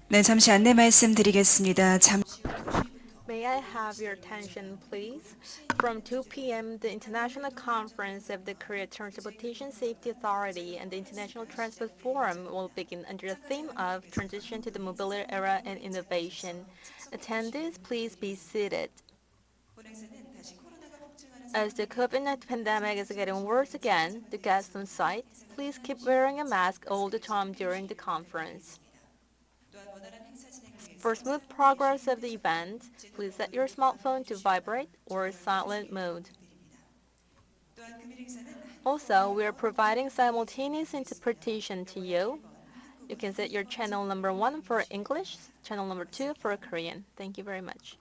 네, 잠시 안내 말씀드리겠습니다. May I have your attention, please? From 2 p.m., the International Conference of the Korea Transportation Safety Authority and the International Transport Forum will begin under the theme of Transition to the Mobility Era and Innovation. Attendees, please be seated. As the COVID-19 pandemic is getting worse again, the guests on site, please keep wearing a mask all the time during the conference. For smooth progress of the event, please set your smartphone to vibrate or silent mode. Also, we are providing simultaneous interpretation to you. You can set your channel number 1 for English, channel number 2 for Korean. Thank you very much.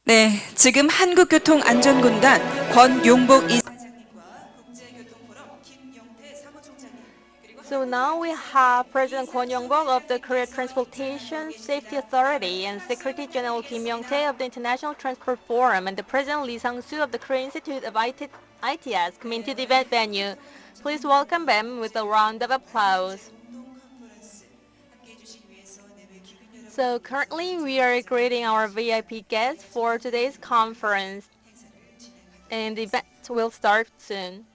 네, 지금 한국교통안전공단 권용복 이사장님과 국제교통포럼 김영태 사무총장님 So now we have President Kwon Young-bok of the Korea Transportation Safety Authority and Secretary General Kim Young-tae of the International Transport Forum and the President Lee Sang-soo of the Korea Institute of ITS coming to the event venue. Please welcome them with a round of applause. So currently we are greeting our VIP guests for today's conference, and the event will start soon.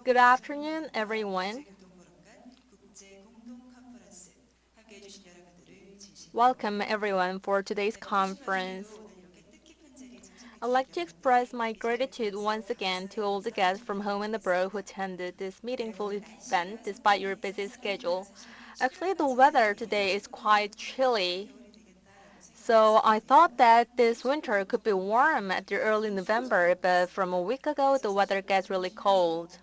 Good afternoon, everyone. Welcome, everyone, for today's conference. I'd like to express my gratitude once again to all the guests from home and abroad who attended this meaningful event despite your busy schedule. Actually, the weather today is quite chilly. So I thought that this winter could be warm at the early November, but from a week ago, the weather gets really cold.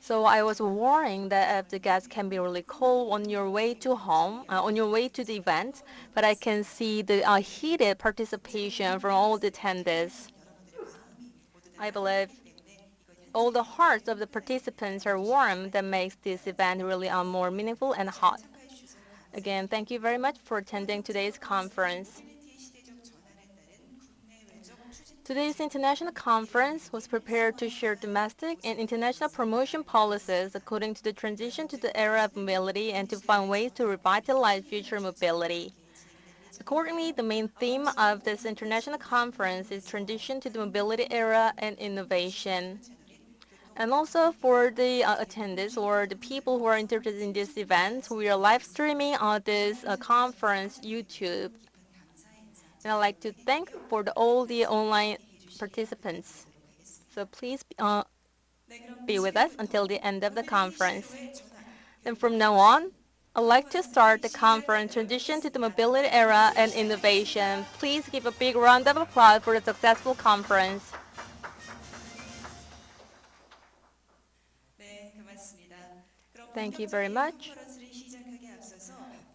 So I was worrying that if the gas can be really cold on your way to home, on your way to the event, but I can see the heated participation from all the attendees. I believe all the hearts of the participants are warm. That makes this event really more meaningful and hot. Again, thank you very much for attending today's conference. Today's international conference was prepared to share domestic and international promotion policies according to the transition to the era of mobility and to find ways to revitalize future mobility. Accordingly, the main theme of this international conference is transition to the mobility era and innovation. And also for the attendees or the people who are interested in this event, we are live streaming on this conference YouTube. And I'd like to thank for all the online participants. So please be with us until the end of the conference. Then from now on, I'd like to start the conference Transition to the Mobility Era and Innovation. Please give a big round of applause for the successful conference. Thank you very much.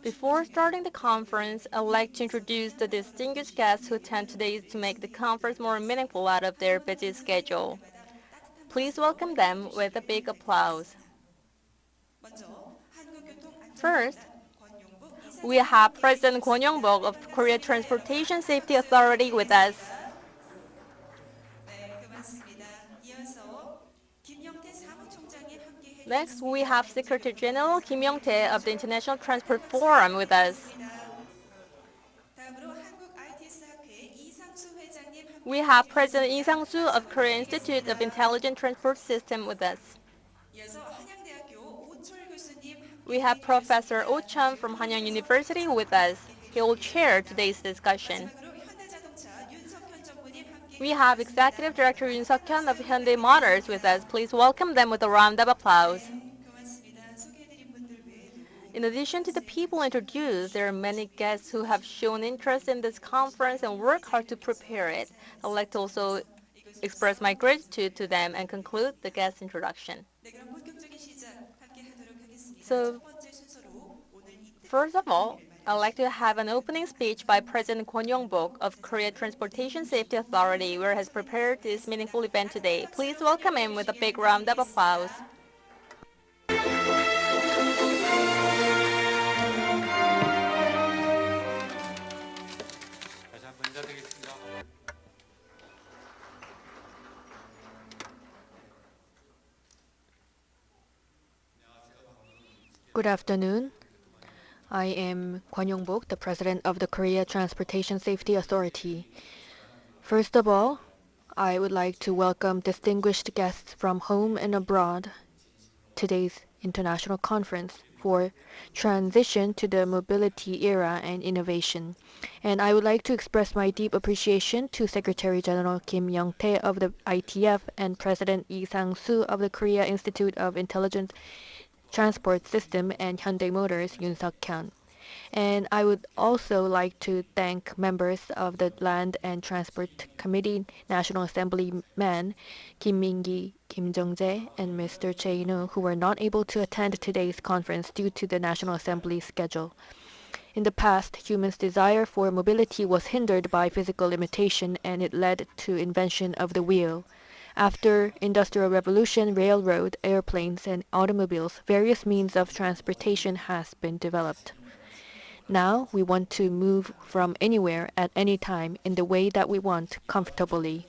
Before starting the conference, I'd like to introduce the distinguished guests who attend today to make the conference more meaningful out of their busy schedule. Please welcome them with a big applause. First, we have President Kwon Young-bok of Korea Transportation Safety Authority with us. Next, we have Secretary General Kim Young-tae of the International Transport Forum with us. We have President Lee Sang-soo of Korea Institute of Intelligent Transport System with us. We have Professor Oh Chun from Hanyang University with us. He will chair today's discussion. We have Executive Director Yoon Seok-hyun of Hyundai Motors with us. Please welcome them with a round of applause. In addition to the people introduced, there are many guests who have shown interest in this conference and work hard to prepare it. I'd like to also express my gratitude to them and conclude the guest introduction. 네, 그럼 본격적인 시작 함께 하도록 하겠습니다. So, 첫 번째 순서로 오늘 이 first of all, I'd like to have an opening speech by President Kwon Young-bok of Korea Transportation Safety Authority, who has prepared this meaningful event today. Please welcome him with a big round of applause. 다시 한번 인사드리겠습니다. Good afternoon. I am Kwon Young-bok, the president of the Korea Transportation Safety Authority. First of all, I would like to welcome distinguished guests from home and abroad today's international conference for transition to the mobility era and innovation. And I would like to express my deep appreciation to Secretary General Kim Young-tae of the ITF and President Lee Sang-soo of the Korea Institute of Intelligent Transport System and Hyundai Motors, Yoon Suk-hyun. And I would also like to thank members of the Land and Transport Committee, National Assemblyman Kim Min-gi, Kim Jong-jae, and Mr. Choi In-woo, who were not able to attend today's conference due to the National Assembly's schedule. In the past, humans' desire for mobility was hindered by physical limitation, and it led to invention of the wheel. After Industrial Revolution, railroad, airplanes, and automobiles, various means of transportation has been developed. Now, we want to move from anywhere at any time in the way that we want, comfortably.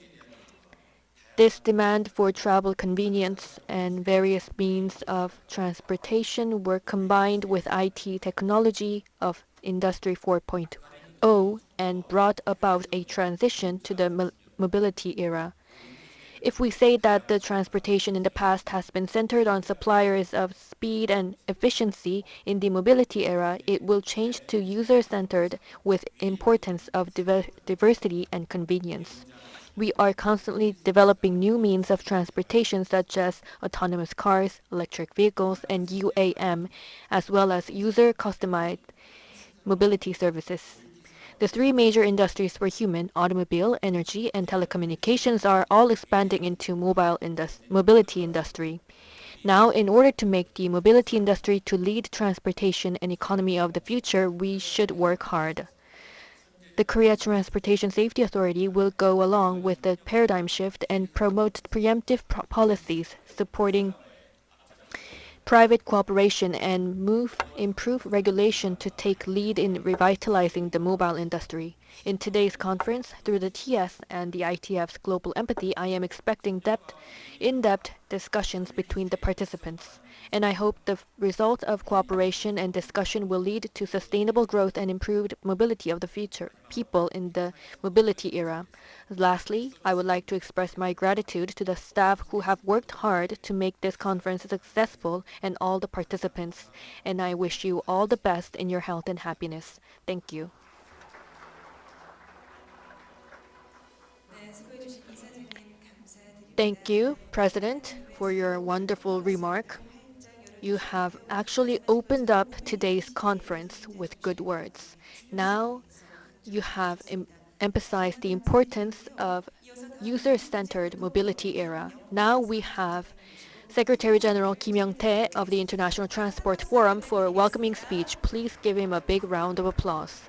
This demand for travel convenience and various means of transportation were combined with IT technology of Industry 4.0 and brought about a transition to the mobility era. If we say that the transportation in the past has been centered on suppliers of speed and efficiency, in the mobility era, it will change to user-centered with importance of diversity and convenience. We are constantly developing new means of transportation such as autonomous cars, electric vehicles, and UAM, as well as user-customized mobility services. The three major industries for human, automobile, energy, and telecommunications are all expanding into mobility industry. Now, in order to make the mobility industry to lead transportation and economy of the future, we should work hard. The Korea Transportation Safety Authority will go along with the paradigm shift and promote preemptive policies supporting private cooperation and improve regulation to take lead in revitalizing the mobile industry. In today's conference, through the TS and the ITF's Global Empathy, I am expecting in-depth discussions between the participants. And I hope the result of cooperation and discussion will lead to sustainable growth and improved mobility of the future people in the mobility era. Lastly, I would like to express my gratitude to the staff who have worked hard to make this conference successful and all the participants. And I wish you all the best in your health and happiness. Thank you. 네, 수고해 주신 이사장님 감사드립니다. Thank you, President, for your wonderful remark. You have actually opened up today's conference with good words. Now, you have emphasized the importance of user-centered mobility era. Now we have Secretary General Kim Young-tae of the International Transport Forum for a welcoming speech. Please give him a big round of applause.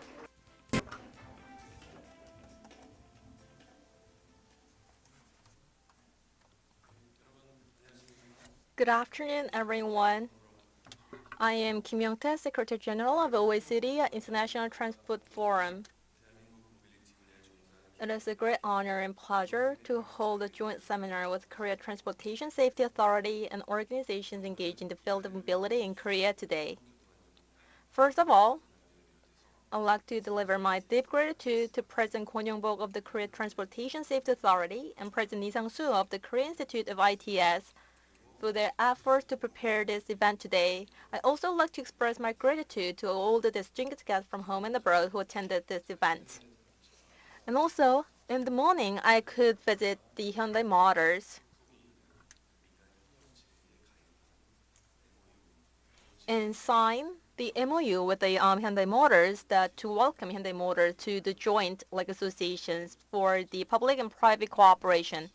Good afternoon, everyone. I am Kim Young-tae, Secretary General of OECD International Transport Forum. It is a great honor and pleasure to hold a joint seminar with Korea Transportation Safety Authority and organizations engaged in the field of mobility in Korea today. First of all, I'd like to deliver my deep gratitude to President Kwon Young-bok of the Korea Transportation Safety Authority and President Lee Sang-soo of the Korea Institute of ITS for their efforts to prepare this event today. I also like to express my gratitude to all the distinguished guests from home and abroad who attended this event. And also, in the morning, I could visit the Hyundai Motors and sign the MOU with the Hyundai Motors to welcome Hyundai Motors to the joint associations for the public and private cooperation.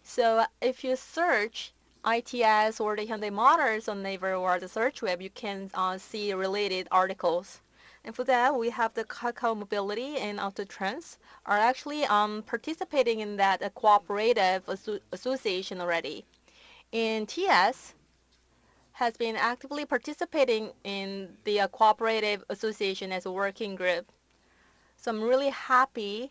So if you search ITS or the Hyundai Motors on Naver or the search web, you can see related articles. And for that, we have the Kakao Mobility and Autotrans are actually participating in that cooperative association already. And TS has been actively participating in the cooperative association as a working group. So I'm really happy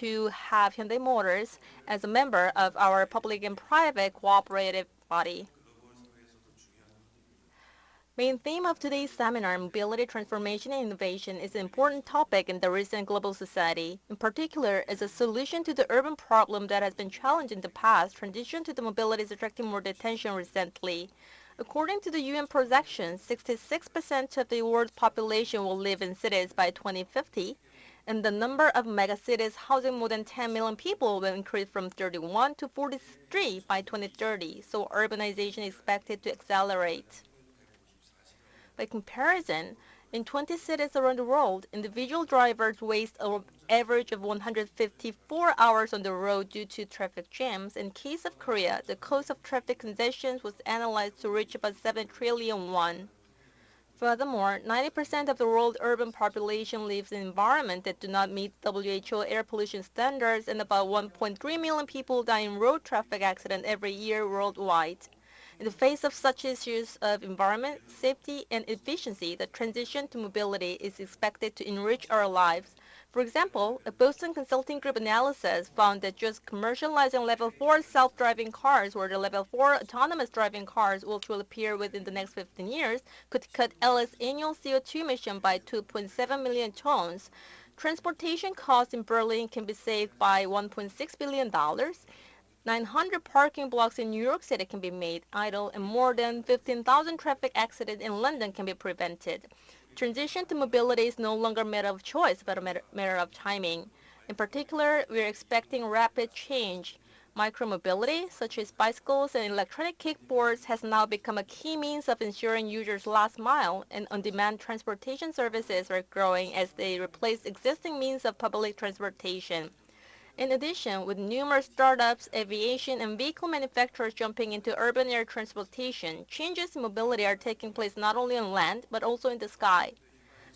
to have Hyundai Motors as a member of our public and private cooperative body. Main theme of today's seminar, Mobility, Transformation, and Innovation, is an important topic in the recent global society. In particular, as a solution to the urban problem that has been challenged in the past, transition to the mobility is attracting more attention recently. According to the UN projections, 66% of the world's population will live in cities by 2050, and the number of megacities housing more than 10 million people will increase from 31 to 43 by 2030, so urbanization is expected to accelerate. By comparison, in 20 cities around the world, individual drivers waste an average of 154 hours on the road due to traffic jams. In case of Korea, the cost of traffic congestion was analyzed to reach about 7 trillion won. Furthermore, 90% of the world's urban population lives in environments that do not meet WHO air pollution standards, and about 1.3 million people die in road traffic accidents every year worldwide. In the face of such issues of environment, safety, and efficiency, the transition to mobility is expected to enrich our lives. For example, a Boston Consulting Group analysis found that just commercializing level 4 self-driving cars or the level 4 autonomous driving cars, which will appear within the next 15 years, could cut LA's annual CO2 emission by 2.7 million tons. Transportation costs in Berlin can be saved by $1.6 billion. 900 parking blocks in New York City can be made idle, and more than 15,000 traffic accidents in London can be prevented. Transition to mobility is no longer a matter of choice, but a matter of timing. In particular, we are expecting rapid change. Micromobility, such as bicycles and electronic kickboards, has now become a key means of ensuring users' last mile, and on-demand transportation services are growing as they replace existing means of public transportation. In addition, with numerous startups, aviation, and vehicle manufacturers jumping into urban air transportation, changes in mobility are taking place not only on land, but also in the sky.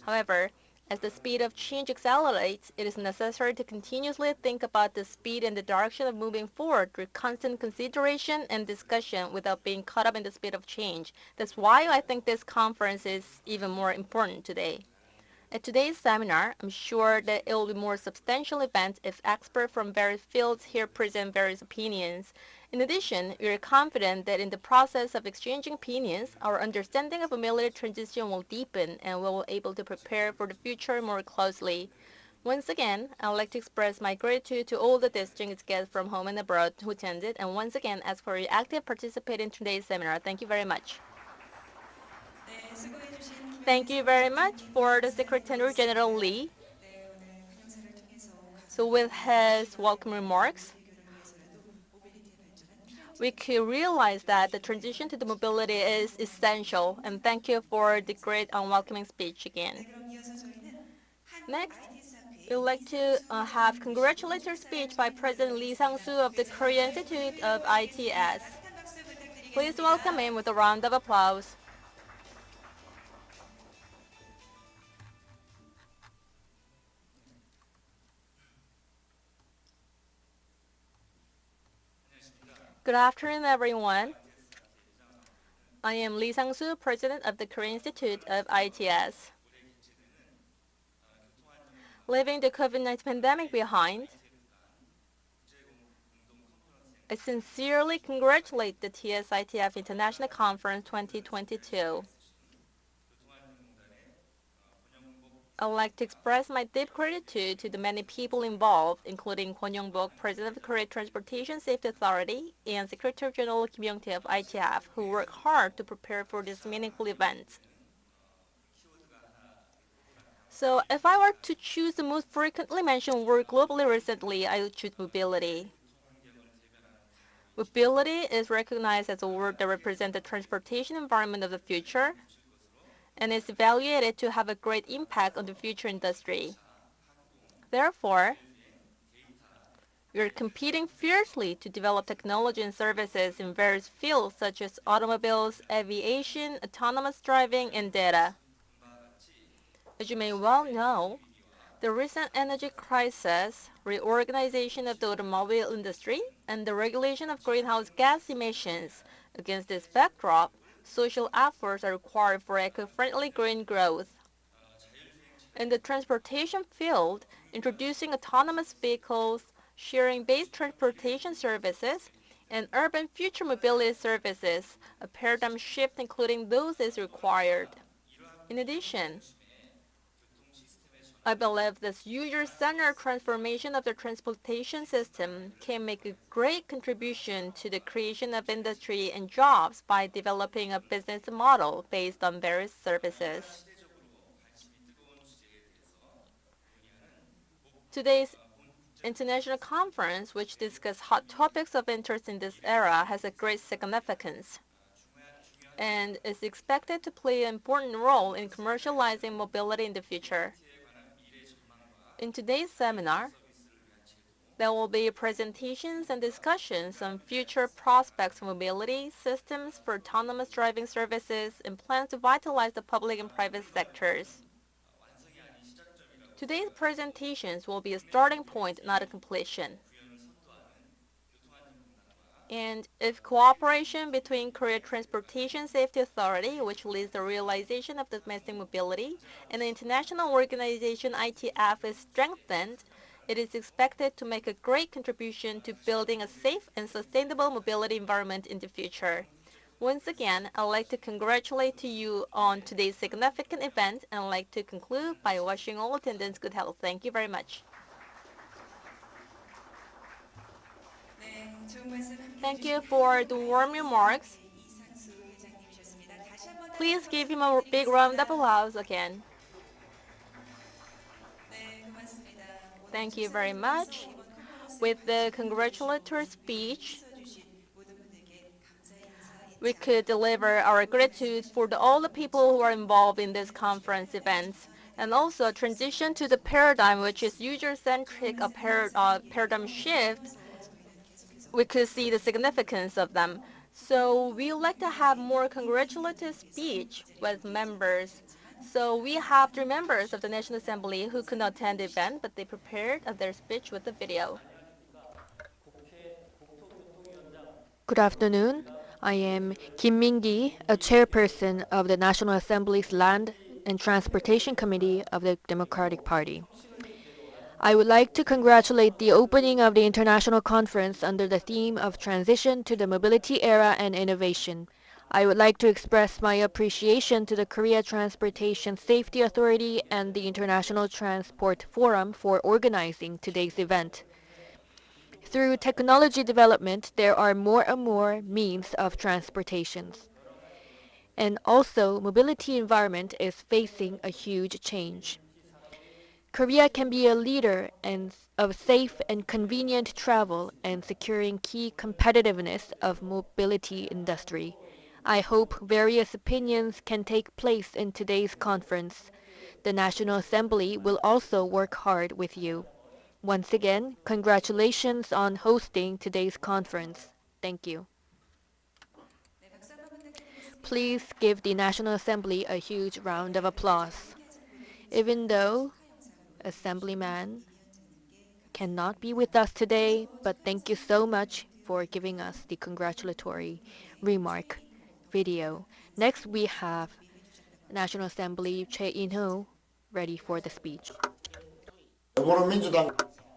However, as the speed of change accelerates, it is necessary to continuously think about the speed and the direction of moving forward through constant consideration and discussion without being caught up in the speed of change. That's why I think this conference is even more important today. At today's seminar, I'm sure that it will be a more substantial event if experts from various fields here present various opinions. In addition, we are confident that in the process of exchanging opinions, our understanding of mobility transition will deepen and we will be able to prepare for the future more closely. Once again, I would like to express my gratitude to all the distinguished guests from home and abroad who attended, and once again ask for your active participation in today's seminar. Thank you very much. 네, 수고해주신 Thank you very much for the Secretary General Lee. 네, 오늘 강연사를 통해서 So with his welcome remarks, 해결을 위해서라도 모빌리티의 발전은 필요한 we could realize that the transition to the mobility is essential. And thank you for the great and welcoming speech again. 네, 그럼 이어서 저희는 Next, 한국 we would like to have congratulatory speech by President Lee Sang-soo of the Korea Institute of ITS. 따뜻한 박수 부탁드리겠습니다. Please welcome him with a round of applause. Good afternoon, everyone. I am Lee Sang-soo, President of the Korean Institute of ITS. Leaving the COVID-19 pandemic behind, I sincerely congratulate the TS-ITF International Conference 2022. I would like to express my deep gratitude to the many people involved, including Kwon Young-bok, President of the Korea Transportation Safety Authority, and Secretary General Kim Young-tae of ITF, who worked hard to prepare for this meaningful event. So if I were to choose the most frequently mentioned word globally recently, I would choose mobility. Mobility is recognized as a word that represents the transportation environment of the future, and is evaluated to have a great impact on the future industry. Therefore, we are competing fiercely to develop technology and services in various fields such as automobiles, aviation, autonomous driving, and data. As you may well know, the recent energy crisis, reorganization of the automobile industry, and the regulation of greenhouse gas emissions. Against this backdrop, social efforts are required for eco-friendly green growth. In the transportation field, introducing autonomous vehicles, sharing-based transportation services, and urban future mobility services, a paradigm shift including those is required. In addition, I believe this user-centered transformation of the transportation system can make a great contribution to the creation of industry and jobs by developing a business model based on various services. Today's international conference, which discusses hot topics of interest in this era, has a great significance and is expected to play an important role in commercializing mobility in the future. In today's seminar, there will be presentations and discussions on future prospects for mobility, systems for autonomous driving services, and plans to vitalize the public and private sectors. Today's presentations will be a starting point, not a completion. And if cooperation between Korea Transportation Safety Authority, which leads the realization of domestic mobility, and the international organization ITF is strengthened, it is expected to make a great contribution to building a safe and sustainable mobility environment in the future. Once again, I'd like to congratulate to you on today's significant event, and I'd like to conclude by wishing all attendants good health. Thank you very much. 네, 좋은 말씀 함께 Thank you 해주신 for the warm remarks. 이상수 회장님이셨습니다. 다시 한번 Please give him a big round of applause again. 네, 고맙습니다. 오늘 Thank you 축사를 very 통해서 much. 이번 컨퍼런스에 With the 관심을 congratulatory 가져주시고 speech, 있어주신 모든 분들께 감사의 인사 we could deliver our gratitude for all the people who are involved in this conference events, and also a transition to the paradigm, which is user-centric, a paradigm shift. We could see the significance of them. So we would like to have more congratulatory speech with members. So we have 3 members of the National Assembly who could not attend the event, but they prepared their speech with a video. Good afternoon. I am Kim Min-gi, a chairperson of the National Assembly's Land and Transportation Committee of the Democratic Party. I would like to congratulate the opening of the international conference under the theme of Transition to the Mobility Era and Innovation. I would like to express my appreciation to the Korea Transportation Safety Authority and the International Transport Forum for organizing today's event. Through technology development, there are more and more means of transportation. And also, mobility environment is facing a huge change. Korea can be a leader of safe and convenient travel and securing key competitiveness of mobility industry. I hope various opinions can take place in today's conference. The National Assembly will also work hard with you. Once again, congratulations on hosting today's conference. Thank you. 네, 박수 한번 부탁드리겠습니다. Please give the National Assembly a huge round of applause. Even though Assemblyman cannot be with us today, but thank you so much for giving us the congratulatory remark video. Next, we have National Assembly Choi In-ho ready for the speech. 더불어민주당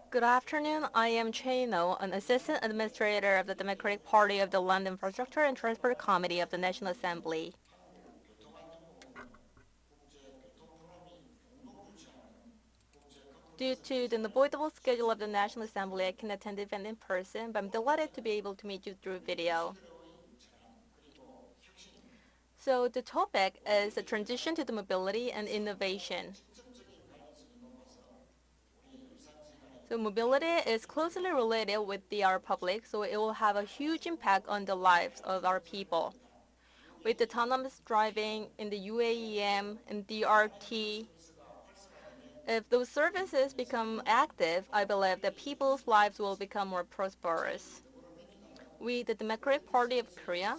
Good afternoon. I am Choi In-ho, an assistant administrator of the Democratic Party of the Land Infrastructure and Transport Committee of the National Assembly. Due to the unavoidable schedule of the National Assembly, I can attend the event in person, but I'm delighted to be able to meet you through video. So the topic is the transition to the mobility and innovation. So mobility is closely related with our public, so it will have a huge impact on the lives of our people. with autonomous driving in the UAM and DRT. If those services become active, I believe that people's lives will become more prosperous. We, the Democratic Party of Korea,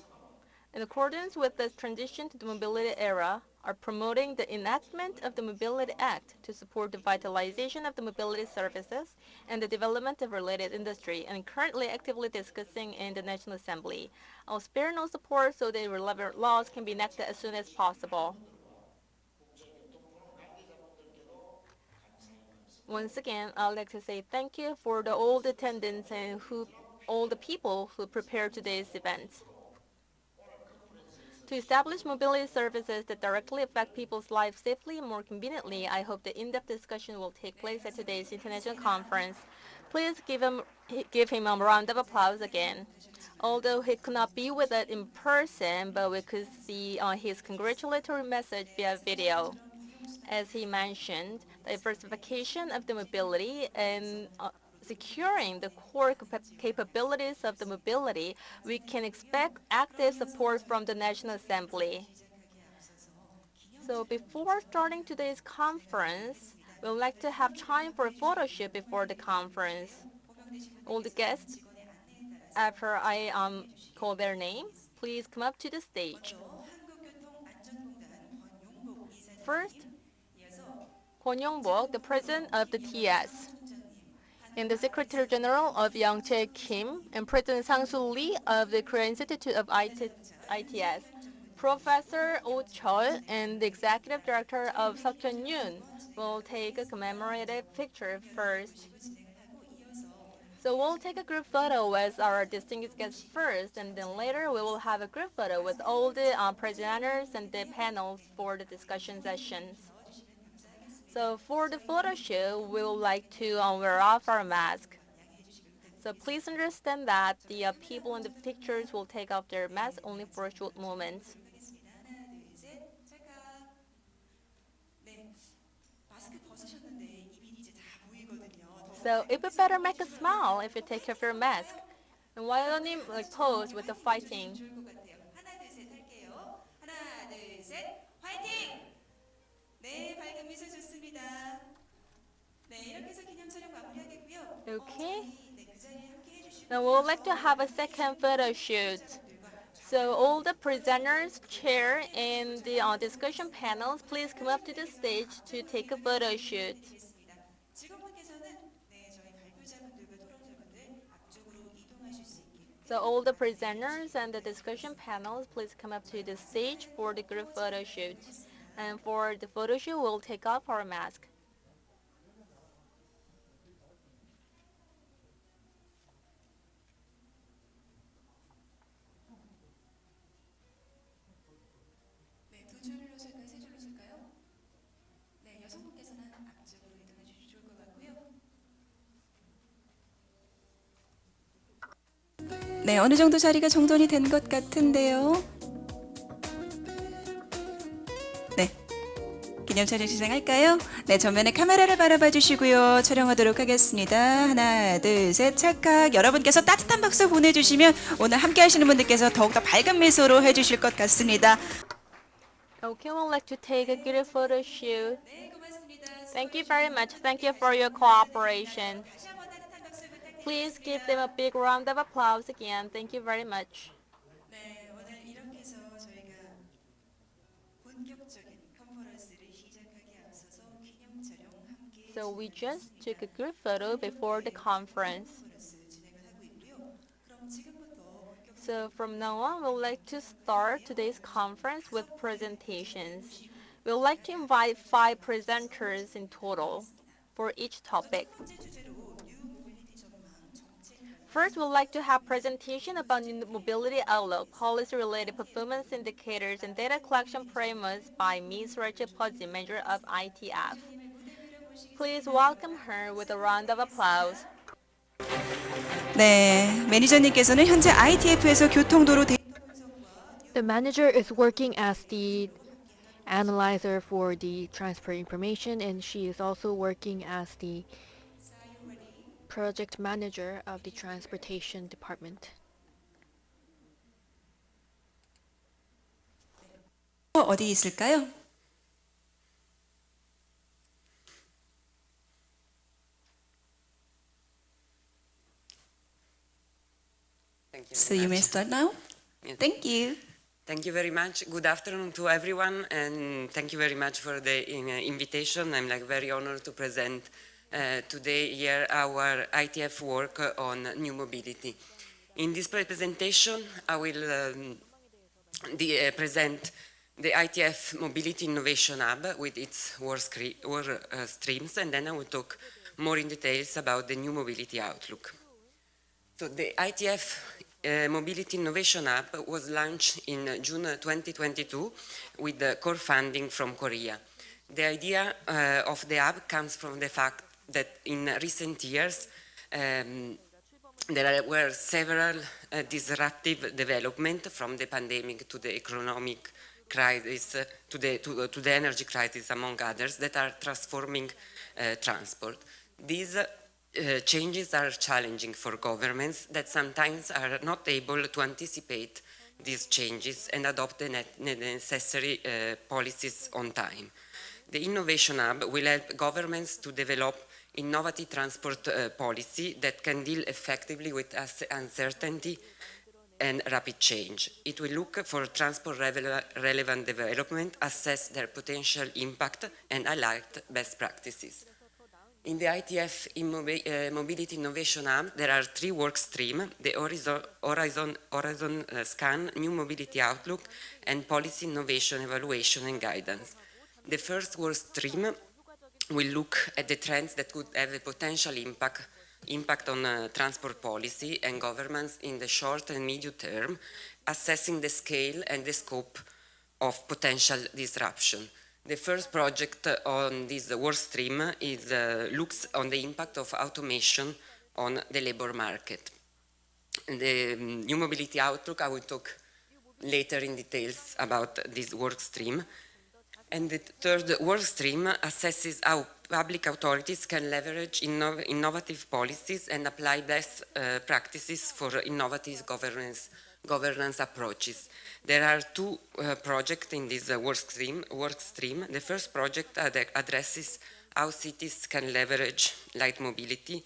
in accordance with the transition to the mobility era, are promoting the enactment of the Mobility Act to support the vitalization of the mobility services and the development of related industry, and currently actively discussing in the National Assembly. I'll spare no support so the relevant laws can be enacted as soon as possible. Once again, I'd like to say thank you for all the attendants and all the people who prepared today's event. To establish mobility services that directly affect people's lives safely and more conveniently, I hope the in-depth discussion will take place at today's international conference. Please give him a round of applause again. Although he could not be with us in person, but we could see his congratulatory message via video. As he mentioned, diversification of the mobility and securing the core capabilities of the mobility, we can expect active support from the National Assembly. So before starting today's conference, we would like to have time for a photo shoot before the conference. All the guests, after I call their name, please come up to the stage. First, Kwon Young-bok, the president of the TS, and the Secretary General of Yang Chae-kim, and President Sang-soo Lee of the Korea Institute of ITS, Professor Oh Chol and the Executive Director of Seok Yoon will take a commemorative picture first. So we'll take a group photo with our distinguished guests first, and then later we will have a group photo with all the presenters and the panels for the discussion sessions. So for the photo shoot, we would like to wear off our mask. So please understand that the people in the pictures will take off their masks only for a short moment. So it would better make a smile if you take off your mask. And why don't you pose with the fighting? Okay. Now we would like to have a second photo shoot. So all the presenters, chair, and the discussion panels, please come up to the stage to take a photo shoot. So all the presenters and the discussion panels, please come up to the stage for the group photo shoot. And for the photo shoot, we'll take off our mask. 네, 어느 정도 자리가 정돈이 된 것 같은데요. 네, 기념 촬영 시작할까요? 네, 전면에 카메라를 바라봐 주시고요. 촬영하도록 하겠습니다. 하나, 둘, 셋, 찰칵. 여러분께서 따뜻한 박수 보내주시면 오늘 함께 하시는 분들께서 더욱더 밝은 미소로 해주실 것 같습니다. Okay, we'd like to take a group photo shoot. Thank you very much. Thank you for your cooperation. Please give them a big round of applause again. Thank you very much. 네, 오늘 이렇게 해서 저희가 본격적인 컨퍼런스를 시작하기 앞서서 기념 촬영 함께 So we just took a group photo before the conference. 진행을 하고 있고요. 그럼 지금부터 So from now on, we'd like to start today's conference with presentations. We'd like to invite 5 presenters in total for each topic. 첫 번째 주제로 뉴 모빌리티 전망 정책 First, we'd like to have presentation about new mobility outlook, policy-related performance indicators, and data collection frameworks by Ms. Rachel Pudzi, manager of ITF. Please welcome her with a round of applause. 네, 매니저님께서는 현재 ITF에서 교통도로 The manager is working as the analyzer for the transport information, and she is also working as the project manager of the transportation department. 어디 있을까요? Thank you So very you may much. start now. Yes. Thank you. Thank you very much. Good afternoon to everyone, and thank you very much for the invitation. I'm very honored to present today here our ITF work on new mobility. In this presentation, I will present the ITF Mobility Innovation Hub with its work streams, and then I will talk more in details about the new mobility outlook. So the ITF Mobility Innovation Hub was launched in June 2022 with the core funding from Korea. The idea of the hub comes from the fact that in recent years there were several disruptive developments from the pandemic to the economic crisis to the energy crisis, among others, that are transforming transport. These changes are challenging for governments that sometimes are not able to anticipate these changes and adopt the necessary policies on time. The Innovation Hub will help governments to develop innovative transport policy that can deal effectively with uncertainty and rapid change. It will look for transport relevant development, assess their potential impact, and highlight best practices. In the ITF Mobility Innovation Hub, there are 3 work streams: the Horizon Scan, New Mobility Outlook, and Policy Innovation Evaluation and Guidance. The first work stream will look at the trends that could have a potential impact on transport policy and governments in the short and medium term, assessing the scale and the scope of potential disruption. The first project on this work stream looks on the impact of automation on the labor market. The new mobility outlook, I will talk later in details about this work stream. And the third work stream assesses how public authorities can leverage innovative policies and apply best practices for innovative governance approaches. There are 2 projects in this work stream. The first project addresses how cities can leverage light mobility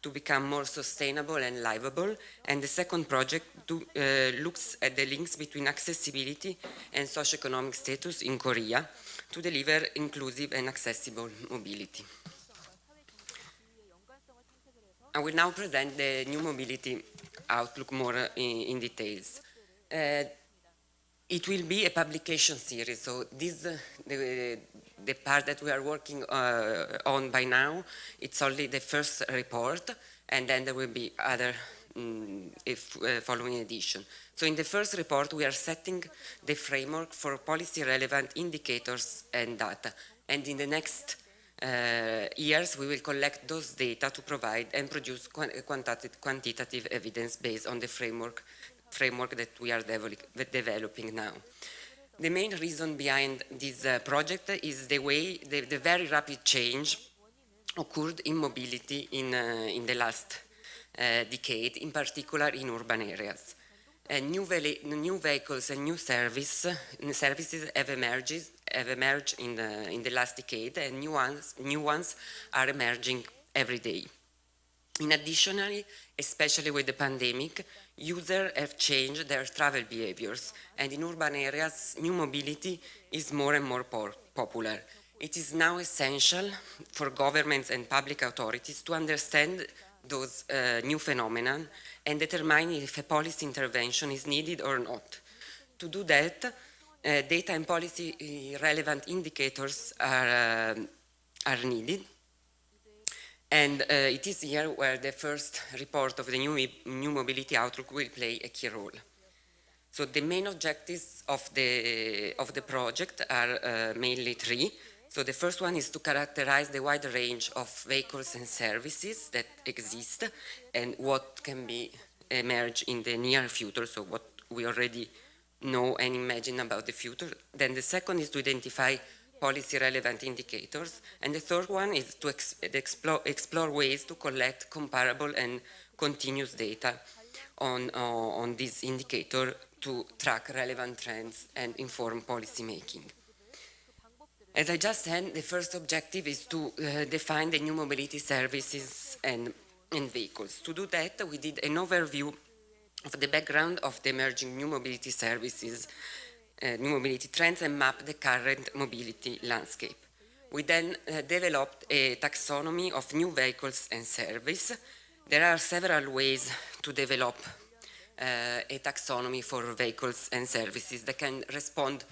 to become more sustainable and livable, and the second project looks at the links between accessibility and socioeconomic status in Korea to deliver inclusive and accessible mobility. I will now present the new mobility outlook more in details. It will be a publication series, so this the part that we are working on by now, it's only the first report, and then there will be other following edition. So in the first report, we are setting the framework for policy-relevant indicators and data, and in the next years, we will collect those data to provide and produce quantitative evidence based on the framework that we are developing now. The main reason behind this project is the way the very rapid change occurred in mobility in the last decade, in particular in urban areas. And new vehicles and new services have emerged in the last decade, and new ones are emerging every day. In addition, especially with the pandemic, users have changed their travel behaviors, and in urban areas, new mobility is more and more popular. It is now essential for governments and public authorities to understand those new phenomena and determine if a policy intervention is needed or not. To do that, data and policy relevant indicators are needed. And it is here where the first report of the new mobility outlook will play a key role. So the main objectives of the project are mainly 3. So the first one is to characterize the wide range of vehicles and services that exist and what can be emerge in the near future, so what we already know and imagine about the future. Then the second is to identify policy-relevant indicators, and the third one is to explore ways to collect comparable and continuous data on this indicator to track relevant trends and inform policy making. As I just said, the first objective is to define the new mobility services and vehicles. To do that, we did an overview of the background of the emerging new mobility services, new mobility trends, and mapped the current mobility landscape. We then developed a taxonomy of new vehicles and service. There are several ways to develop a taxonomy for vehicles and services that can respond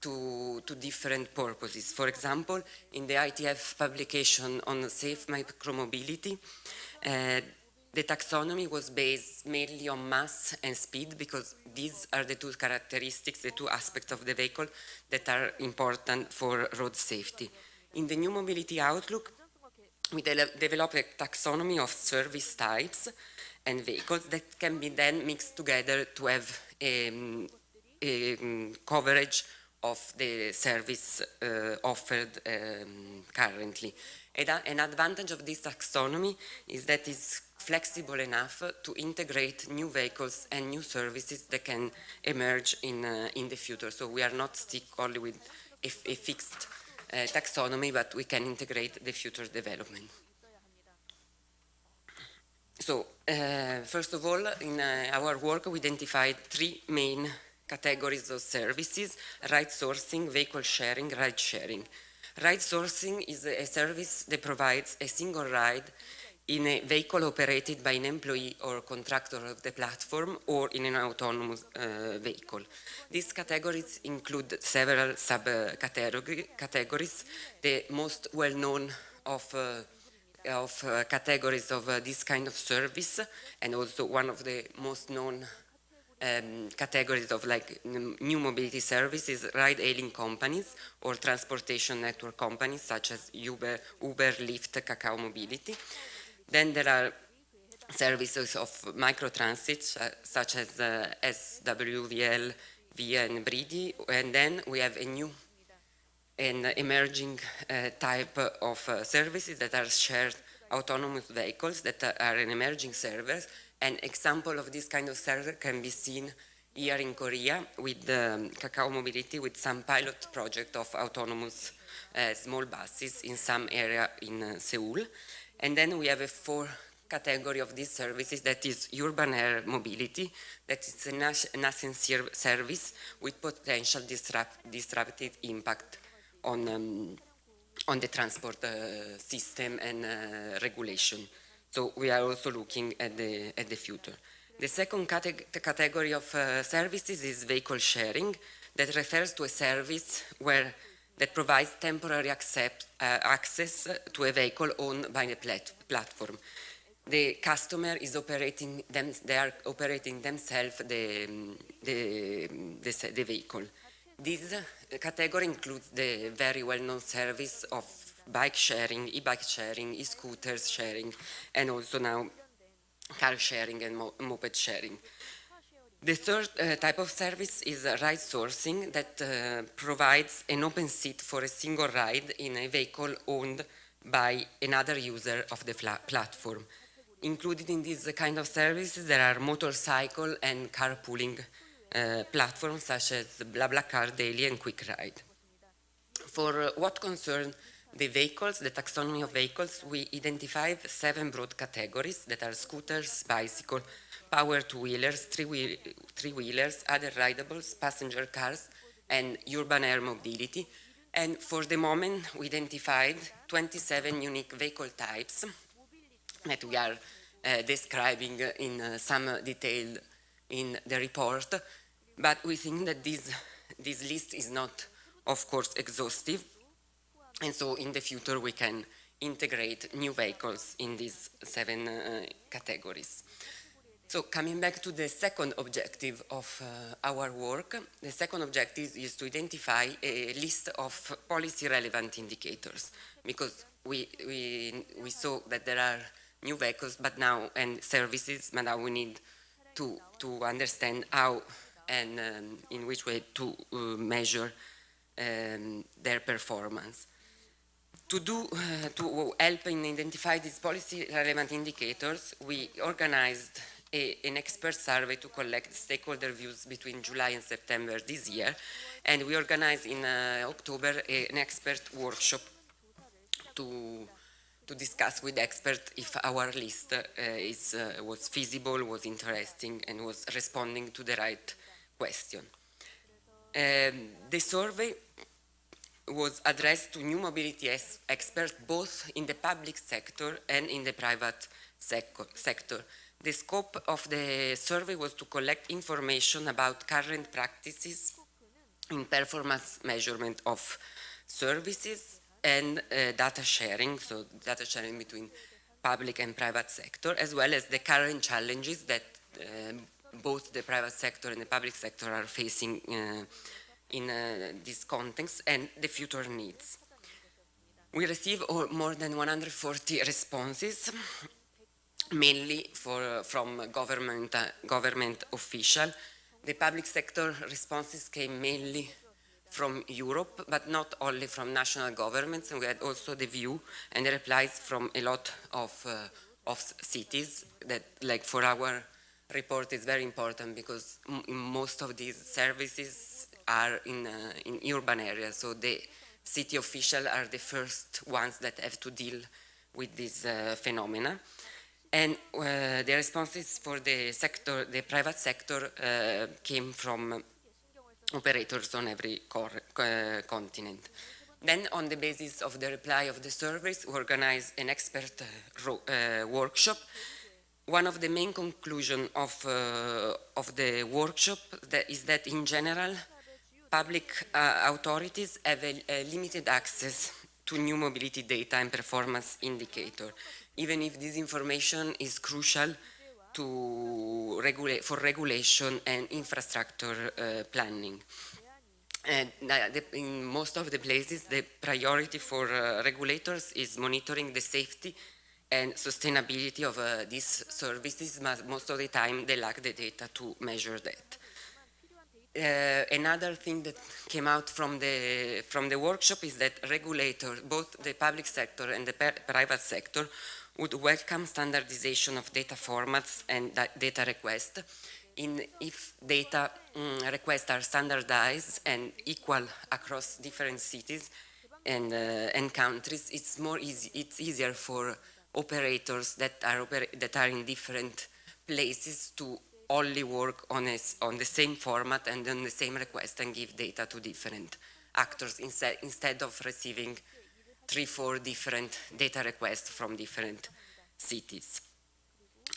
to different purposes. For example, in the ITF publication on safe micromobility, the taxonomy was based mainly on mass and speed, because these are the two characteristics, the two aspects of the vehicle that are important for road safety. In the new mobility outlook, we developed a taxonomy of service types and vehicles that can be then mixed together to have a coverage of the service offered currently. An advantage of this taxonomy is that it's flexible enough to integrate new vehicles and new services that can emerge in the future. So we are not stuck only with a fixed taxonomy, but we can integrate the future development. So, first of all, in our work, we identified three main categories of services: ride sourcing, vehicle sharing, ride sharing. Ride sourcing is a service that provides a single ride in a vehicle operated by an employee or contractor of the platform, or in an autonomous vehicle. These categories include several sub-categories. The most well-known of categories of this kind of service, and also one of the most known categories of new mobility services, ride-hailing companies or transportation network companies such as Uber, Lyft, Kakao Mobility. Then there are services of microtransit such as SWVL, Via, and Bridi. And then we have a new and emerging type of services that are shared autonomous vehicles that are an emerging service. An example of this kind of service can be seen here in Korea with Kakao Mobility, with some pilot project of autonomous small buses in some area in Seoul. And then we have a fourth category of these services, that is urban air mobility, that is a nascent service with potential disruptive impact on the transport system and regulation. So we are also looking at the future. The second category of services is vehicle sharing, that refers to a service that provides temporary access to a vehicle owned by the platform. The customer is operating they are operating themselves the vehicle. This category includes the very well-known service of bike sharing, e-bike sharing, e-scooters sharing, and also now car sharing and moped sharing. The third type of service is ride sourcing, that provides an open seat for a single ride in a vehicle owned by another user of the platform. Included in this kind of services, there are motorcycle and carpooling platforms such as BlaBlaCar, Daily, and Quick Ride. For what concerns the vehicles, the taxonomy of vehicles, we identified 7 broad categories that are scooters, bicycle, power two-wheelers, three-wheelers, other ridables, passenger cars, and urban air mobility. And for the moment, we identified 27 unique vehicle types that we are describing in some detail in the report. But we think that this list is not, of course, exhaustive. And so in the future, we can integrate new vehicles in these 7 categories. So coming back to the second objective of our work, the second objective is to identify a list of policy relevant indicators, because we saw that there are new vehicles and services, but now we need to understand how and in which way to measure their performance. To help in identify these policy relevant indicators, we organized an expert survey to collect stakeholder views between July and September this year, and we organized in October an expert workshop to discuss with experts if our list was feasible, was interesting, and was responding to the right question. The survey was addressed to new mobility experts both in the public sector and in the private sector. The scope of the survey was to collect information about current practices in performance measurement of services and data sharing, so data sharing between public and private sector, as well as the current challenges that both the private sector and the public sector are facing in this context and the future needs. We received more than 140 responses, mainly from government officials. The public sector responses came mainly from Europe, but not only from national governments, and we had also the view and the replies from a lot of cities that, like for our report, is very important because most of these services are in urban areas, so the city officials are the first ones that have to deal with this phenomena. And the responses for the sector, the private sector, came from operators on every continent. Then, on the basis of the reply of the surveys, we organized an expert workshop. One of the main conclusions of the workshop is that, in general, public authorities have a limited access to new mobility data and performance indicators, even if this information is crucial for regulation and infrastructure planning. And in most of the places, the priority for regulators is monitoring the safety and sustainability of these services, but most of the time they lack the data to measure that. Another thing that came out from the workshop is that regulators, both the public sector and the private sector, would welcome standardization of data formats and data requests. If data requests are standardized and equal across different cities and countries, it's easier for operators that are in different places to only work on the same format and on the same request and give data to different actors instead of receiving 3-4 different data requests from different cities.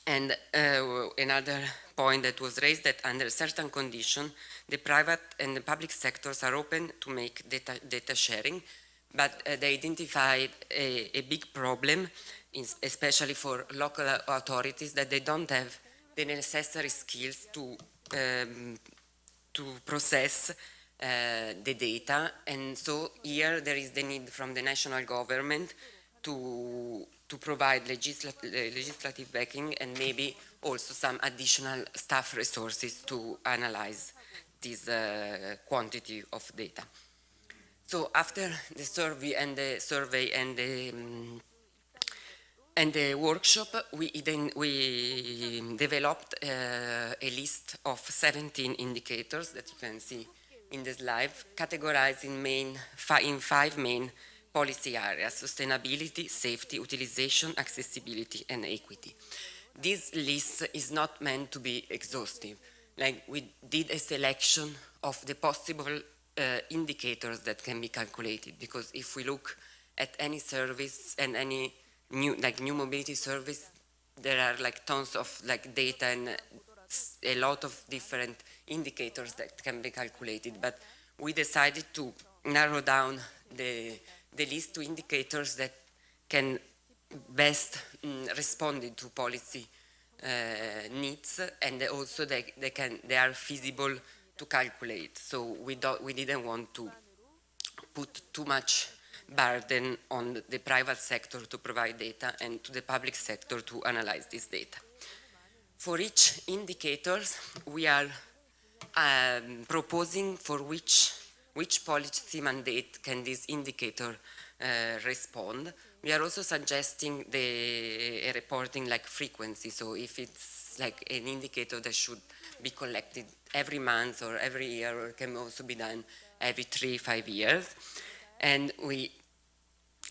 And another point that was raised, that under certain conditions, the private and the public sectors are open to make data sharing, but they identified a big problem, especially for local authorities, that they don't have the necessary skills to process the data, and so here there is the need from the national government to provide legislative backing and maybe also some additional staff resources to analyze this quantity of data. So after the survey and the workshop, we developed a list of 17 indicators that you can see in the slide, categorized in 5 main policy areas: sustainability, safety, utilization, accessibility, and equity. This list is not meant to be exhaustive. Like, we did a selection of the possible indicators that can be calculated, because if we look at any service and any new mobility service, there are like tons of data and a lot of different indicators that can be calculated. But we decided to narrow down the list to indicators that can best respond to policy needs, and also they are feasible to calculate. So we didn't want to put too much burden on the private sector to provide data and to the public sector to analyze this data. For each indicators, we are proposing for which policy mandate can this indicator respond. We are also suggesting the reporting like frequency. So if it's like an indicator that should be collected every month or every year, or can also be done every 3-5 years. And we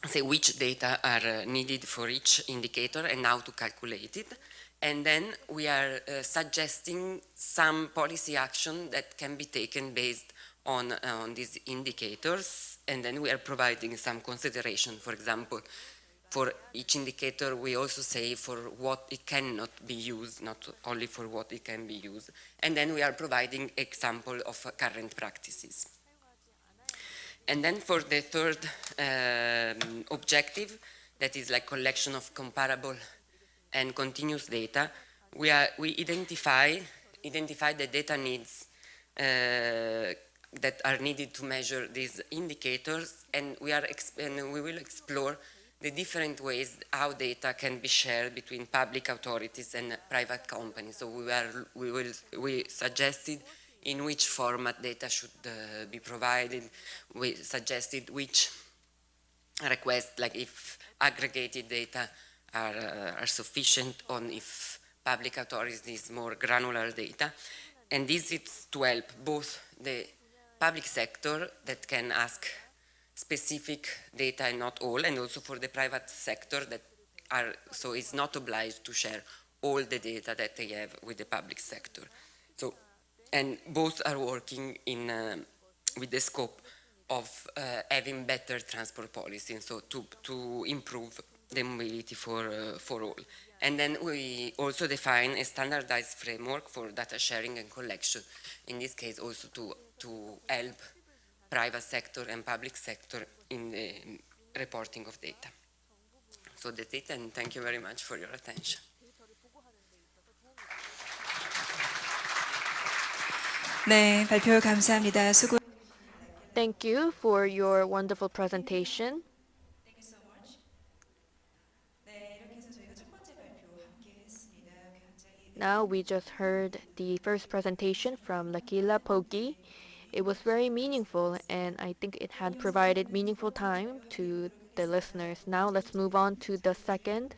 say which data are needed for each indicator and how to calculate it. And then we are suggesting some policy action that can be taken based on these indicators. And then we are providing some consideration. For example, for each indicator, we also say for what it cannot be used, not only for what it can be used. And then we are providing example of current practices. And then for the third objective, that is like collection of comparable and continuous data, we identify the data needs that are needed to measure these indicators, and we will explore the different ways how data can be shared between public authorities and private companies. So we suggested in which format data should be provided. We suggested which request, like if aggregated data are sufficient, on if public authorities need more granular data. And this is to help both the public sector that can ask specific data and not all, and also for the private sector that is not obliged to share all the data that they have with the public sector. So, and both are working with the scope of having better transport policy, and so to improve the mobility for all. And then we also define a standardized framework for data sharing and collection, in this case also to help private sector and public sector in the reporting of data. So that's it, and thank you very much for your attention. 네, 발표 감사합니다. 수고. Thank you for your wonderful presentation. Now we just heard the first presentation from Lakila Pogi. It was very meaningful, and I think it had provided meaningful time to the listeners. Now let's move on to the second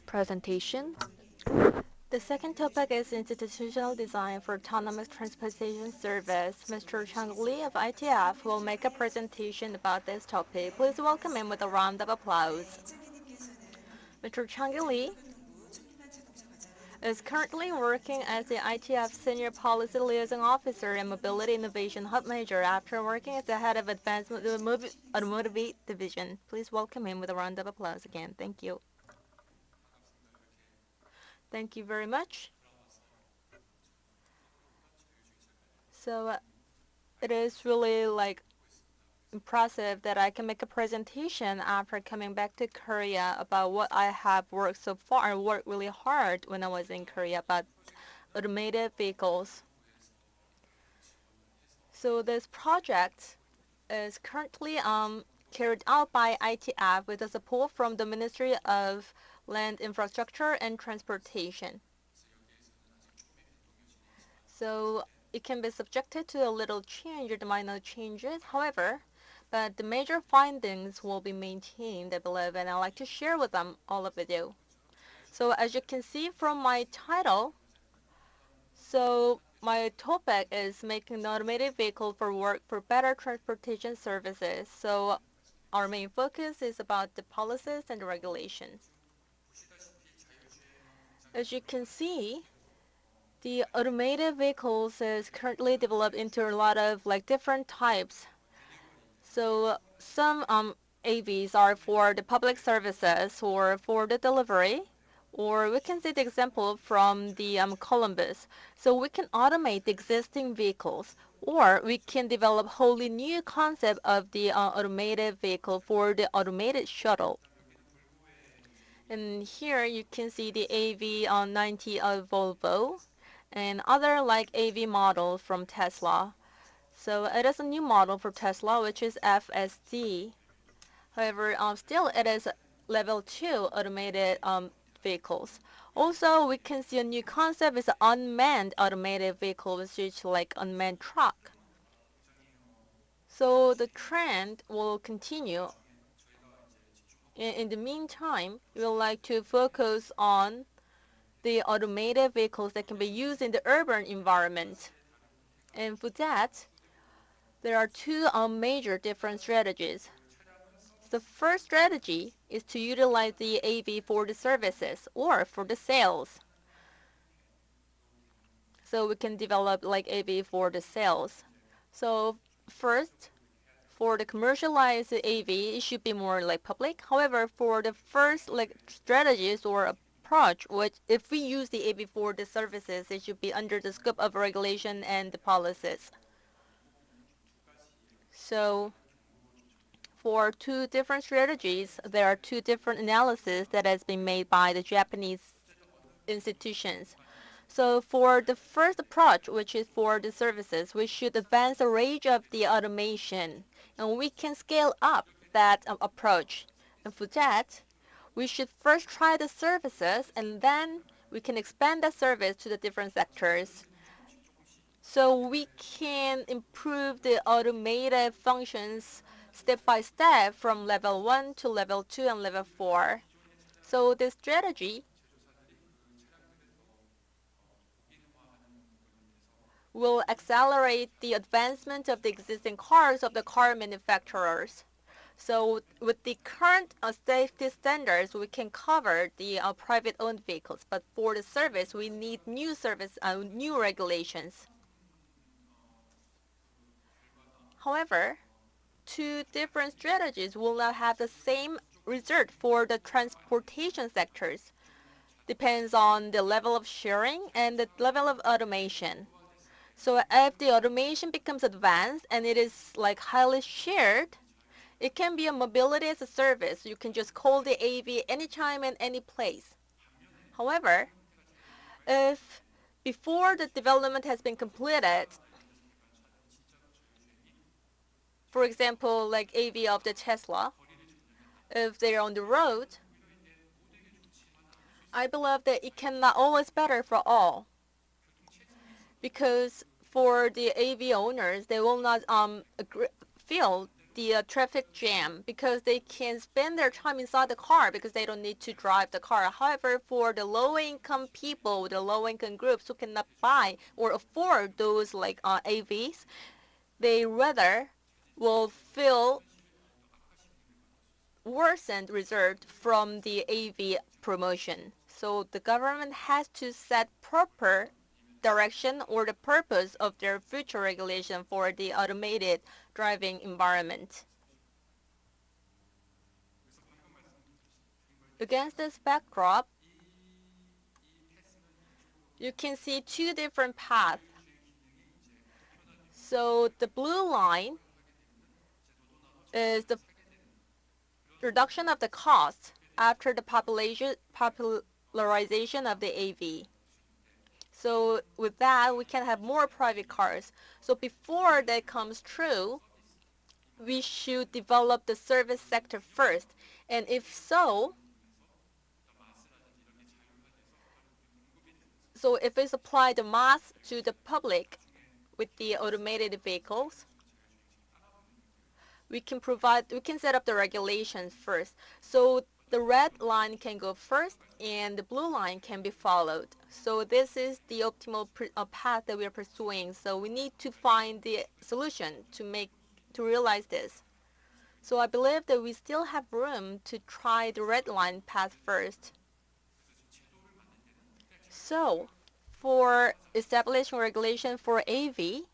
presentation. The second topic is institutional design for autonomous transportation service. Mr. Chang Li of ITF will make a presentation about this topic. Please welcome him with a round of applause. Mr. Chang Li is currently working as the ITF Senior Policy Liaison Officer and Mobility Innovation Hub Manager after working as the head of Advanced Automotive Division. Please welcome him with a round of applause again. Thank you. Thank you very much. So it is really impressive that I can make a presentation after coming back to Korea about what I have worked so far. I worked really hard when I was in Korea about automated vehicles. So this project is currently carried out by ITF with the support from the Ministry of Land Infrastructure and Transportation. So it can be subjected to a little change or the minor changes. However, but the major findings will be maintained, I believe, and I'd like to share with them all of you. So as you can see from my title, so my topic is making an automated vehicle for work for better transportation services. So our main focus is about the policies and the regulations. As you can see, the automated vehicles is currently developed into a lot of different types. So some AVs are for the public services or for the delivery, or we can see the example from the Columbus. So we can automate the existing vehicles, or we can develop wholly new concept of the automated vehicle for the automated shuttle. And here you can see the AV90 of Volvo and other AV models from Tesla. So it is a new model for Tesla, which is FSD. However, still it is level 2 automated vehicles. Also, we can see a new concept is unmanned automated vehicle, which is like unmanned truck. So the trend will continue. In the meantime, we would like to focus on the automated vehicles that can be used in the urban environment. And for that, there are two major different strategies. The first strategy is to utilize the AV for the services or for the sales. So we can develop like AV for the sales. So first, for the commercialized AV, it should be more like public. However, for the first like strategies or approach, which if we use the AV for the services, it should be under the scope of regulation and the policies. So for two different strategies, there are two different analyses that has been made by the Japanese institutions. So for the first approach, which is for the services, we should advance the range of the automation, and we can scale up that approach. And for that, we should first try the services, and then we can expand the service to the different sectors. So we can improve the automated functions step by step from level 1 to level 2 and level 4. So this strategy will accelerate the advancement of the existing cars of the car manufacturers. So with the current safety standards, we can cover the private-owned vehicles. But for the service, we need new regulations. However, two different strategies will not have the same result for the transportation sectors. Depends on the level of sharing and the level of automation. So if the automation becomes advanced and it is like highly shared, it can be a mobility as a service. You can just call the AV anytime and any place. However, if before the development has been completed, for example, like AV of the Tesla, if they're on the road, I believe that it cannot always better for all. Because for the AV owners, they will not feel the traffic jam because they can spend their time inside the car because they don't need to drive the car. However, for the low-income people, the low-income groups who cannot buy or afford those like AVs, they rather will feel worsened result from the AV promotion. So the government has to set proper direction or the purpose of their future regulation for the automated driving environment. Against this backdrop, you can see two different paths. So the blue line is the reduction of the cost after the popularization of the AV. So with that, we can have more private cars. So before that comes true, we should develop the service sector first. And if so, if we supply the mass to the public with the automated vehicles, we can set up the regulations first. So the red line can go first and the blue line can be followed. So this is the optimal path that we are pursuing. So we need to find the solution to realize this. So I believe that we still have room to try the red line path first. So for establishing regulation for AV,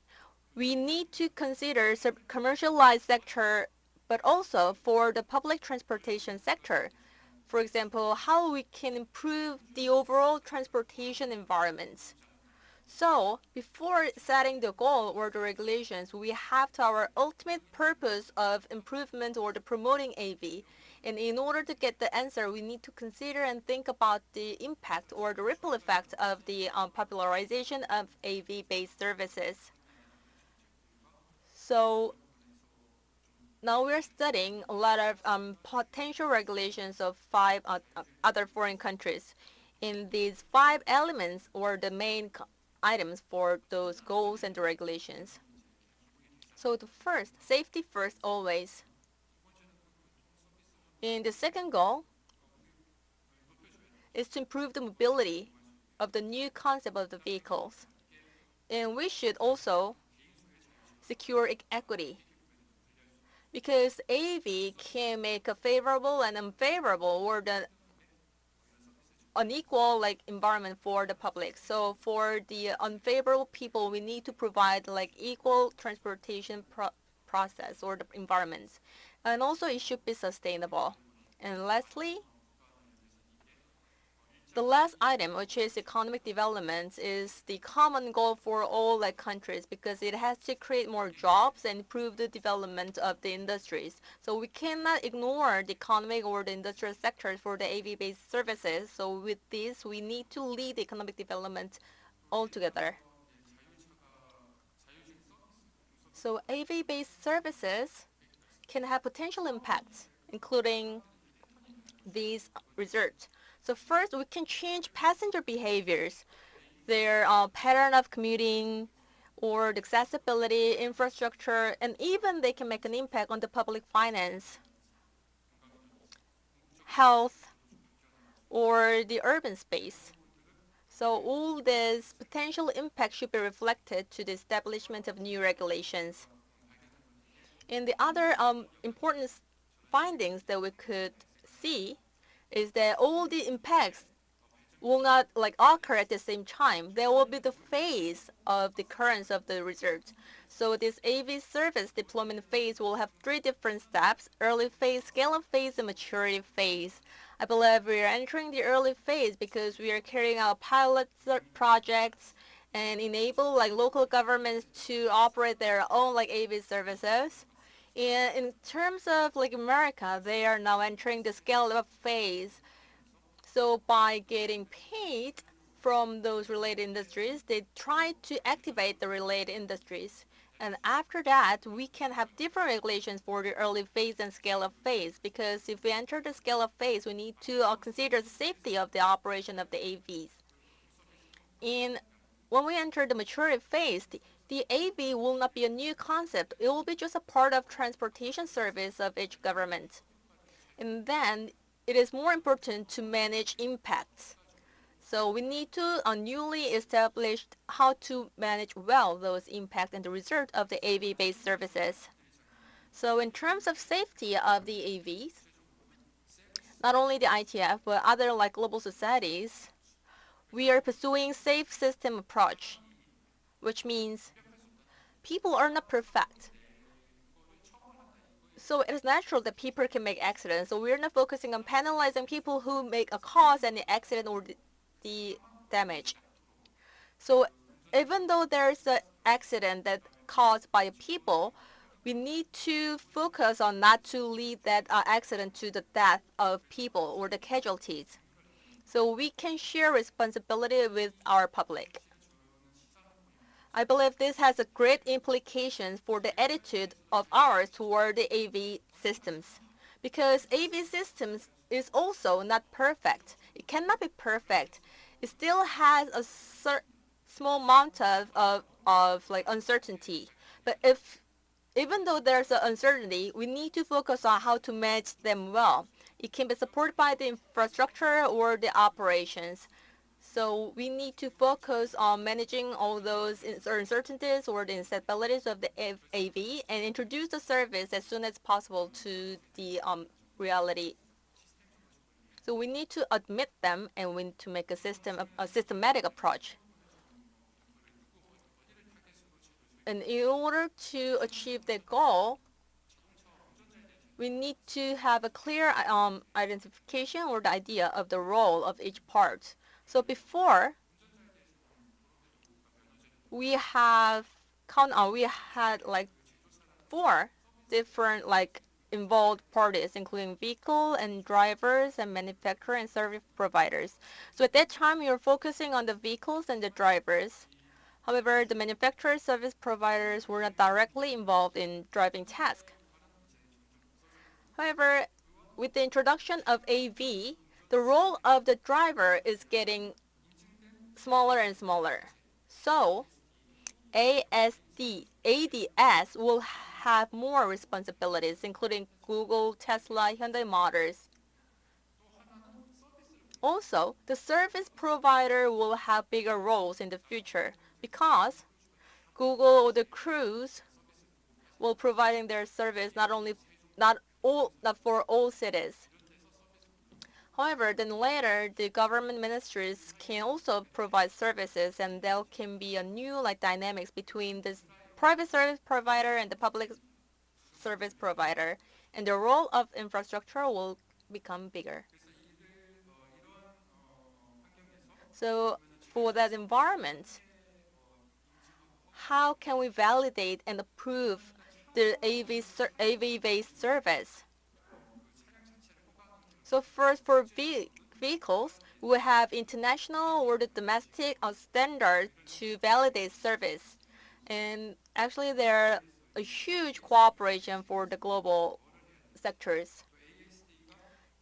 we need to consider commercialized sector, but also for the public transportation sector. For example, how we can improve the overall transportation environment. So before setting the goal or the regulations, we have to our ultimate purpose of improvement or the promoting AV. And in order to get the answer, we need to consider and think about the impact or the ripple effect of the popularization of AV-based services. So now we're studying a lot of potential regulations of 5 other foreign countries. And these 5 elements were the main items for those goals and the regulations. So the first, safety first always. And the second goal is to improve the mobility of the new concept of the vehicles. And we should also secure equity, because AV can make a favorable and unfavorable or the unequal environment for the public. So for the unfavorable people, we need to provide equal transportation process or the environments. And also it should be sustainable. And lastly, the last item, which is economic development, is the common goal for all countries, because it has to create more jobs and improve the development of the industries. So we cannot ignore the economic or the industrial sectors for the AV-based services. So with this, we need to lead the economic development altogether. So AV-based services can have potential impacts, including these results. So first, we can change passenger behaviors, their pattern of commuting, or the accessibility, infrastructure, and even they can make an impact on the public finance, health, or the urban space. So all this potential impact should be reflected to the establishment of new regulations. And the other important findings that we could see is that all the impacts will not occur at the same time. There will be the phase of the occurrence of the results. So this AV service deployment phase will have 3 different steps: early phase, scale-up phase, and maturity phase. I believe we are entering the early phase because we are carrying out pilot projects and enable local governments to operate their own AV services. And in terms of America, they are now entering the scale-up phase. So by getting paid from those related industries, they try to activate the related industries. And after that, we can have different regulations for the early phase and scale-up phase, because if we enter the scale-up phase, we need to consider the safety of the operation of the AVs. And when we enter the maturity phase, the AV will not be a new concept. It will be just a part of transportation service of each government. And then it is more important to manage impacts. So we need to newly establish how to manage well those impacts and the result of the AV-based services. So in terms of safety of the AVs, not only the ITF, but other global societies, we are pursuing safe system approach, which means people are not perfect. So it is natural that people can make accidents. So we're not focusing on penalizing people who make a cause any accident or the damage. So even though there's an accident that caused by people, we need to focus on not to lead that accident to the death of people or the casualties. So we can share responsibility with our public. I believe this has a great implication for the attitude of ours toward the AV systems, because AV systems is also not perfect. It cannot be perfect. It still has a small amount of uncertainty. But even though there's an uncertainty, we need to focus on how to manage them well. It can be supported by the infrastructure or the operations. So we need to focus on managing all those uncertainties or the instabilities of the AV and introduce the service as soon as possible to the reality. So we need to admit them, and we need to make a systematic approach. And in order to achieve that goal, we need to have a clear identification or the idea of the role of each part. So before, we had 4 different involved parties, including vehicle and drivers and manufacturer and service providers. So at that time, we were focusing on the vehicles and the drivers. However, the manufacturer service providers were not directly involved in driving tasks. However, with the introduction of AV, the role of the driver is getting smaller and smaller. So ADS will have more responsibilities, including Google, Tesla, Hyundai Motors. Also, the service provider will have bigger roles in the future because Google or the Cruise will providing their service not for all cities. However, then later the government ministries can also provide services, and there can be a new dynamics between this private service provider and the public service provider, and the role of infrastructure will become bigger. So for that environment, how can we validate and approve the AV-based service? So first, for vehicles, we have international or the domestic standard to validate service. And actually, there are a huge cooperation for the global sectors.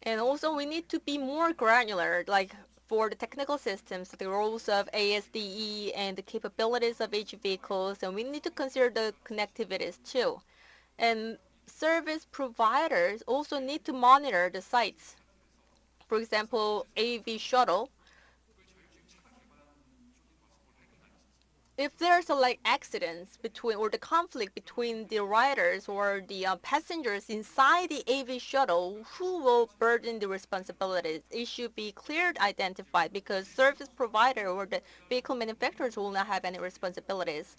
And also, we need to be more granular, like for the technical systems, the roles of ASDE and the capabilities of each vehicles, and we need to consider the connectivities too. And service providers also need to monitor the sites. For example, AV shuttle. If there's accidents between or the conflict between the riders or the passengers inside the AV shuttle, who will burden the responsibilities? It should be clearly identified because service provider or the vehicle manufacturers will not have any responsibilities.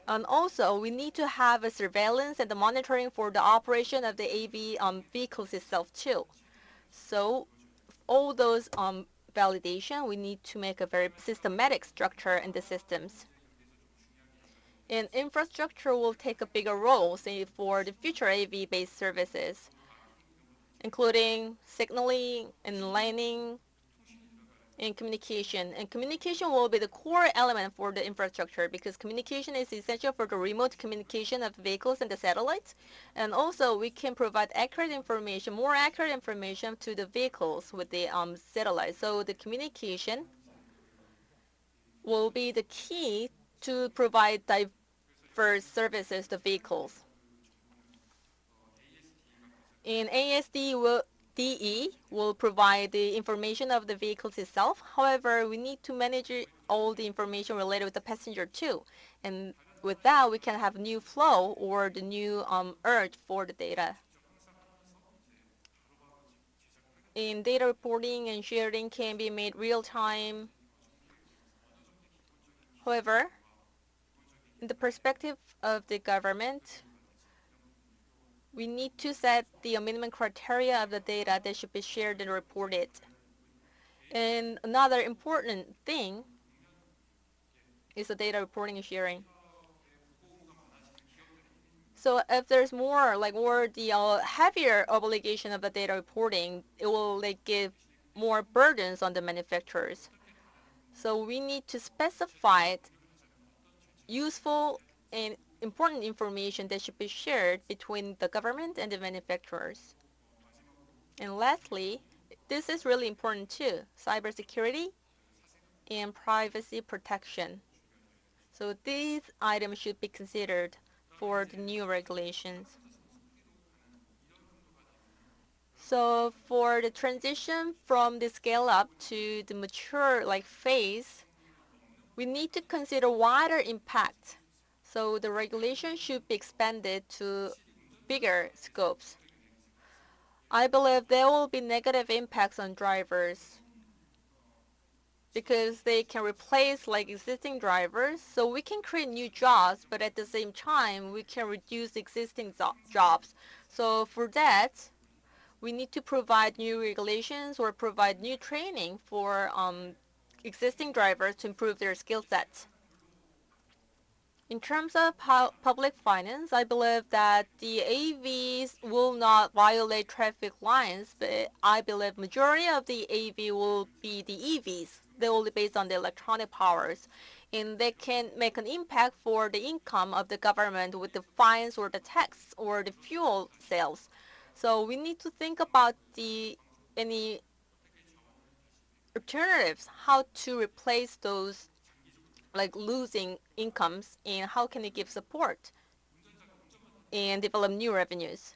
And also, we need to have a surveillance and the monitoring for the operation of the AV vehicles itself too. So all those validation, we need to make a very systematic structure in the systems. And infrastructure will take a bigger role, say, for the future AV-based services, including signaling and lining and communication. And communication will be the core element for the infrastructure because communication is essential for the remote communication of vehicles and the satellites. And also, we can provide accurate information, more accurate information to the vehicles with the satellite. So the communication will be the key to provide diverse services to vehicles. And DE will provide the information of the vehicles itself. However, we need to manage all the information related with the passenger too. And with that, we can have new flow or the new urge for the data. And data reporting and sharing can be made real time. However, in the perspective of the government, we need to set the minimum criteria of the data that should be shared and reported. And another important thing is the data reporting and sharing. So if there's more or the heavier obligation of the data reporting, it will give more burdens on the manufacturers. So we need to specify useful and important information that should be shared between the government and the manufacturers. And lastly, this is really important too, cybersecurity and privacy protection. So these items should be considered for the new regulations. So for the transition from the scale up to the mature phase, we need to consider wider impact. So the regulation should be expanded to bigger scopes. I believe there will be negative impacts on drivers because they can replace existing drivers. So we can create new jobs, but at the same time, we can reduce existing jobs. So for that, we need to provide new regulations or provide new training for existing drivers to improve their skill sets. In terms of public finance, I believe that the AVs will not violate traffic lines, but I believe majority of the AV will be the EVs. They will be based on the electronic powers, and they can make an impact for the income of the government with the fines or the tax or the fuel sales. So we need to think about any alternatives, how to replace those losing incomes, and how can it give support. and develop new revenues.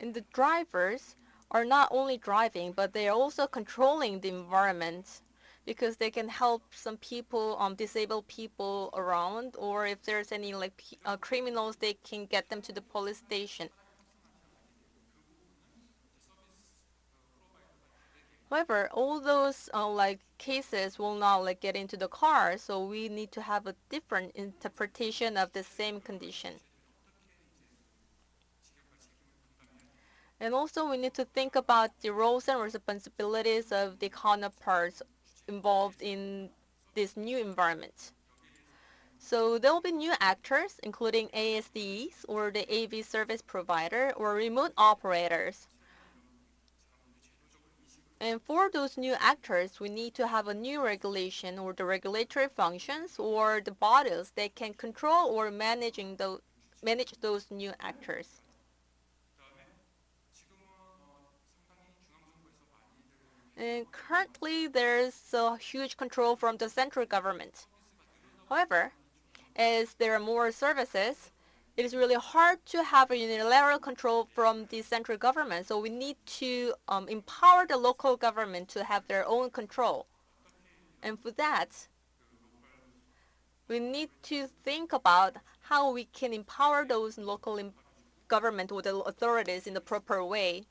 And the drivers are not only driving, but they are also controlling the environment because they can help some people, disabled people around, or if there's any criminals, they can get them to the police station. However, all those cases will not get into the car, so we need to have a different interpretation of the same condition. And also we need to think about the roles and responsibilities of the counterparts involved in this new environment. So there will be new actors, including ASDs or the AV service provider or remote operators. And for those new actors, we need to have a new regulation or the regulatory functions or the bodies that can control or manage those new actors. And currently, there's a huge control from the central government. However, as there are more services, it is really hard to have a unilateral control from the central government. So we need to empower the local government to have their own control. And for that, we need to think about how we can empower those local government or the authorities in the proper way,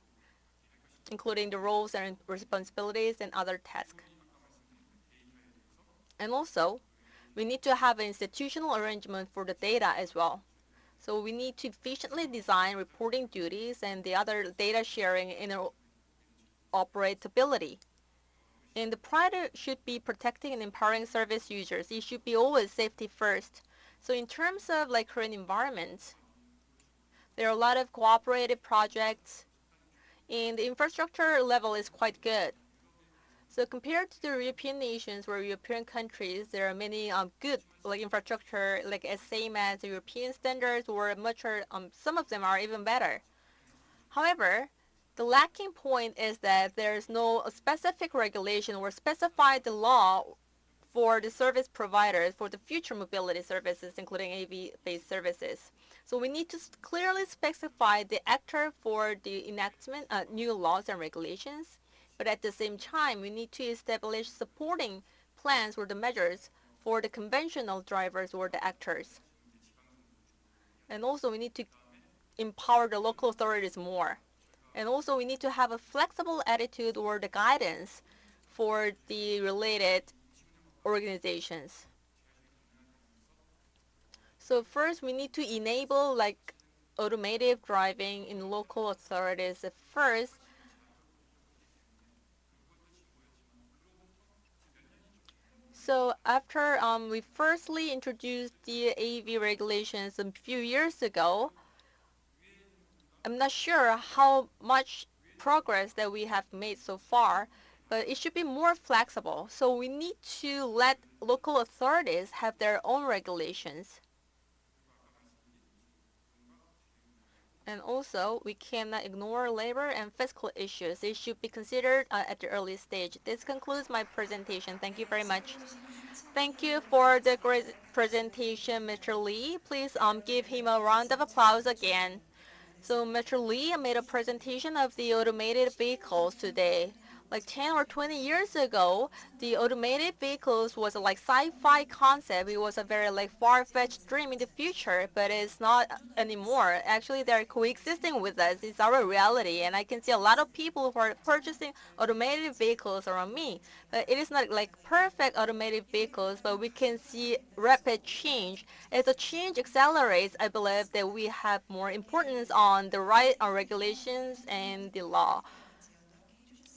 including the roles and responsibilities and other tasks. And also, we need to have an institutional arrangement for the data as well. So we need to efficiently design reporting duties and the other data sharing interoperability. And the priority should be protecting and empowering service users. It should be always safety first. So in terms of current environment, there are a lot of cooperative projects and the infrastructure level is quite good. So compared to the European nations or European countries, there are many good infrastructure as same as the European standards or some of them are even better. However, the lacking point is that there is no specific regulation or specified law for the service providers for the future mobility services, including AV-based services. So we need to clearly specify the actor for the enactment of new laws and regulations. But at the same time, we need to establish supporting plans or the measures for the conventional drivers or the actors. And also we need to empower the local authorities more. And also we need to have a flexible attitude or the guidance for the related organizations. So first, we need to enable automated driving in local authorities at first. So after we firstly introduced the AV regulations a few years ago, I'm not sure how much progress that we have made so far, but it should be more flexible. So we need to let local authorities have their own regulations. And also, we cannot ignore labor and fiscal issues. They should be considered at the early stage. This concludes my presentation. Thank you very much. Thank you for the great presentation, Mr. Lee. Please give him a round of applause again. So Mr. Lee made a presentation of the automated vehicles today. 10 or 20 years ago, the automated vehicles was a sci-fi concept. It was a very far-fetched dream in the future, but it's not anymore. Actually, they're coexisting with us. It's our reality, and I can see a lot of people who are purchasing automated vehicles around me. But it is not perfect automated vehicles, but we can see rapid change. As the change accelerates, I believe that we have more importance on the right regulations and the law.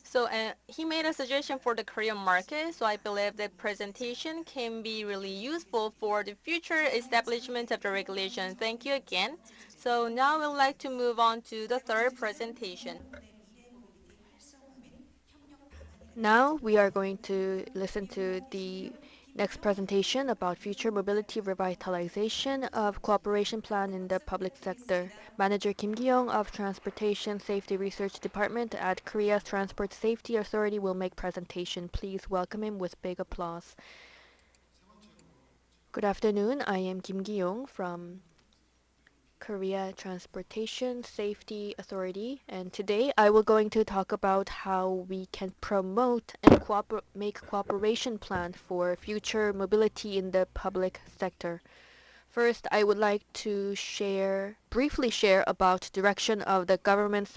So he made a suggestion for the Korean market, so I believe that presentation can be really useful for the future establishment of the regulation. Thank you again. So now we'd like to move on to the third presentation. Now we are going to listen to the next presentation about future mobility revitalization of cooperation plan in the public sector. Manager Kim Gi-young of Transportation Safety Research Department at Korea's Transport Safety Authority will make presentation. Please welcome him with big applause. Good afternoon. I am Kim Gi-young from Korea Transportation Safety Authority, and today I will going to talk about how we can promote and make cooperation plan for future mobility in the public sector. First, I would like to briefly share about direction of the government's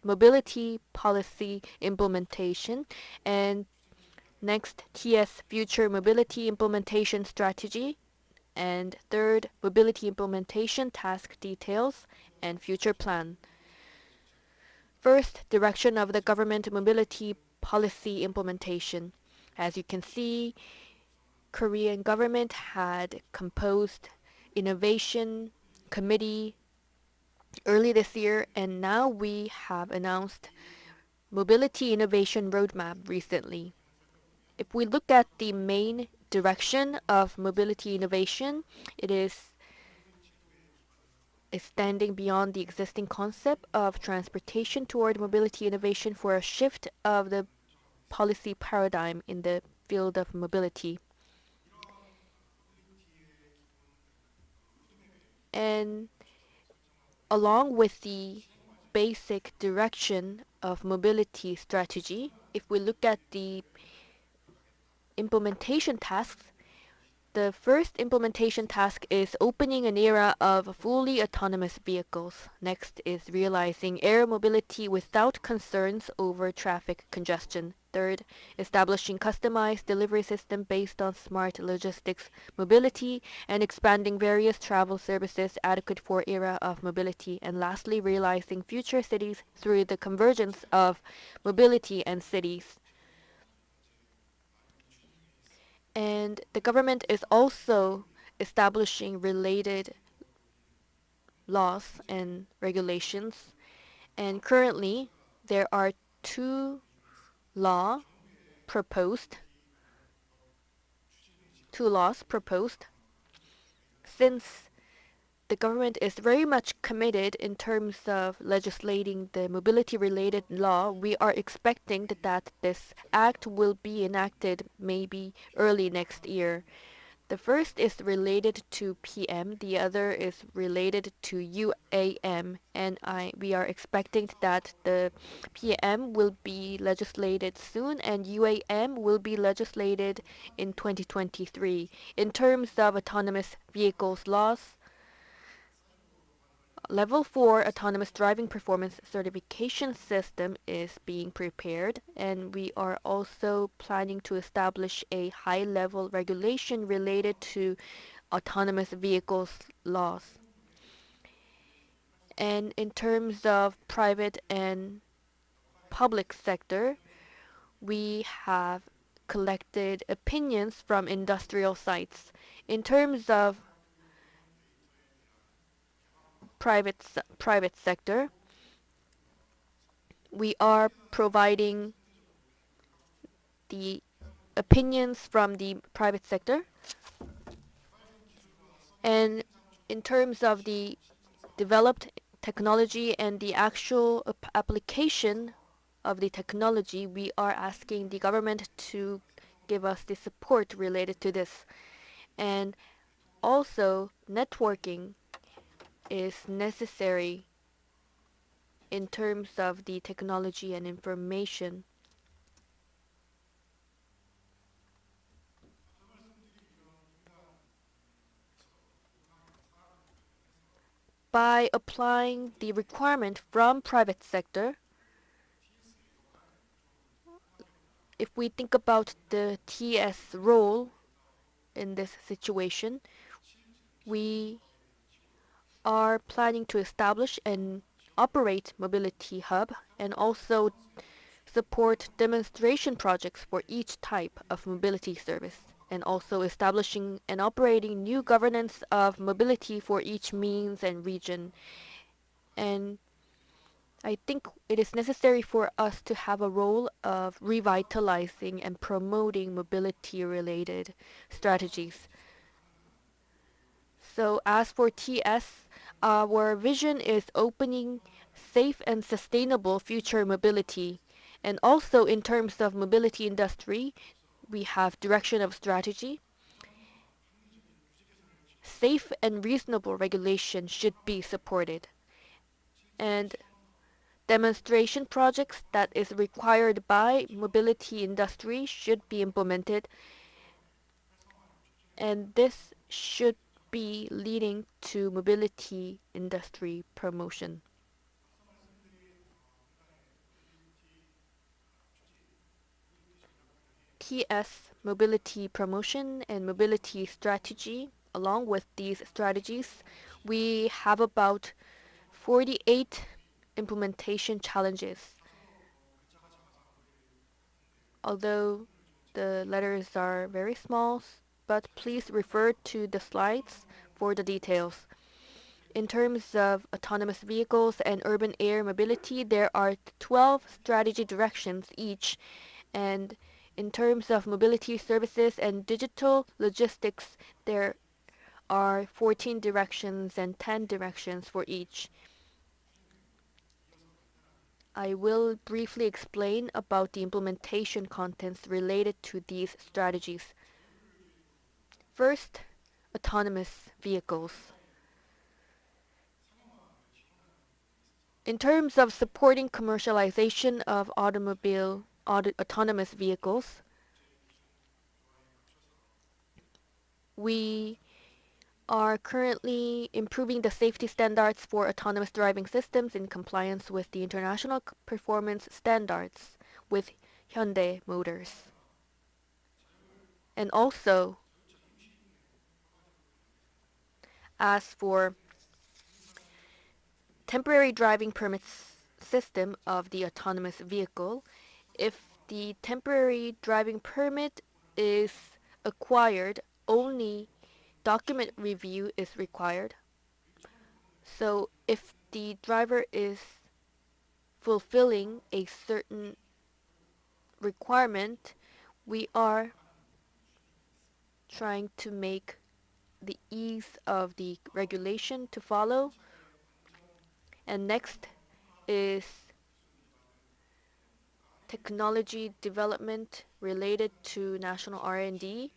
mobility policy implementation, and next, TS Future Mobility Implementation Strategy, and third, mobility implementation task details and future plan. First, direction of the government mobility policy implementation. As you can see, Korean government had composed innovation committee early this year, and now we have announced mobility innovation roadmap recently. If we look at the main direction of mobility innovation, it is extending beyond the existing concept of transportation toward mobility innovation for a shift of the policy paradigm in the field of mobility. And along with the basic direction of mobility strategy, if we look at the implementation tasks, the first implementation task is opening an era of fully autonomous vehicles. Next is realizing air mobility without concerns over traffic congestion. Third, establishing customized delivery system based on smart logistics mobility and expanding various travel services adequate for era of mobility. And lastly, realizing future cities through the convergence of mobility and cities. And the government is also establishing related laws and regulations. And currently, there are two laws proposed. Since the government is very much committed in terms of legislating the mobility-related law, we are expecting that this act will be enacted maybe early next year. The first is related to PM, the other is related to UAM, and we are expecting that the PM will be legislated soon and UAM will be legislated in 2023. In terms of autonomous vehicles laws, Level 4 autonomous driving performance certification system is being prepared, and we are also planning to establish a high-level regulation related to autonomous vehicles laws. And in terms of private and public sector, we have collected opinions from industrial sites. In terms of private sector, we are providing the opinions from the private sector. And in terms of the developed technology and the actual application of the technology, we are asking the government to give us the support related to this. And also, networking is necessary in terms of the technology and information. By applying the requirement from private sector, if we think about the TS role in this situation, we are planning to establish and operate mobility hub and also support demonstration projects for each type of mobility service, and also establishing and operating new governance of mobility for each means and region. And I think it is necessary for us to have a role of revitalizing and promoting mobility-related strategies. So as for TS, our vision is opening safe and sustainable future mobility. And also in terms of mobility industry, we have direction of strategy. safe and reasonable regulation should be supported. And demonstration projects that is required by mobility industry should be implemented, and this should be leading to mobility industry promotion. TS mobility promotion and mobility strategy. Along with these strategies, we have about 48 implementation challenges. Although the letters are very small, but please refer to the slides for the details. In terms of autonomous vehicles and urban air mobility, there are 12 strategy directions each, and in terms of mobility services and digital logistics, there are 14 directions and 10 directions for each. I will briefly explain about the implementation contents related to these strategies. First, autonomous vehicles. In terms of supporting commercialization of autonomous vehicles, we are currently improving the safety standards for autonomous driving systems in compliance with the international performance standards with Hyundai Motors. And also, as for temporary driving permits system of the autonomous vehicle, if the temporary driving permit is acquired, only document review is required. So if the driver is fulfilling a certain requirement, we are trying to make the ease of the regulation to follow. And next is technology development related to national R&D.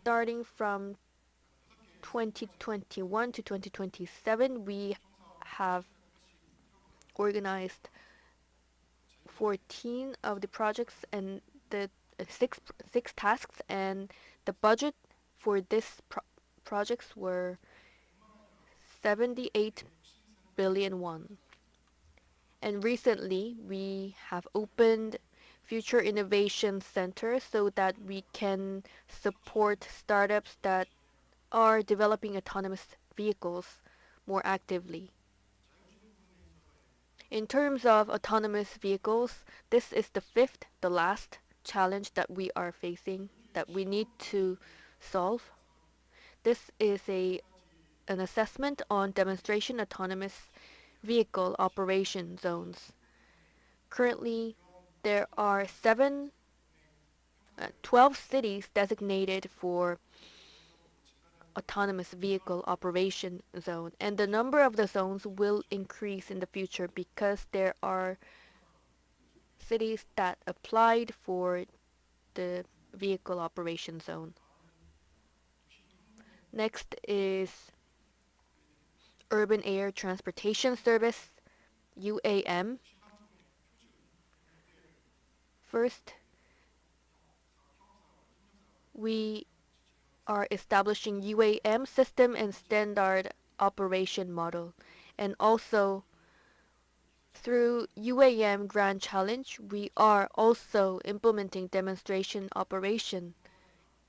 Starting from 2021 to 2027, we have organized 14 of the projects and the six tasks, and the budget for this projects were 78 billion won. And recently, we have opened Future Innovation Center so that we can support startups that are developing autonomous vehicles more actively. In terms of autonomous vehicles, this is the fifth, the last challenge that we are facing, that we need to solve. This is an assessment on demonstration autonomous vehicle operation zones. Currently, there are 12 cities designated for autonomous vehicle operation zone, and the number of the zones will increase in the future because there are cities that applied for the vehicle operation zone. Next is Urban Air Transportation Service, UAM. First, we are establishing UAM system and standard operation model, and also through UAM Grand Challenge, we are also implementing demonstration operation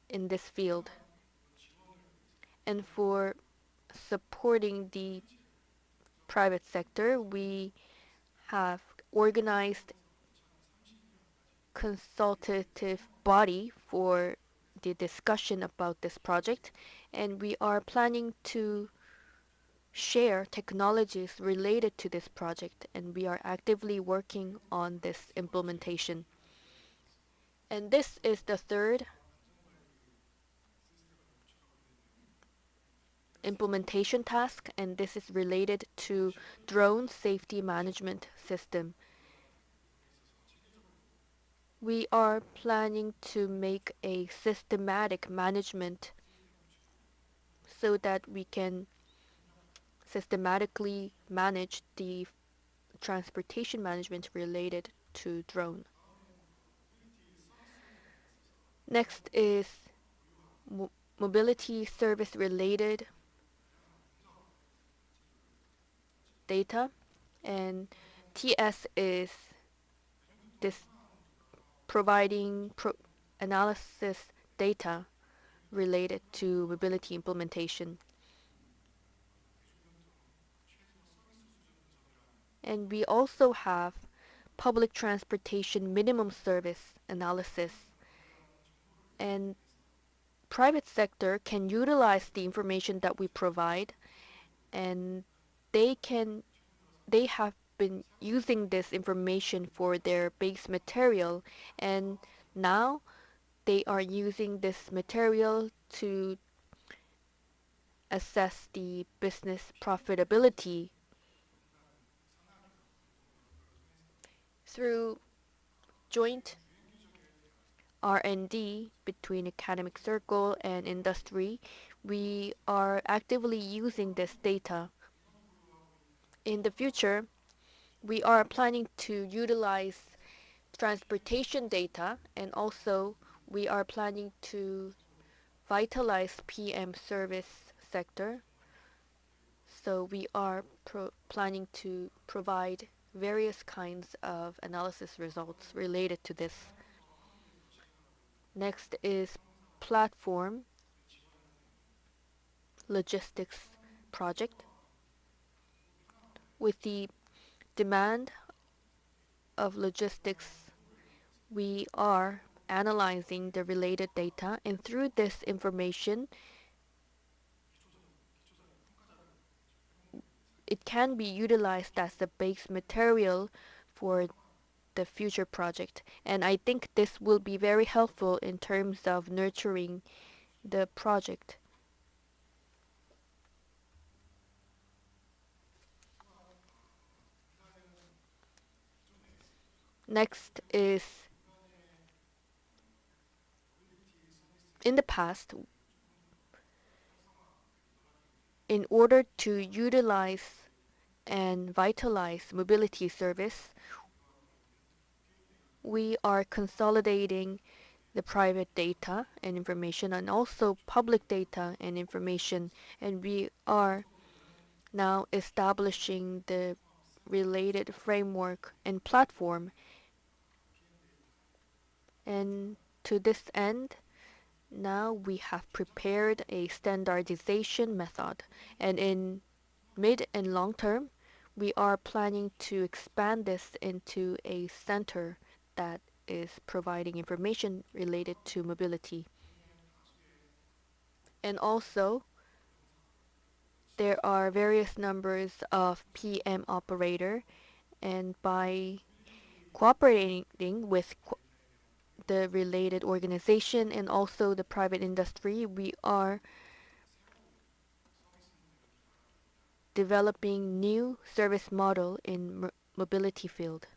in this field. And for supporting the private sector, we have organized consultative body for the discussion about this project, and we are planning to share technologies related to this project, and we are actively working on this implementation. And this is the third implementation task, and this is related to drone safety management system. We are planning to make a systematic management so that we can systematically manage the transportation management related to drone. Next is mobility service related data, and TS is this providing analysis data related to mobility implementation. And we also have public transportation minimum service analysis. And private sector can utilize the information that we provide, and they have been using this information for their base material, and now they are using this material to assess the business profitability through joint R&D between academic circle and industry. We are actively using this data. In the future, we are planning to utilize transportation data, and also we are planning to vitalize PM service sector. So we are planning to provide various kinds of analysis results related to this. Next is platform logistics project. With the demand of logistics, we are analyzing the related data, and through this information, it can be utilized as the base material for the future project. And I think this will be very helpful in terms of nurturing the project. Next is, in the past, in order to utilize and vitalize mobility service, we are consolidating the private data and information and also public data and information, and we are now establishing the related framework and platform. And to this end, now we have prepared a standardization method, and in mid and long term, we are planning to expand this into a center that is providing information related to mobility. And also, there are various numbers of PM operator, and by cooperating with the related organization and also the private industry, we are developing new service model in mobility field.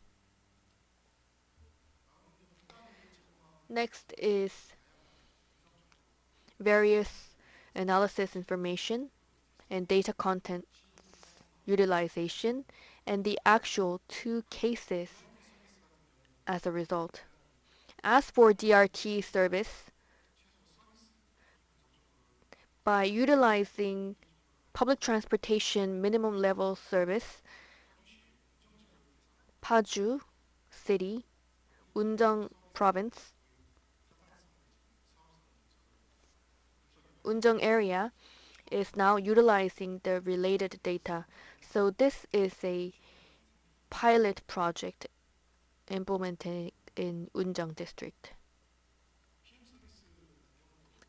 Next is various analysis information and data content utilization, and the actual 2 cases as a result. As for DRT service, by utilizing public transportation minimum level service, Paju City, Unjeong Province, Unjeong area is now utilizing the related data. So this is a pilot project implemented in Unjeong district.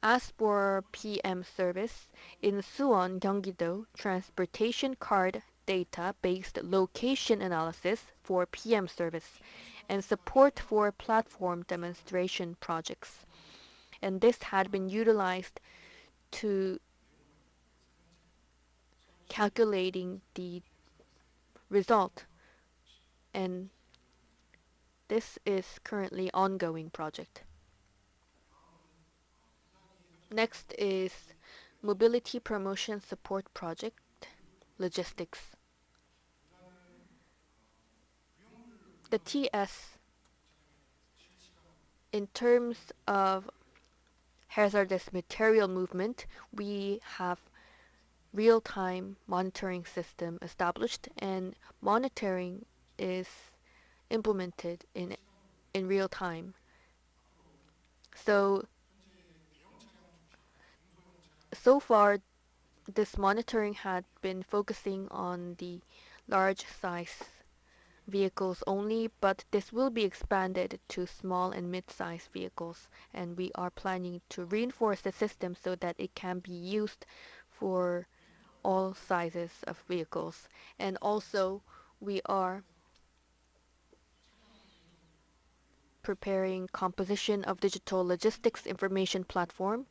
As for PM service, in Suwon, Gyeonggi-do, transportation card data-based location analysis for PM service and support for platform demonstration projects. And this had been utilized to calculating the result, and this is currently ongoing project. Next is Mobility Promotion Support Project, Logistics. The TS, in terms of hazardous material movement, we have real-time monitoring system established, and monitoring is implemented in real time. So far, this monitoring had been focusing on the large size vehicles only, but this will be expanded to small and mid-sized vehicles, and we are planning to reinforce the system so that it can be used for all sizes of vehicles. And also, we are preparing composition of digital logistics information platform,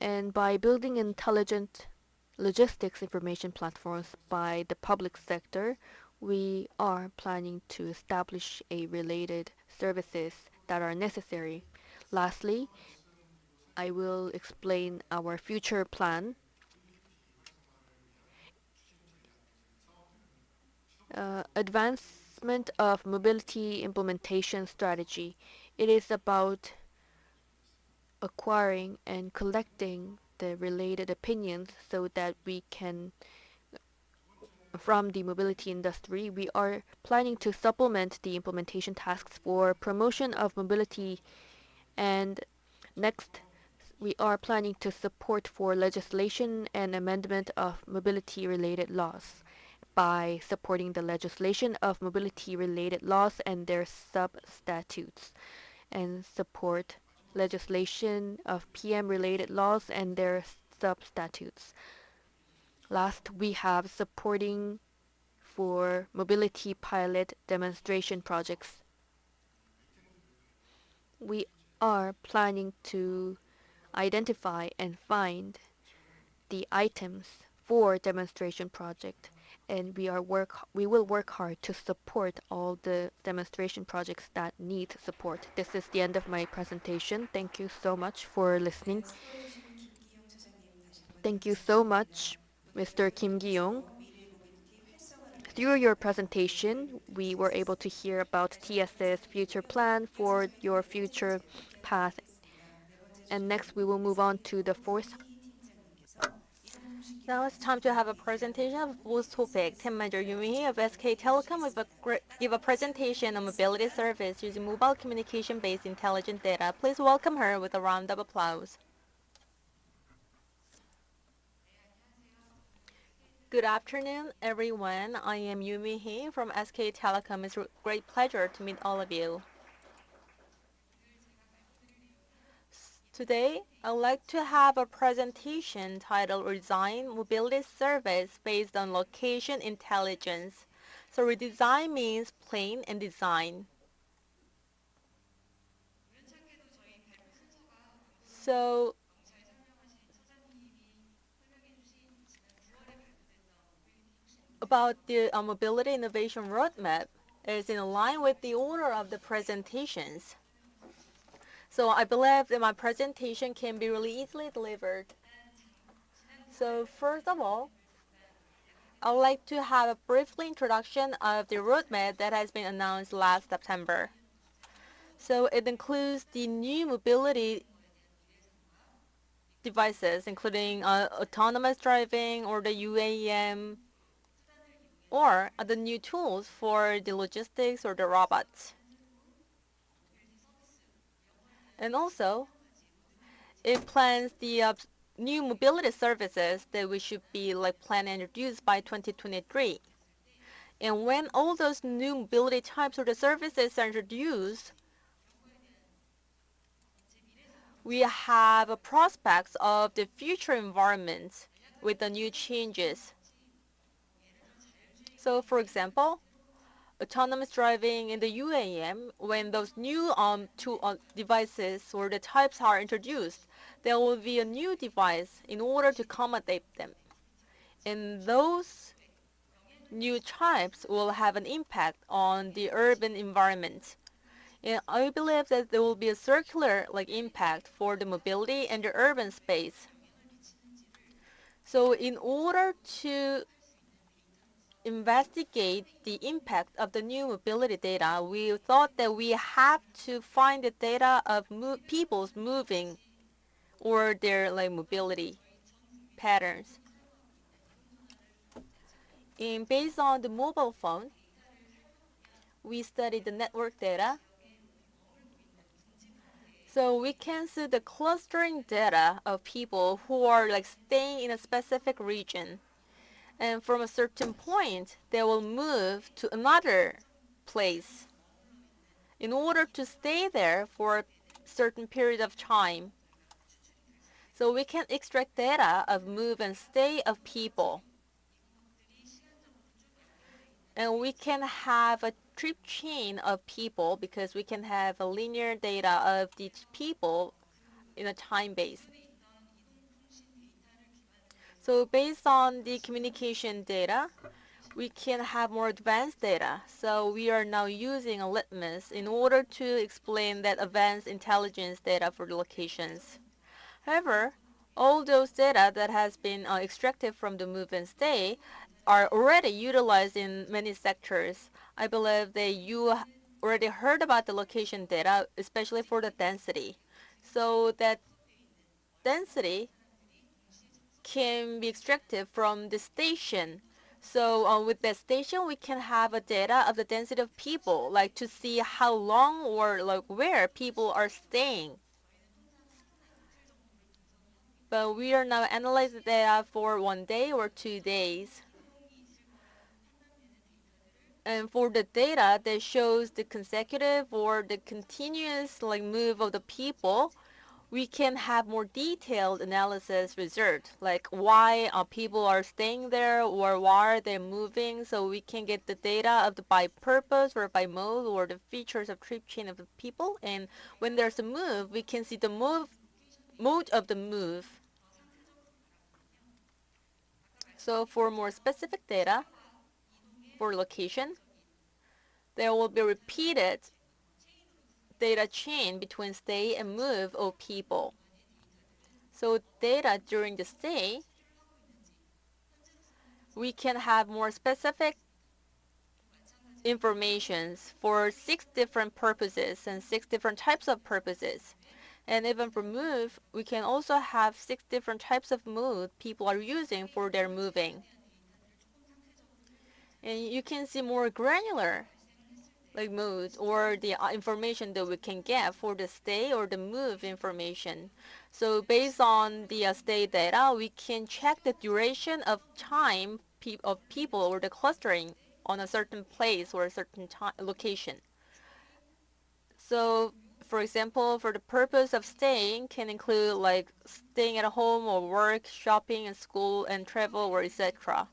and by building intelligent logistics information platforms by the public sector, we are planning to establish a related services that are necessary. Lastly, I will explain our future plan. Advancement of mobility implementation strategy. It is about acquiring and collecting the related opinions so that we can, from the mobility industry, we are planning to supplement the implementation tasks for promotion of mobility. And next, we are planning to support for legislation and amendment of mobility-related laws by supporting the legislation of mobility-related laws and their sub-statutes, and support legislation of PM-related laws and their sub-statutes. Last, we have supporting for mobility pilot demonstration projects. We are planning to identify and find the items for demonstration project, and we will work hard to support all the demonstration projects that need support. This is the end of my presentation. Thank you so much for listening. Thank you so much, Mr. Kim Gi-yong. Through your presentation, we were able to hear about TS's future plan for your future path. And next, we will move on to the fourth. Now it's time to have a presentation of both topic. Team Manager Yoo Mi-hee of SK Telecom will give a presentation on mobility service using mobile communication-based intelligent data. Please welcome her with a round of applause. Good afternoon, everyone. I am Yoo Mi-hee from SK Telecom. It's a great pleasure to meet all of you. Today, I'd like to have a presentation titled Redesign Mobility Service Based on Location Intelligence. So redesign means plan and design. So about the mobility innovation roadmap is in line with the order of the presentations. So I believe that my presentation can be really easily delivered. So first of all, I would like to have a brief introduction of the roadmap that has been announced last September. So it includes the new mobility devices, including autonomous driving or the UAM, or the new tools for the logistics or the robots. And also, it plans the new mobility services that we should be planned and introduced by 2023. And when all those new mobility types or the services are introduced, we have prospects of the future environment with the new changes. So for example, autonomous driving in the UAM, when those new two devices or the types are introduced, there will be a new device in order to accommodate them. And those new types will have an impact on the urban environment. And I believe that there will be a circular impact for the mobility and the urban space. So in order to investigate the impact of the new mobility data, we thought that we have to find the data of people's moving or their mobility patterns. And based on the mobile phone, we studied the network data. So we can see the clustering data of people who are staying in a specific region. And from a certain point, they will move to another place in order to stay there for a certain period of time. So we can extract data of move and stay of people. And we can have a trip chain of people because we can have a linear data of these people in a time base. So based on the communication data, we can have more advanced data. So we are now using a litmus in order to explain that advanced intelligence data for the locations. However, all those data that has been extracted from the move and stay are already utilized in many sectors. I believe that you already heard about the location data, especially for the density. So that density can be extracted from the station. So with that station, we can have a data of the density of people, like to see how long or where people are staying. But we are now analyzing data for 1 day or 2 days. And for the data that shows the consecutive or the continuous move of the people, we can have more detailed analysis result, like why people are staying there or why are they moving. So we can get the data of the by purpose or by mode or the features of trip chain of the people. And when there's a move, we can see the mode of the move. So for more specific data for location, there will be repeated data chain between stay and move of people. So data during the stay, we can have more specific informations for 6 different purposes and 6 different types of purposes. And even for move, we can also have 6 different types of move people are using for their moving. And you can see more granular modes or the information that we can get for the stay or the move information. So based on the stay data, we can check the duration of time of people or the clustering on a certain place or a certain location. So for example, for the purpose of staying can include staying at home or work, shopping and school and travel or etc.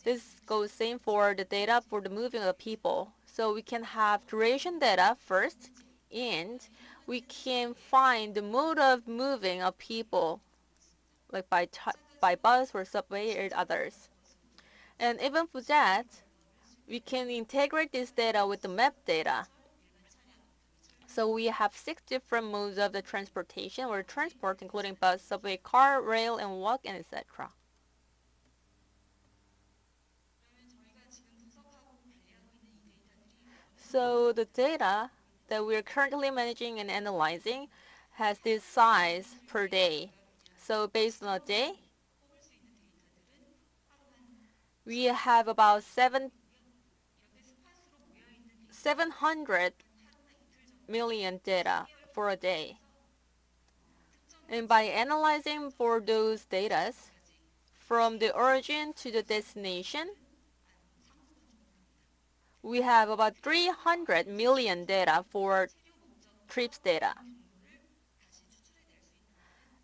This goes same for the data for the moving of people. So we can have duration data first, and we can find the mode of moving of people, like by bus or subway or others. And even for that, we can integrate this data with the map data. So we have 6 different modes of the transportation or transport, including bus, subway, car, rail, and walk, and etc. So the data that we're currently managing and analyzing has this size per day. So based on a day, we have about 700 million data for a day. And by analyzing for those data from the origin to the destination, we have about 300 million data for trips data.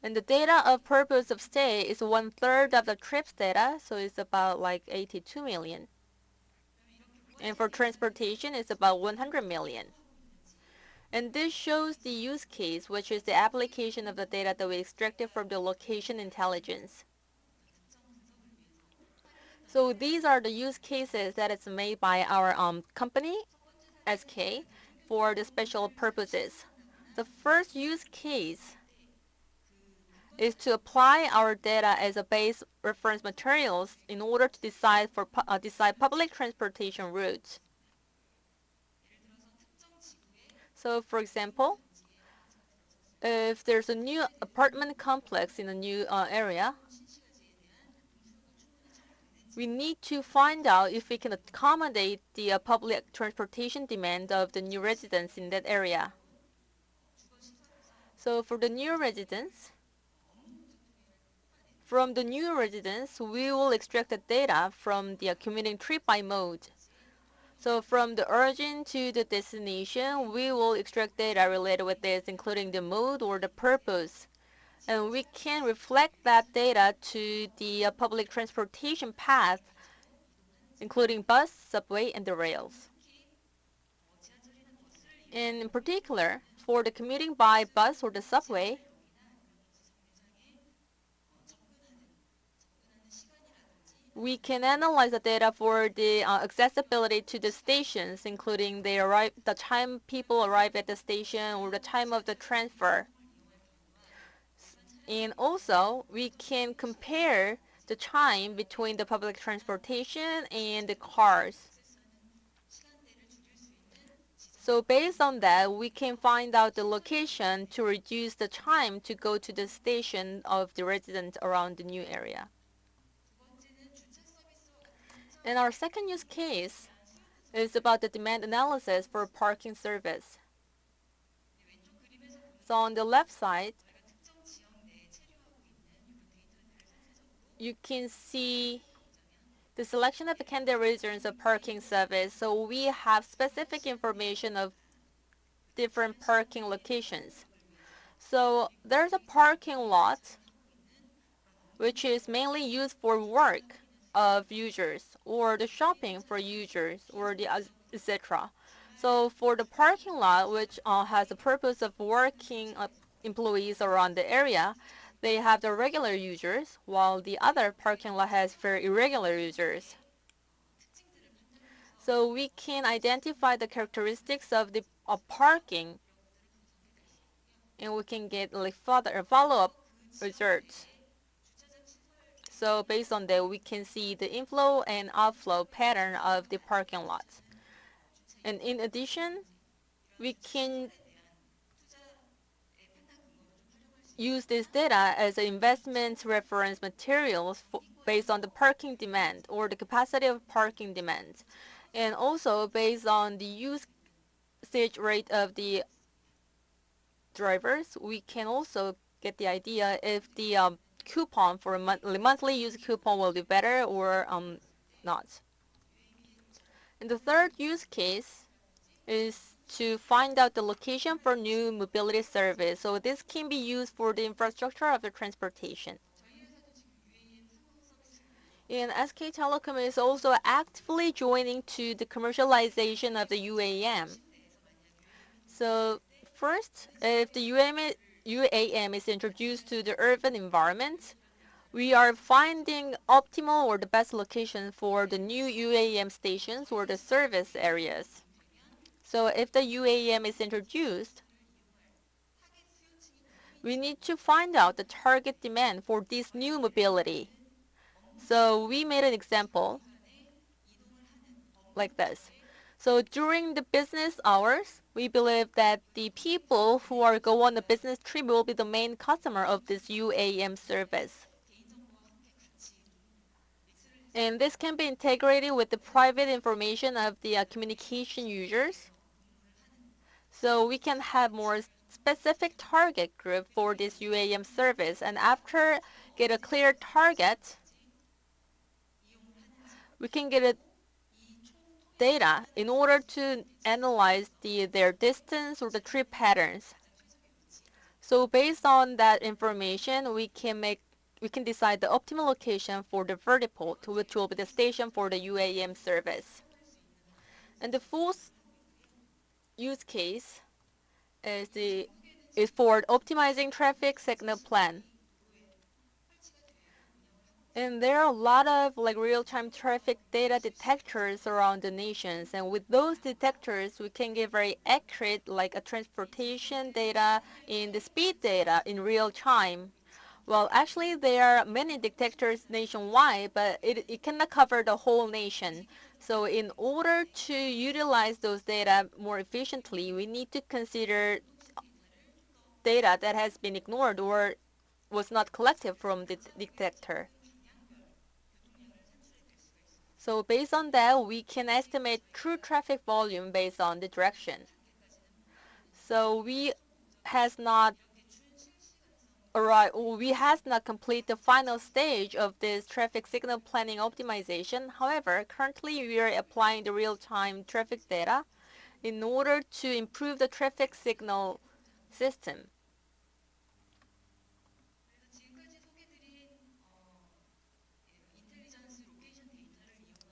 And the data of purpose of stay is 1/3 of the trips data, so it's about 82 million. And for transportation, it's about 100 million. And this shows the use case, which is the application of the data that we extracted from the location intelligence. So these are the use cases that is made by our company, SK, for the special purposes. The first use case is to apply our data as a base reference materials in order to decide public transportation routes. So, for example, if there's a new apartment complex in a new area, we need to find out if we can accommodate the public transportation demand of the new residents in that area. So for the new residents, from the new residents, we will extract the data from the commuting trip by mode. So from the origin to the destination, we will extract data related with this, including the mode or the purpose. And we can reflect that data to the public transportation path, including bus, subway, and the rails. And in particular, for the commuting by bus or the subway, we can analyze the data for the accessibility to the stations, including the time people arrive at the station or the time of the transfer. And also, we can compare the time between the public transportation and the cars. So based on that, we can find out the location to reduce the time to go to the station of the residents around the new area. And our second use case is about the demand analysis for parking service. So on the left side, you can see the selection of the candidate regions of parking service. So we have specific information of different parking locations. So there's a parking lot which is mainly used for work of users or the shopping for users or the etc. So for the parking lot, which has the purpose of working employees around the area, they have the regular users, while the other parking lot has very irregular users. So we can identify the characteristics of the parking, and we can get like further follow-up results. So based on that, we can see the inflow and outflow pattern of the parking lot. And in addition, we can use this data as investment reference materials based on the parking demand or the capacity of parking demand. And also based on the usage rate of the drivers, we can also get the idea if the coupon for a monthly use coupon will be better or not. And the third use case is to find out the location for new mobility service. So this can be used for the infrastructure of the transportation. And SK Telecom is also actively joining to the commercialization of the UAM. So first, if the UAM is introduced to the urban environment, we are finding optimal or the best location for the new UAM stations or the service areas. So if the UAM is introduced, we need to find out the target demand for this new mobility. So we made an example like this. So during the business hours, we believe that the people who are go on a business trip will be the main customer of this UAM service. And this can be integrated with the private information of the communication users. So we can have more specific target group for this UAM service. And after get a clear target, we can get a data in order to analyze their distance or the trip patterns. So based on that information, we can decide the optimal location for the vertiport, which will be the station for the UAM service. And the fourth use case is for optimizing traffic signal plan. And there are a lot of real-time traffic data detectors around the nations. And with those detectors, we can get very accurate a transportation data and the speed data in real time. Well, actually, there are many detectors nationwide, but it cannot cover the whole nation. So in order to utilize those data more efficiently, we need to consider data that has been ignored or was not collected from the detector. So based on that, we can estimate true traffic volume based on the direction. So we has not complete the final stage of this traffic signal planning optimization. However, currently we are applying the real-time traffic data in order to improve the traffic signal system.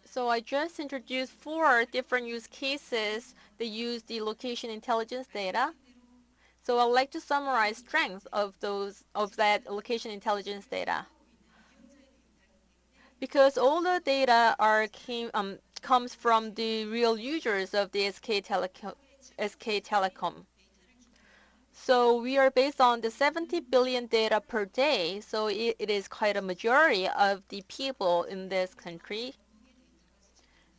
So I just introduced 4 different use cases that use the location intelligence data. So I'd like to summarize strengths of that location intelligence data. Because all the data comes from the real users of the SK Telecom. So we are based on the 70 billion data per day. So it is quite a majority of the people in this country.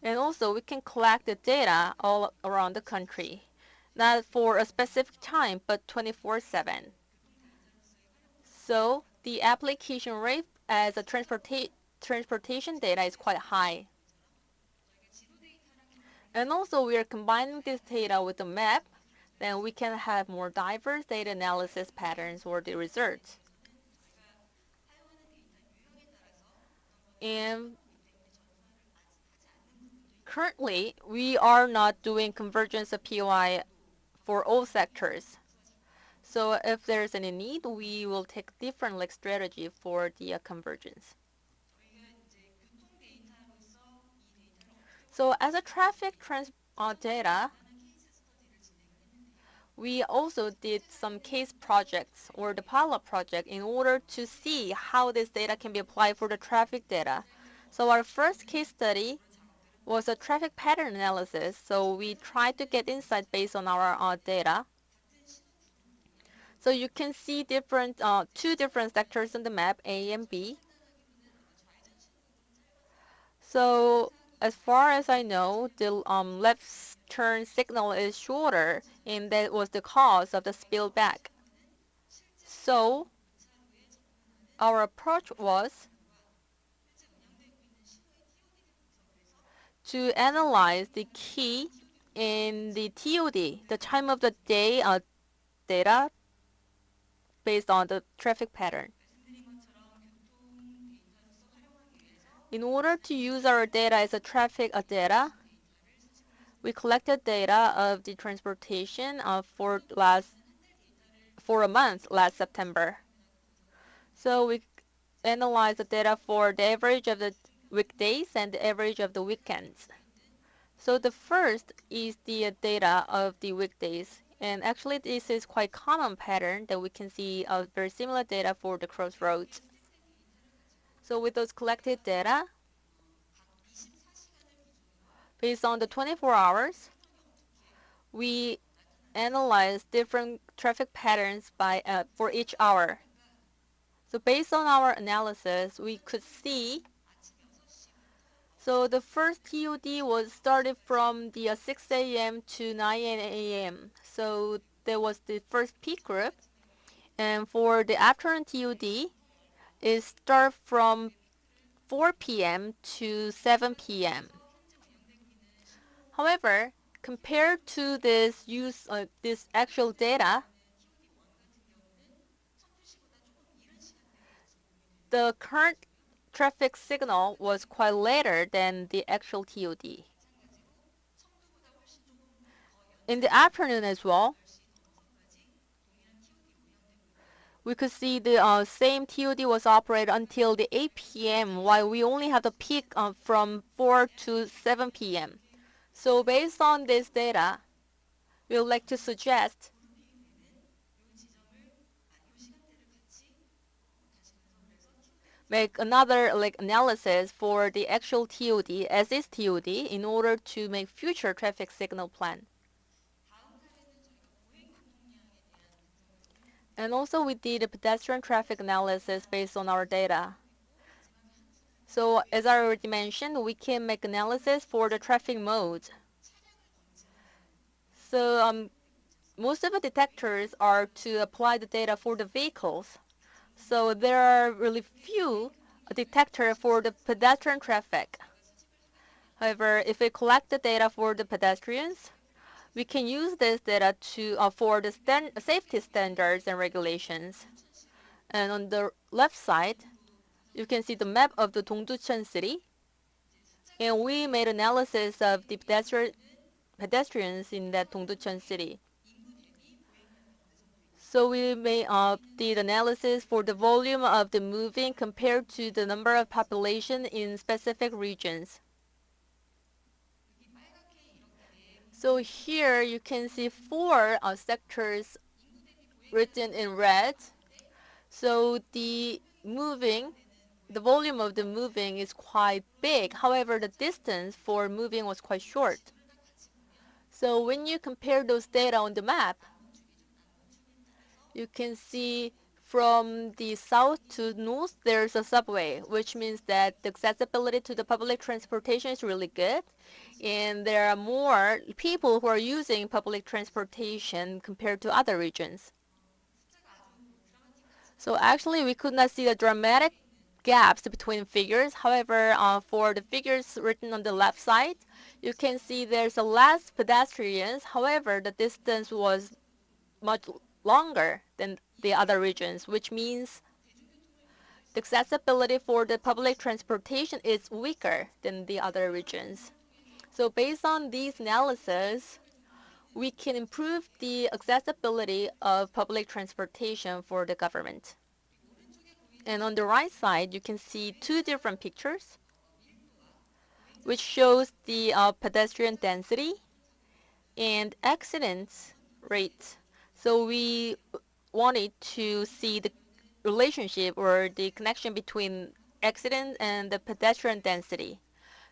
And also we can collect the data all around the country, not for a specific time, but 24/7. So the application rate as a transportation data is quite high. And also we are combining this data with the map, then we can have more diverse data analysis patterns or the results. And currently, we are not doing convergence of POI for all sectors. So if there's any need, we will take different strategy for the convergence. So as a traffic data, we also did some case projects or the pilot project in order to see how this data can be applied for the traffic data. So our first case study was a traffic pattern analysis. So we tried to get insight based on our data. So you can see 2 different sectors on the map, A and B. So as far as I know, the left turn signal is shorter, and that was the cause of the spillback. So our approach was to analyze the key in the TOD, the time of the day data based on the traffic pattern. In order to use our data as a traffic data, we collected data of the transportation for a month last September. So we analyzed the data for the average of the weekdays and the average of the weekends. So the first is the data of the weekdays. And actually, this is quite common pattern that we can see very similar data for the crossroads. So with those collected data, based on the 24 hours, we analyze different traffic patterns for each hour. So based on our analysis, we could see, so the first TOD was started from the 6 a.m. to 9 a.m. So there was the first peak group. And for the afternoon TOD, it starts from 4 p.m. to 7 p.m. However, compared to this actual data, the current traffic signal was quite later than the actual TOD. In the afternoon as well, we could see the same TOD was operated until the 8 p.m. while we only have the peak from 4 to 7 p.m. So based on this data, we would like to suggest make another analysis for the actual TOD as is TOD in order to make future traffic signal plan. And also we did a pedestrian traffic analysis based on our data. So as I already mentioned, we can make analysis for the traffic modes. So most of the detectors are to apply the data for the vehicles. So there are really few detectors for the pedestrian traffic. However, if we collect the data for the pedestrians, we can use this data to for the safety standards and regulations. And on the left side, you can see the map of the Dongducheon city. And we made analysis of the pedestrians in that Dongducheon city. So we did analysis for the volume of the moving compared to the number of population in specific regions. So here you can see four sectors written in red. So the volume of the moving is quite big. However, the distance for moving was quite short. So when you compare those data on the map, you can see from the south to north, there's a subway, which means that the accessibility to the public transportation is really good. And there are more people who are using public transportation compared to other regions. So actually, we could not see the dramatic gaps between figures. However, for the figures written on the left side, you can see there's a less pedestrians. However, the distance was much longer than the other regions, which means the accessibility for the public transportation is weaker than the other regions. So based on these analyses, we can improve the accessibility of public transportation for the government. And on the right side, you can see two different pictures, which shows the pedestrian density and accidents rate. So we wanted to see the relationship or the connection between accident and the pedestrian density.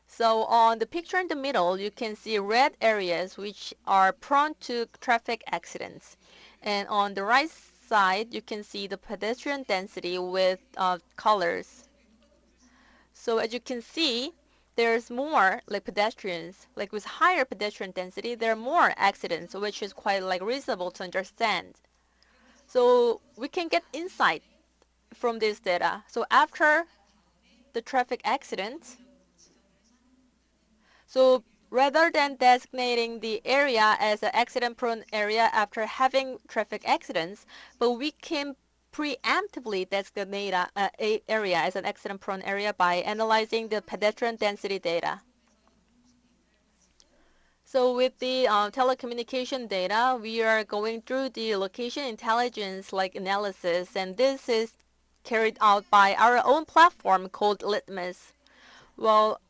So on the picture in the middle, you can see red areas which are prone to traffic accidents. And on the right side, you can see the pedestrian density with colors. So as you can see, there's more like pedestrians, like with higher pedestrian density, there are more accidents, which is quite like reasonable to understand. So we can get insight from this data. So after the traffic accident, so rather than designating the area as an accident-prone area after having traffic accidents, but we can preemptively designate an area as an accident-prone area by analyzing the pedestrian density data. So with the telecommunication data, we are going through the location intelligence like analysis, and this is carried out by our own platform called Litmus. Well,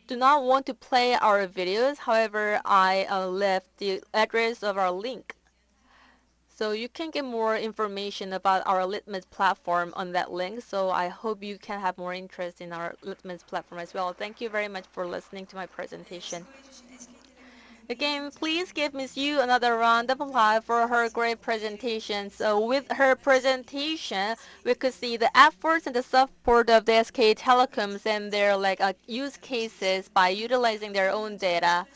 do not want to play our videos. However, I left the address of our link. So you can get more information about our Litmus platform on that link. So I hope you can have more interest in our Litmus platform as well. Thank you very much for listening to my presentation. Again, please give Ms. Yu another round of applause for her great presentation. So with her presentation, we could see the efforts and the support of the SK Telecoms and their use cases by utilizing their own data.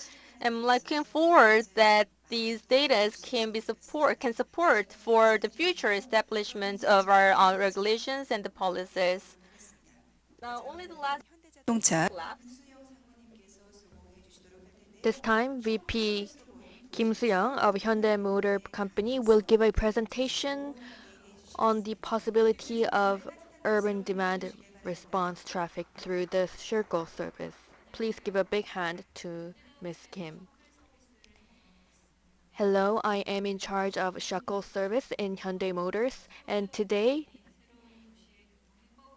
I'm looking forward that these data can support for the future establishment of our regulations and the policies. Now, only the last 자동차 left. This time, VP Kim Soo-young of Hyundai Motor Company will give a presentation on the possibility of urban demand response traffic through the circle service. Please give a big hand to Ms. Kim. Hello, I am in charge of shuttle service in Hyundai Motors, and today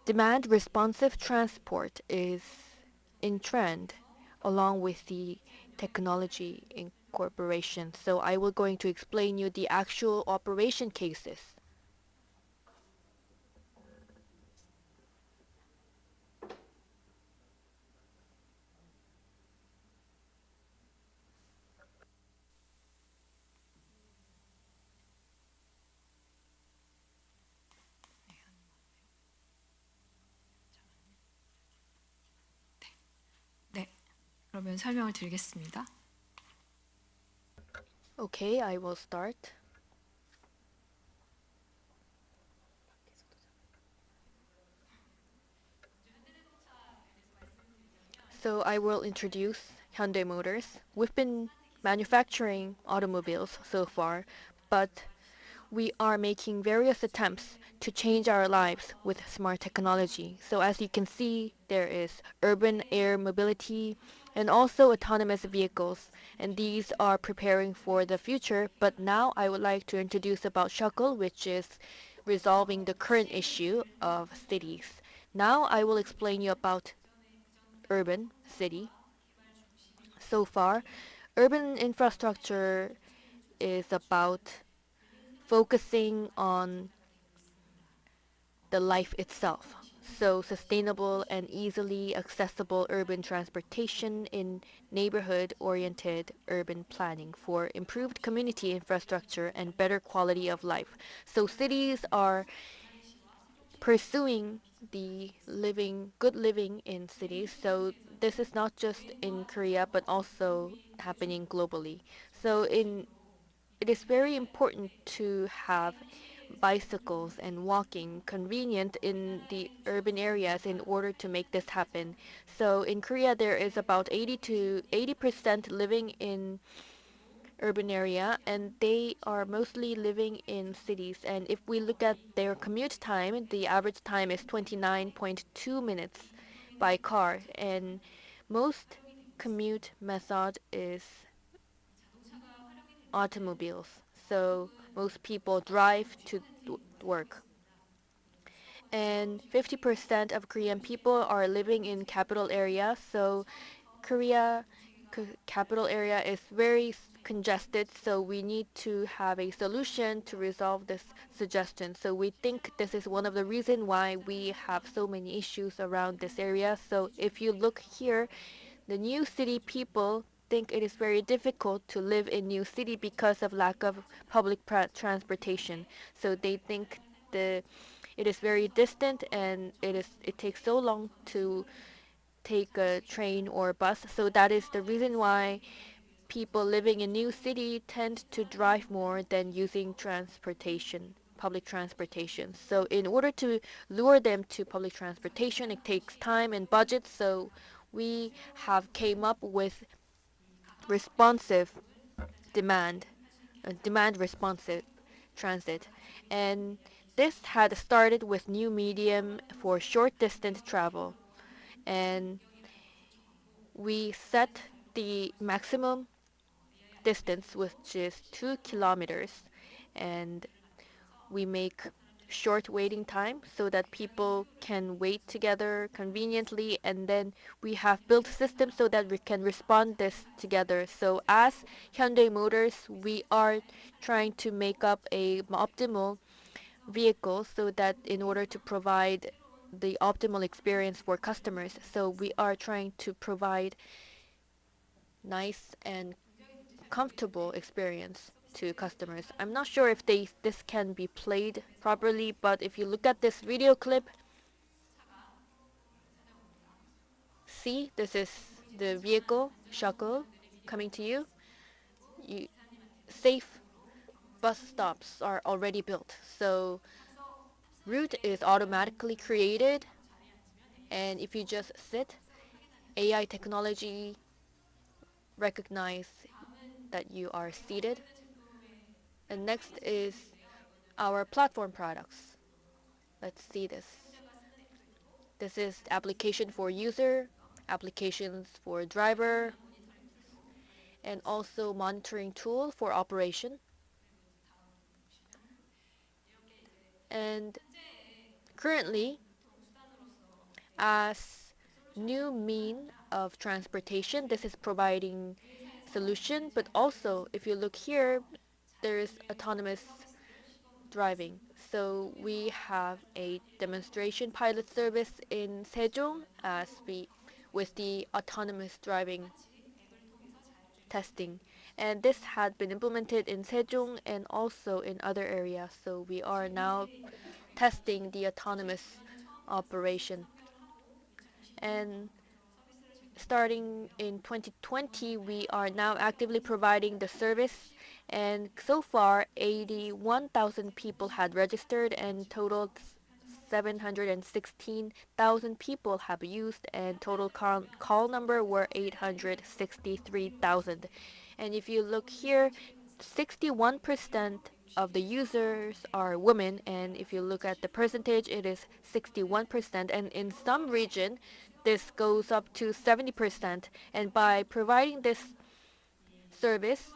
demand responsive transport is in trend along with the technology incorporation. So I will going to explain you the actual operation cases. 그러면 설명을 드리겠습니다. Okay, I will start. So I will introduce Hyundai Motors. We've been manufacturing automobiles so far, but we are making various attempts to change our lives with smart technology. So as you can see, there is urban air mobility and also autonomous vehicles, and these are preparing for the future. But now I would like to introduce about Shuttle, which is resolving the current issue of cities. Now I will explain you about urban city. So far, urban infrastructure is about focusing on the life itself. So sustainable and easily accessible urban transportation in neighborhood-oriented urban planning for improved community infrastructure and better quality of life. So cities are pursuing the good living in cities. So this is not just in Korea, but also happening globally. It is very important to have bicycles and walking convenient in the urban areas in order to make this happen. So in Korea, there is about 80 to 80% living in urban area, and they are mostly living in cities. And if we look at their commute time, the average time is 29.2 minutes by car, and most commute method is automobiles. So most people drive to work. And 50% of Korean people are living in capital area. So Korea capital area is very congested, so we need to have a solution to resolve this suggestion. So we think this is one of the reasons why we have so many issues around this area. So if you look here, the new city people think it is very difficult to live in new city because of lack of public transportation. So they think it is very distant and it takes so long to take a train or bus. So that is the reason why people living in new city tend to drive more than using public transportation. So in order to lure them to public transportation, it takes time and budget. So we have came up with responsive demand, demand responsive transit. And this had started with new medium for short distance travel. And we set the maximum distance, which is 2 kilometers, and we make short waiting time so that people can wait together conveniently, and then we have built systems so that we can respond this together. So as Hyundai Motors, we are trying to make up a optimal vehicle so that in order to provide the optimal experience for customers. So we are trying to provide nice and comfortable experience to customers. I'm not sure if this can be played properly, but if you look at this video clip, see, this is the vehicle, Shuttle, coming to you. Safe bus stops are already built. So route is automatically created, and if you just sit, AI technology recognize that you are seated. And next is our platform products. Let's see this. This is application for user, applications for driver, and also monitoring tool for operation. And currently, as new mean of transportation, this is providing solution, but also if you look here, there is autonomous driving. So we have a demonstration pilot service in Sejong with the autonomous driving testing. And this had been implemented in Sejong and also in other areas. So we are now testing the autonomous operation. And starting in 2020, we are now actively providing the service, and so far 81,000 people had registered and total 716,000 people have used, and total call number were 863,000. And if you look here, 61% of the users are women, and if you look at the percentage, it is 61%, and in some region this goes up to 70%. And by providing this service,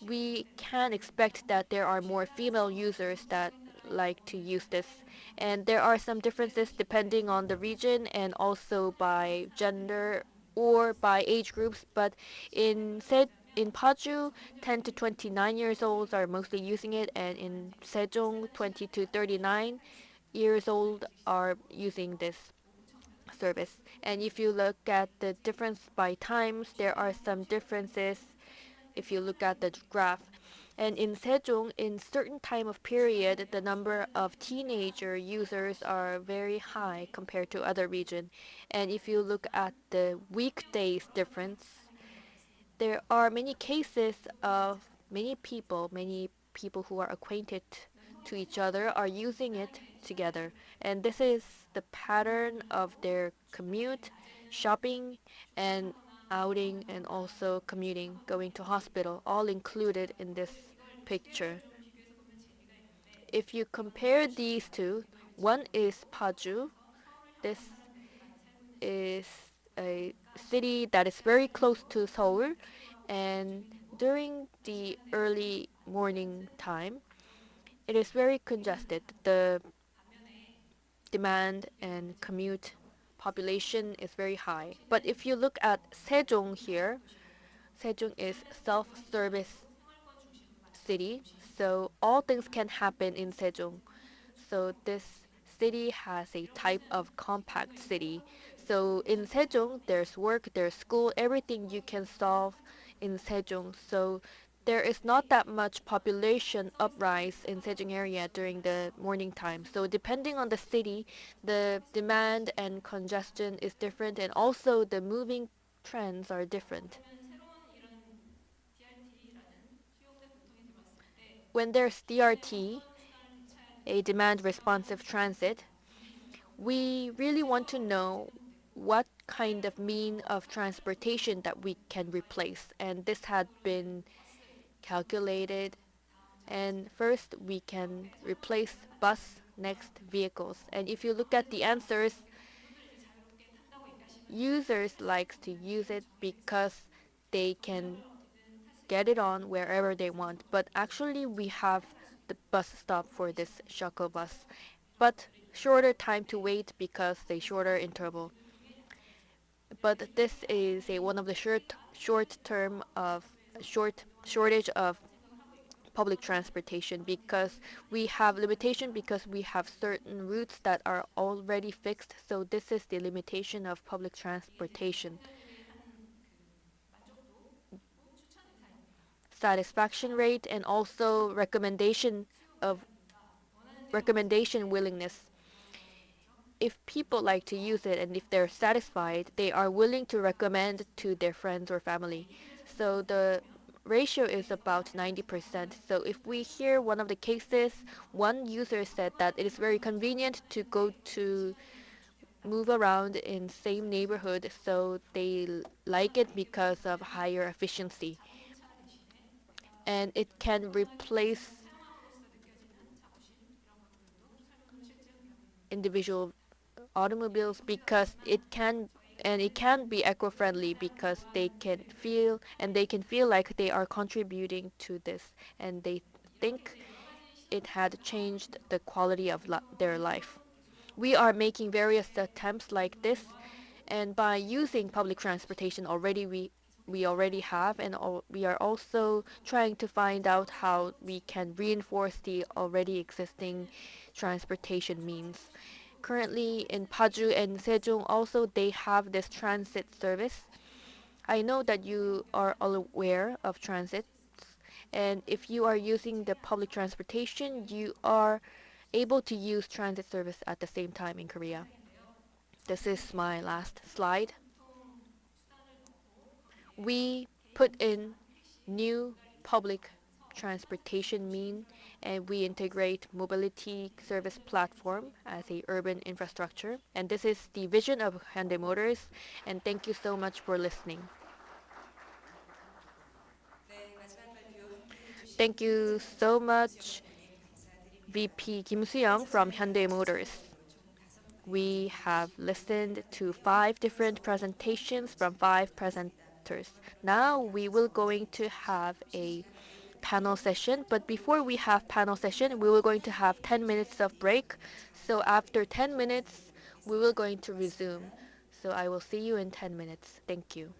we can expect that there are more female users that like to use this. And there are some differences depending on the region and also by gender or by age groups, but in Paju, 10 to 29 years old are mostly using it, and in Sejong, 20 to 39 years old are using this service. And if you look at the difference by times, there are some differences if you look at the graph. And in Sejong, in certain time of period, the number of teenager users are very high compared to other region. And if you look at the weekdays difference, there are many cases of many people who are acquainted to each other are using it together. And this is the pattern of their commute, shopping, and outing, and also commuting, going to hospital, all included in this picture. If you compare these two, one is Paju. This is a city that is very close to Seoul, and during the early morning time, it is very congested. The demand and commute population is very high. But if you look at Sejong here, Sejong is self-service city, so all things can happen in Sejong. So this city has a type of compact city. So in Sejong, there's work, there's school, everything you can solve in Sejong. So there is not that much population uprise in Sejong area during the morning time. So depending on the city, the demand and congestion is different, and also the moving trends are different. When there's DRT, a demand responsive transit, we really want to know what kind of mean of transportation that we can replace. And this had been calculated. And first, we can replace bus, next vehicles. And if you look at the answers, users likes to use it because they can get it on wherever they want. But actually, we have the bus stop for this shuttle bus, but shorter time to wait because they shorter interval. But this is one of the short shortage of public transportation, because we have limitation because we have certain routes that are already fixed. So this is the limitation of public transportation. Satisfaction rate and also recommendation willingness. If people like to use it and if they're satisfied, they are willing to recommend to their friends or family. So the ratio is about 90%. So if we hear one of the cases, one user said that it is very convenient to go to move around in same neighborhood, so they like it because of higher efficiency. And it can replace individual automobiles because it can be eco-friendly because they can feel like they are contributing to this, and they think it had changed the quality of their life. We are making various attempts like this, and by using public transportation already, we already have, and we are also trying to find out how we can reinforce the already existing transportation means. Currently in Paju and Sejong also, they have this transit service. I know that you are all aware of transit, and if you are using the public transportation, you are able to use transit service at the same time in Korea. This is my last slide. We put in new public transportation mean, and we integrate mobility service platform as a urban infrastructure. And this is the vision of Hyundai Motors. And thank you so much for listening. Thank you so much, VP Kim Soo-young from Hyundai Motors. We have listened to 5 different presentations from 5 presenters. Now we will going to have a panel session, but before we have panel session, we will going to have 10 minutes of break. So after 10 minutes, we will going to resume. So I will see you in 10 minutes. Thank you.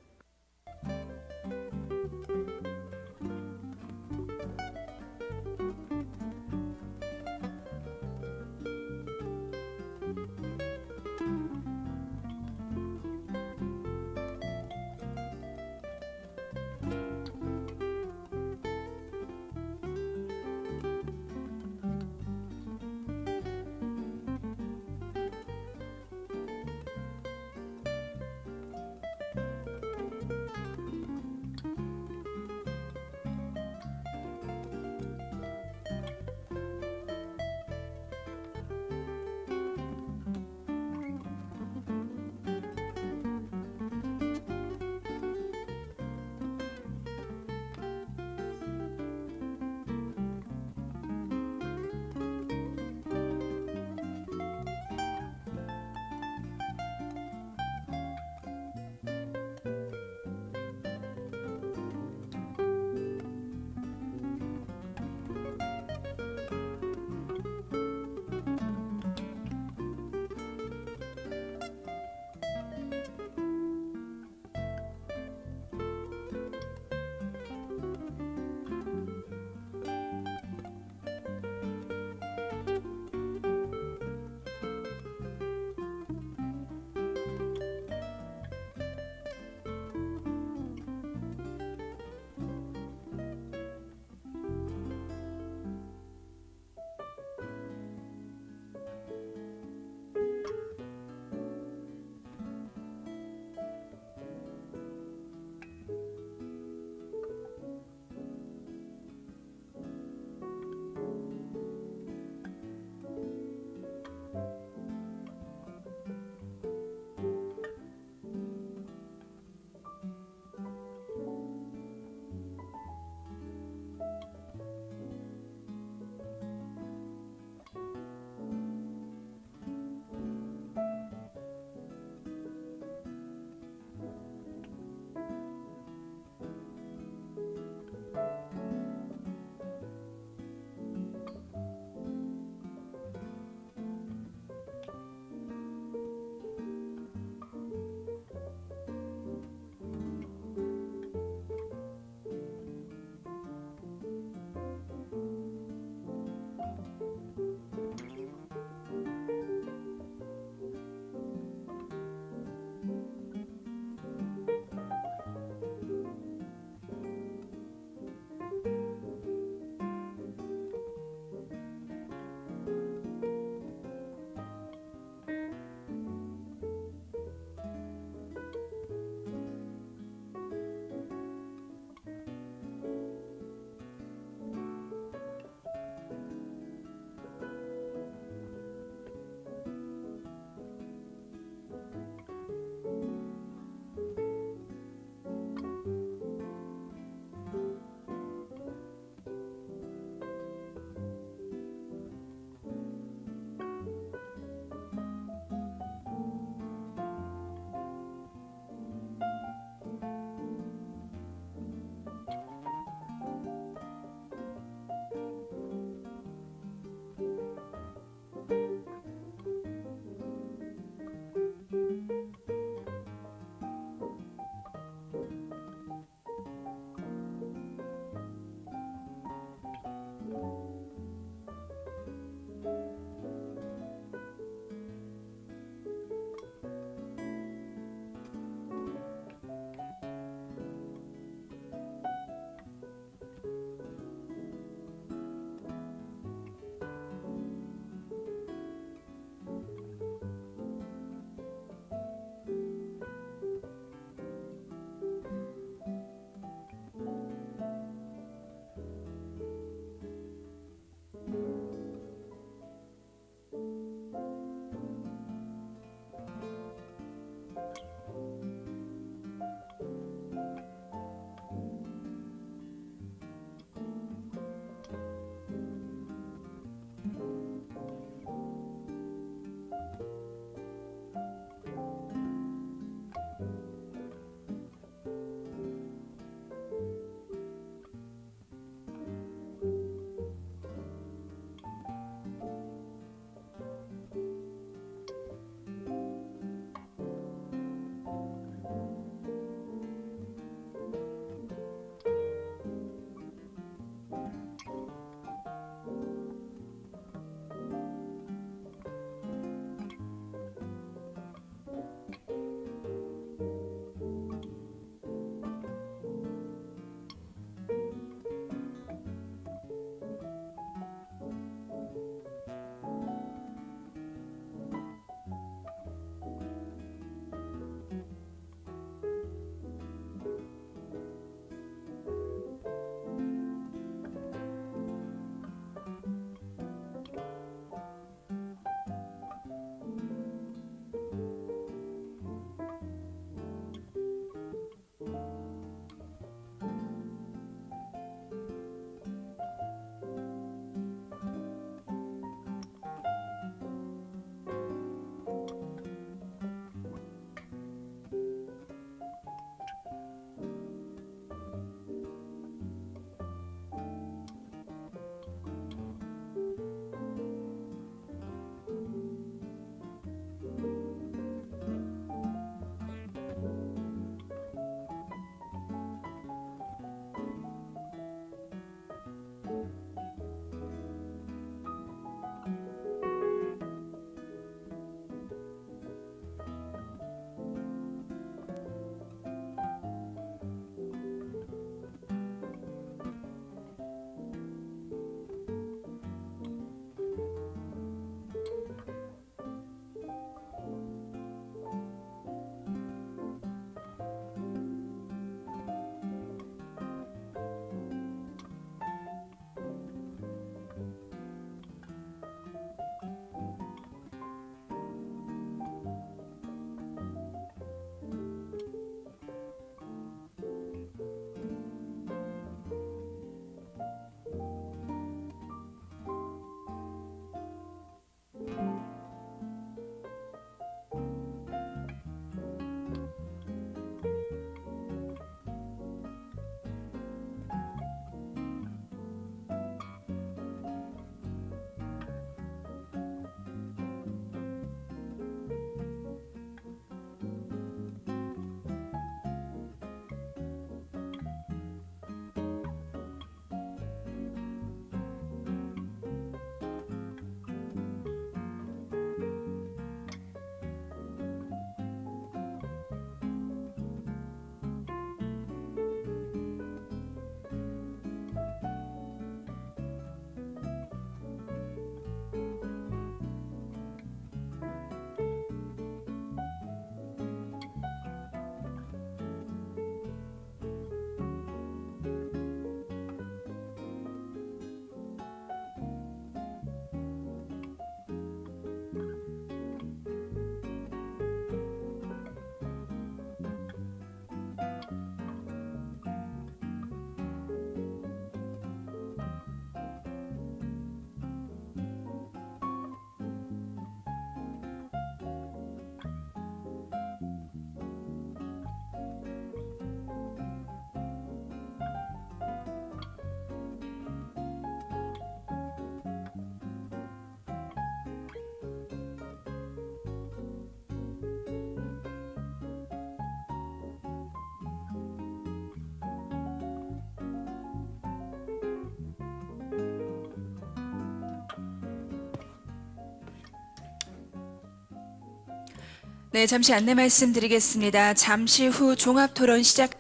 네, 잠시 안내 말씀드리겠습니다. 잠시 후 종합 토론 시작.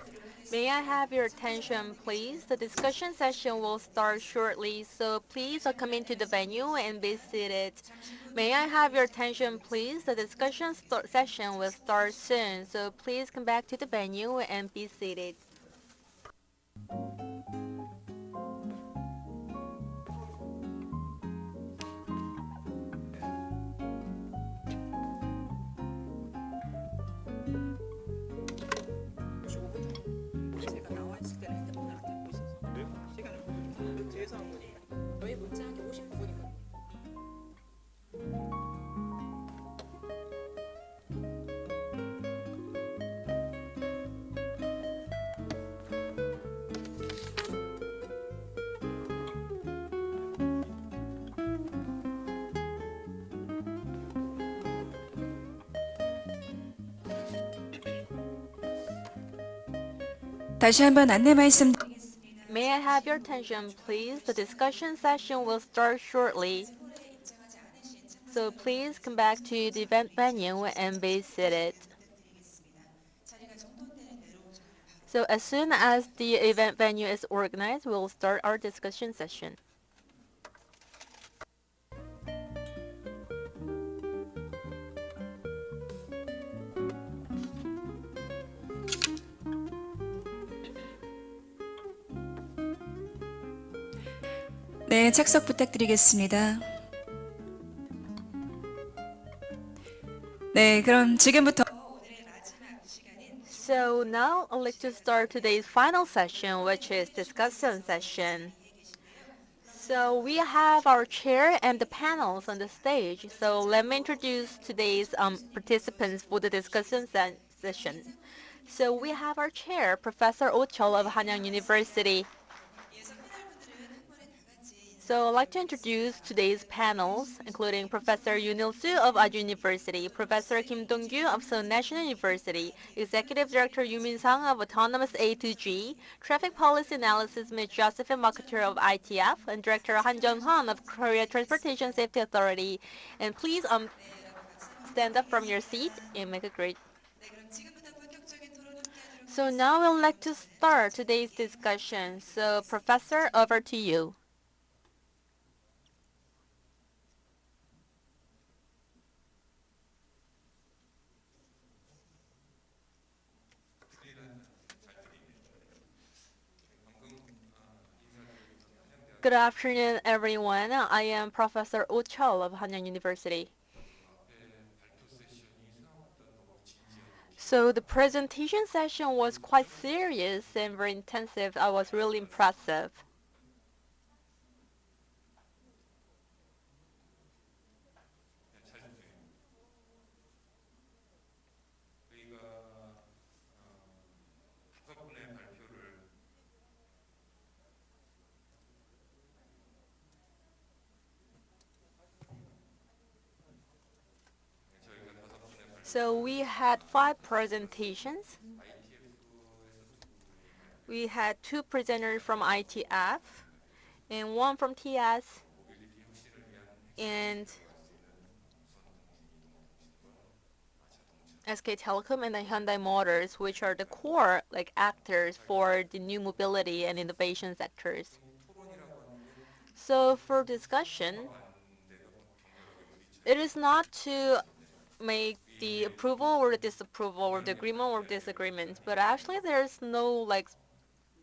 May I have your attention, please? The discussion session will start shortly, so please come into the venue and be seated. May I have your attention, please? The discussion session will start soon, so please come back to the venue and be seated. 다시 한번 안내 말씀. May I have your attention, please? The discussion session will start shortly. So please come back to the event venue and be seated. So as soon as the event venue is organized, we'll start our discussion session. 네, 착석 부탁드리겠습니다. 네, 그럼 지금부터 So now I'd like to start today's final session, which is discussion session. So we have our chair and the panels on the stage. So let me introduce today's participants for the discussion session. So we have our chair, Professor Oh Chol of Hanyang University. So I'd like to introduce today's panels, including Professor Yoonil Soo of Aju University, Professor Kim Dong-gyu of Seoul National University, Executive Director Yoo Min-sang of Autonomous A2G, Traffic Policy Analysis Ms. Josephine Marketer of ITF, and Director Han Jung-han of Korea Transportation Safety Authority. And please stand up from your seat and make a great. So now we'd like to start today's discussion. So Professor, over to you. Good afternoon, everyone. I am Professor Oh Chol of Hanyang University. So the presentation session was quite serious and very intensive. I was really impressive. So we had 5 presentations. We had 2 presenters from ITF and 1 from TS and SK Telecom and the Hyundai Motors, which are the core actors for the new mobility and innovation sectors. So for discussion, it is not to make the approval or the disapproval or the agreement or disagreement, but actually there's no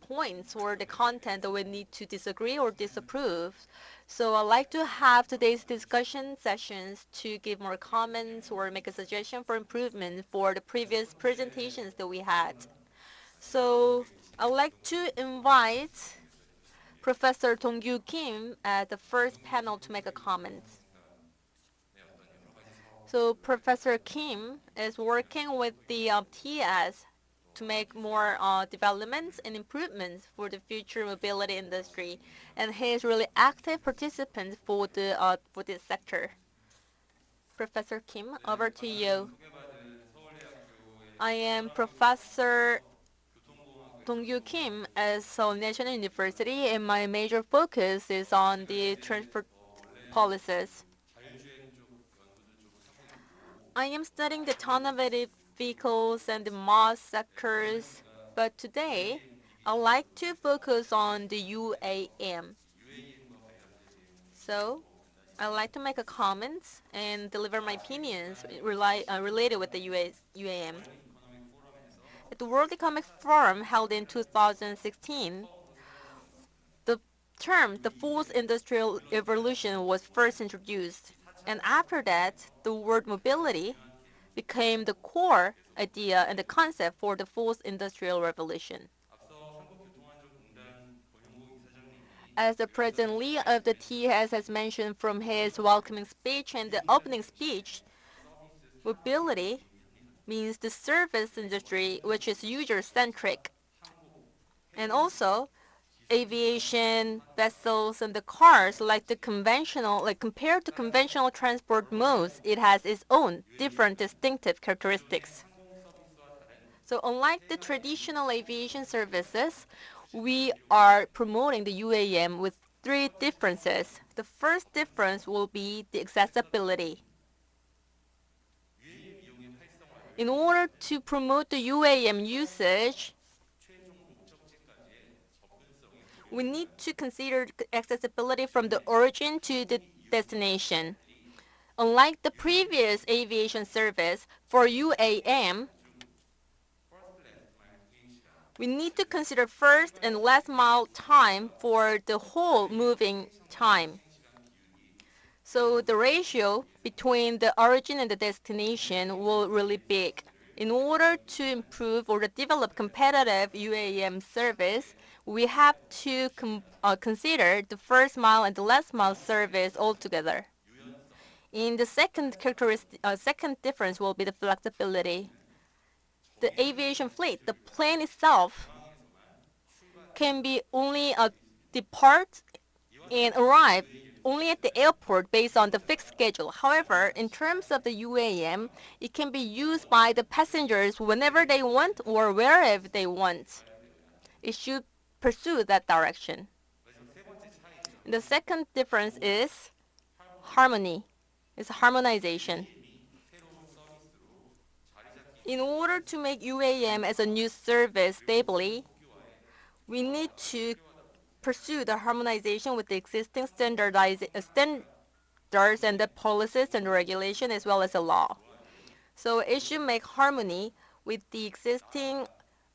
points or the content that we need to disagree or disapprove. So I'd like to have today's discussion sessions to give more comments or make a suggestion for improvement for the previous presentations that we had. So I'd like to invite Professor Dong-gyu Kim at the first panel to make a comment. So Professor Kim is working with the TS to make more developments and improvements for the future mobility industry, and he is really active participant for this sector. Professor Kim, over to you. I am Professor Dong-gyu Kim at Seoul National University, and my major focus is on the transport policies. I am studying the autonomous vehicles and the mass sectors, but today I'd like to focus on the UAM. So I'd like to make a comment and deliver my opinions related with the UAM. At the World Economic Forum held in 2016, the term the fourth industrial revolution was first introduced, and after that, the word mobility became the core idea and the concept for the fourth industrial revolution. As the President Lee of the TS has mentioned from his welcoming speech and the opening speech, mobility means the service industry which is user-centric. And also, aviation, vessels, and the cars, compared to conventional transport modes, it has its own different distinctive characteristics. So unlike the traditional aviation services, we are promoting the UAM with three differences. The first difference will be the accessibility. In order to promote the UAM usage, we need to consider accessibility from the origin to the destination. Unlike the previous aviation service, for UAM, we need to consider first and last mile time for the whole moving time. So the ratio between the origin and the destination will really big. In order to improve or to develop competitive UAM service, we have to consider the first mile and the last mile service altogether. In the second difference will be the flexibility. The aviation fleet, the plane itself, can be only depart and arrive only at the airport based on the fixed schedule. However, in terms of the UAM, it can be used by the passengers whenever they want or wherever they want. It should pursue that direction. The second difference is harmony. It's harmonization. In order to make UAM as a new service stably, we need to pursue the harmonization with the existing standards and the policies and regulation as well as the law. So it should make harmony with the existing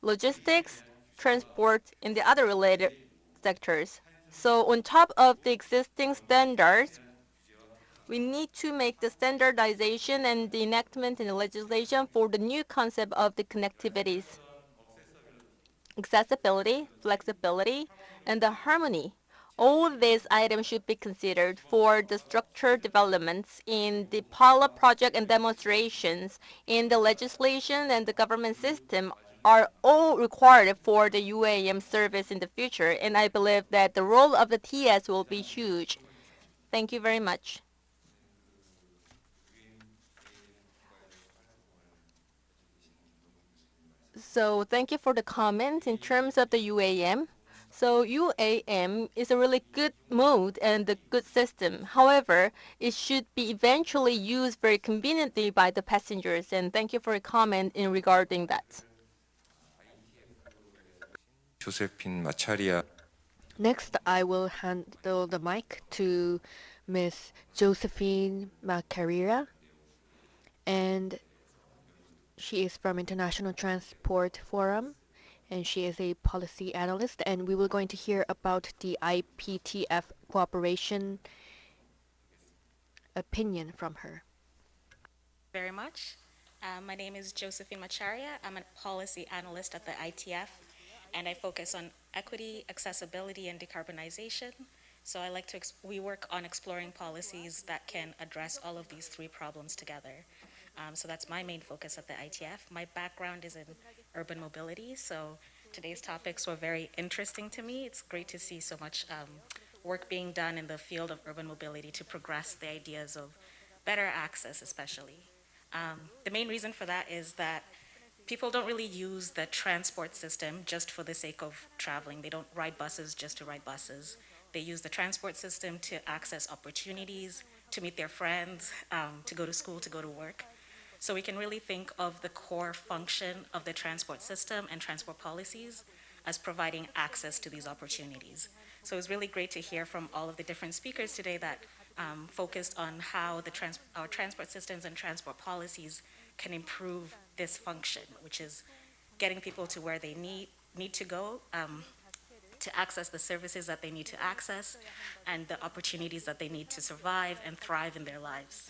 logistics, transport, and the other related sectors. So on top of the existing standards, we need to make the standardization and the enactment in the legislation for the new concept of the connectivities, accessibility, flexibility, and the harmony. All these items should be considered for the structured developments in the pilot project and demonstrations in the legislation and the government system are all required for the UAM service in the future, and I believe that the role of the TS will be huge. Thank you very much. So thank you for the comment in terms of the UAM. So UAM is a really good mode and a good system. However, it should be eventually used very conveniently by the passengers. And thank you for your comment in regarding that. 조세핀 마차리아. Next, I will handle the mic to Ms. Josephine Macarira, and she is from International Transport Forum, and she is a policy analyst, and we will going to hear about the IPTF cooperation opinion from her. Very much. My name is Josephine Macharia. I'm a policy analyst at the ITF, and I focus on equity, accessibility, and decarbonization. So we work on exploring policies that can address all of these three problems together. So that's my main focus at the ITF. My background is in urban mobility, so today's topics were very interesting to me. It's great to see so much work being done in the field of urban mobility to progress the ideas of better access, especially. The main reason for that is that people don't really use the transport system just for the sake of traveling. They don't ride buses just to ride buses. They use the transport system to access opportunities, to meet their friends, to go to school, to go to work. So we can really think of the core function of the transport system and transport policies as providing access to these opportunities. So it was really great to hear from all of the different speakers today that focused on how our transport systems and transport policies can improve this function, which is getting people to where they need to go, to access the services that they need to access, and the opportunities that they need to survive and thrive in their lives.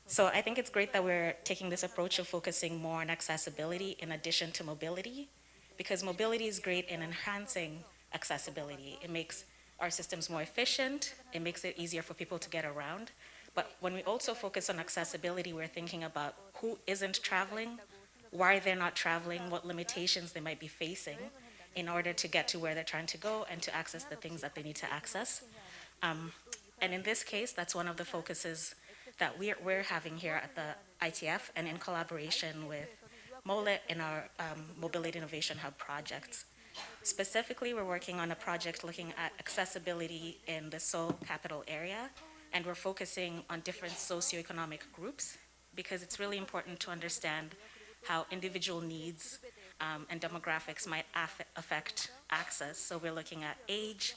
So I think it's great that we're taking this approach of focusing more on accessibility in addition to mobility, because mobility is great in enhancing accessibility. It makes our systems more efficient, it makes it easier for people to get around. But when we also focus on accessibility, we're thinking about who isn't traveling, why they're not traveling, what limitations they might be facing in order to get to where they're trying to go and to access the things that they need to access. And in this case, that's one of the focuses that we're having here at the ITF and in collaboration with MOLE in our Mobility Innovation Hub projects. Specifically, we're working on a project looking at accessibility in the Seoul capital area, and we're focusing on different socioeconomic groups because it's really important to understand how individual needs and demographics might affect access. So we're looking at age.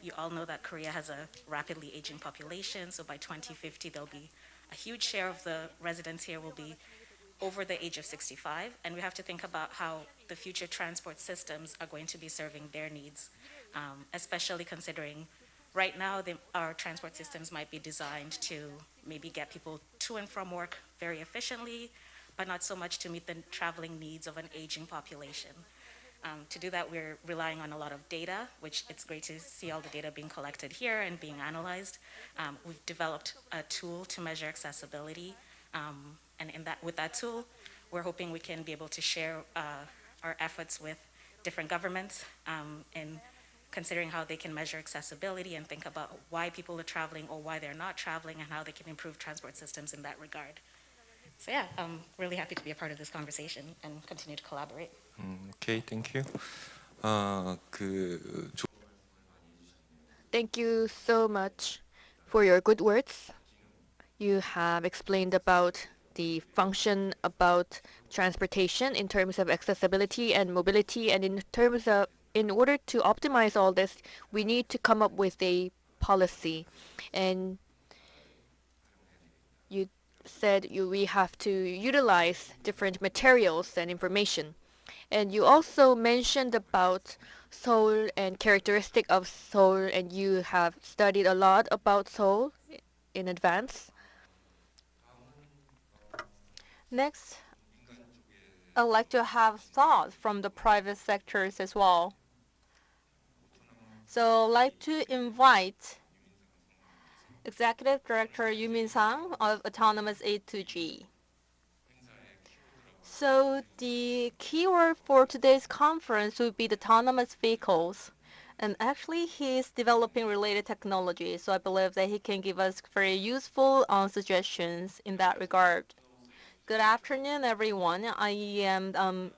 You all know that Korea has a rapidly aging population, so by 2050 there'll be a huge share of the residents here will be over the age of 65, and we have to think about how the future transport systems are going to be serving their needs, especially considering right now our transport systems might be designed to maybe get people to and from work very efficiently, but not so much to meet the traveling needs of an aging population. To do that, we're relying on a lot of data, which it's great to see all the data being collected here and being analyzed. We've developed a tool to measure accessibility, and with that tool, we're hoping we can be able to share our efforts with different governments in considering how they can measure accessibility and think about why people are traveling or why they're not traveling and how they can improve transport systems in that regard. So yeah, I'm really happy to be a part of this conversation and continue to collaborate. Okay, thank you. Thank you so much for your good words. You have explained about the function about transportation in terms of accessibility and mobility, and in terms of in order to optimize all this, we need to come up with a policy. And you said we have to utilize different materials and information. And you also mentioned about Seoul and characteristic of Seoul, and you have studied a lot about Seoul in advance. Next, I'd like to have thoughts from the private sectors as well. So I'd like to invite Executive Director Yoo Min-sang of Autonomous A2G. So the keyword for today's conference would be the autonomous vehicles. And actually, he's developing related technology, so I believe that he can give us very useful suggestions in that regard. Good afternoon, everyone. I am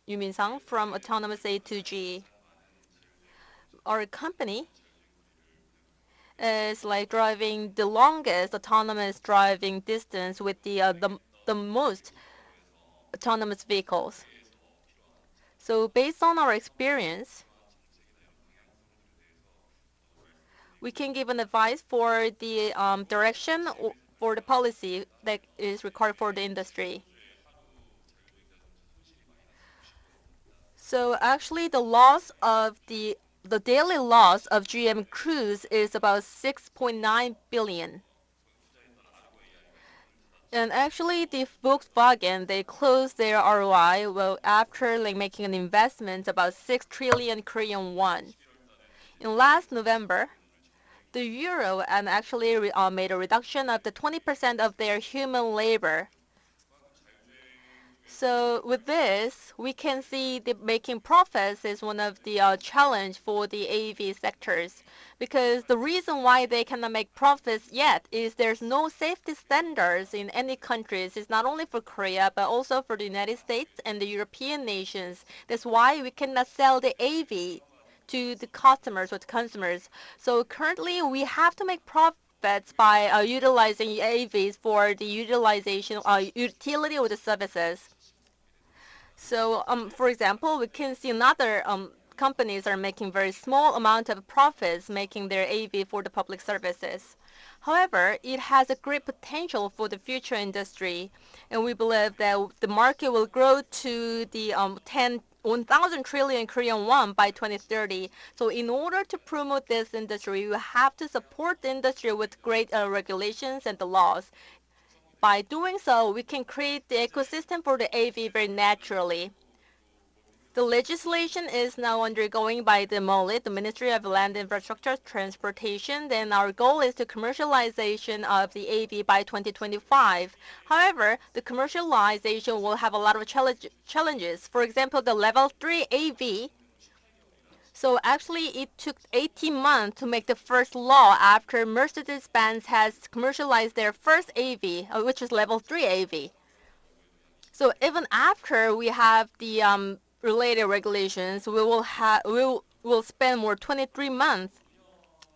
Yoo Min-sang from Autonomous A2G. Our company is like driving the longest autonomous driving distance with the most autonomous vehicles. So based on our experience, we can give an advice for the direction for the policy that is required for the industry. So actually, the daily loss of GM Cruise is about 6.9 billion. And actually, the Volkswagen, they closed their ROI after making an investment about 6 trillion Korean won. In last November, the euro and actually made a reduction of the 20% of their human labor. So with this, we can see that making profits is one of the challenge for the AV sectors, because the reason why they cannot make profits yet is there's no safety standards in any countries. It's not only for Korea, but also for the United States and the European nations. That's why we cannot sell the AV to the customers or the consumers. So currently, we have to make profits by utilizing AVs for the utility of the services. So, for example, we can see another companies are making very small amount of profits making their AV for the public services. However, it has a great potential for the future industry, and we believe that the market will grow to the 1,000 trillion Korean won by 2030. So in order to promote this industry, you have to support the industry with great regulations and the laws. By doing so, we can create the ecosystem for the AV very naturally. The legislation is now undergoing by the MOLIT, the Ministry of Land Infrastructure Transportation. Then our goal is the commercialization of the AV by 2025. However, the commercialization will have a lot of challenges. For example, the level 3 AV. So actually, it took 18 months to make the first law after Mercedes-Benz has commercialized their first AV, which is level 3 AV. So even after we have the related regulations, we will spend more 23 months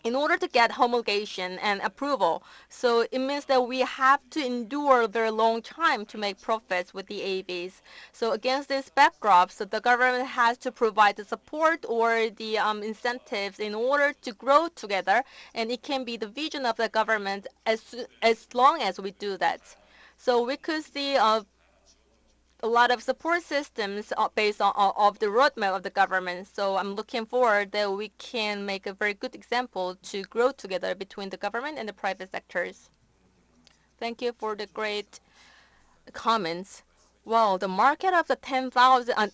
in order to get homologation and approval. So it means that we have to endure a very long time to make profits with the AVs. So against this backdrop, so the government has to provide the support or the incentives in order to grow together, and it can be the vision of the government as long as we do that. So we could see a lot of support systems based on of the roadmap of the government. So I'm looking forward that we can make a very good example to grow together between the government and the private sectors. Thank you for the great comments. Well, the market of the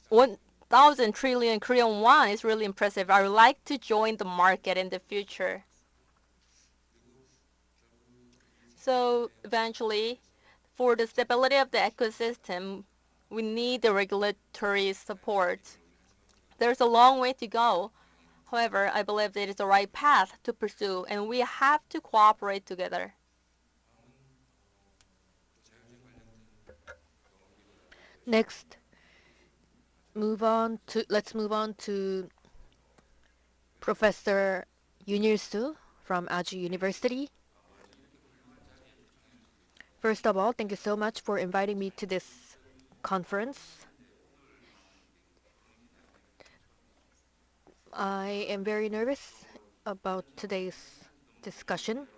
1,000 trillion Korean won is really impressive. I would like to join the market in the future. So eventually, for the stability of the ecosystem, we need the regulatory support. There's a long way to go. However, I believe it is the right path to pursue, and we have to cooperate together. Next, let's move on to Professor Yoon Il-soo from Aju University. First of all, thank you so much for inviting me to this conference. I am very nervous about today's discussion.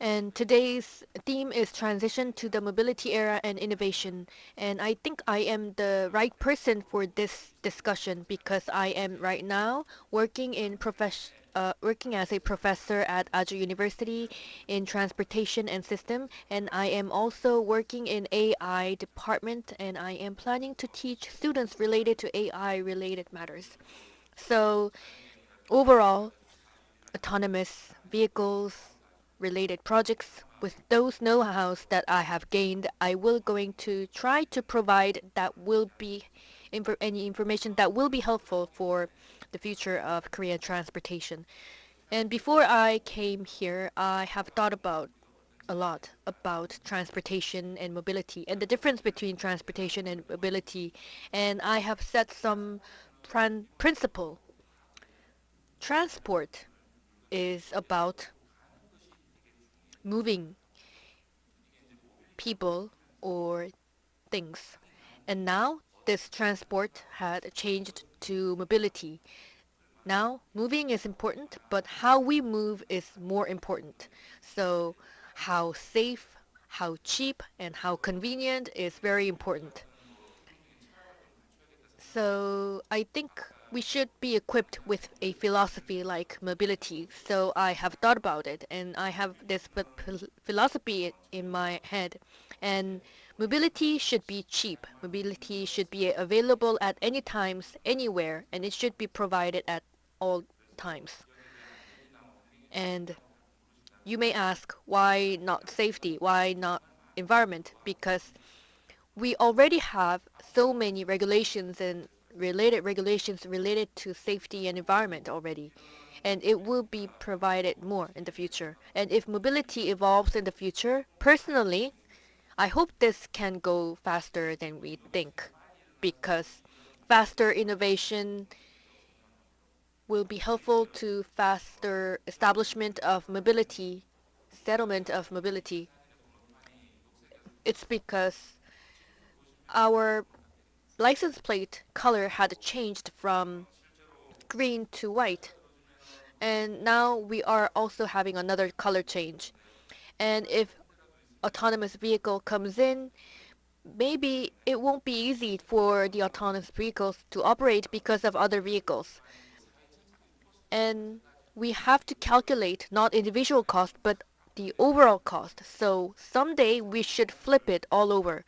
And today's theme is transition to the mobility era and innovation. And I think I am the right person for this discussion because I am right now working as a professor at Aju University in transportation and system, and I am also working in AI department, and I am planning to teach students related to AI related matters. So overall, autonomous vehicles related projects, with those know-hows that I have gained, I will going to try to provide that will be any information that will be helpful for the future of Korean transportation. And before I came here, I have thought about a lot about transportation and mobility and the difference between transportation and mobility, and I have set some principle. Transport is about moving people or things, and now this transport had changed to mobility. Now, moving is important, but how we move is more important. So, how safe, how cheap, and how convenient is very important. So, I think we should be equipped with a philosophy like mobility. So, I have thought about it, and I have this philosophy in my head. And mobility should be cheap. Mobility should be available at any times, anywhere, and it should be provided at all times. And you may ask, why not safety? Why not environment? Because we already have so many regulations and related regulations related to safety and environment already. And it will be provided more in the future. And if mobility evolves in the future, personally, I hope this can go faster than we think, because faster innovation will be helpful to faster establishment of mobility settlement of mobility. It's because our license plate color had changed from green to white, and now we are also having another color change. And if autonomous vehicle comes in, maybe it won't be easy for the autonomous vehicles to operate because of other vehicles. And we have to calculate not individual cost, but the overall cost. So someday we should flip it all over.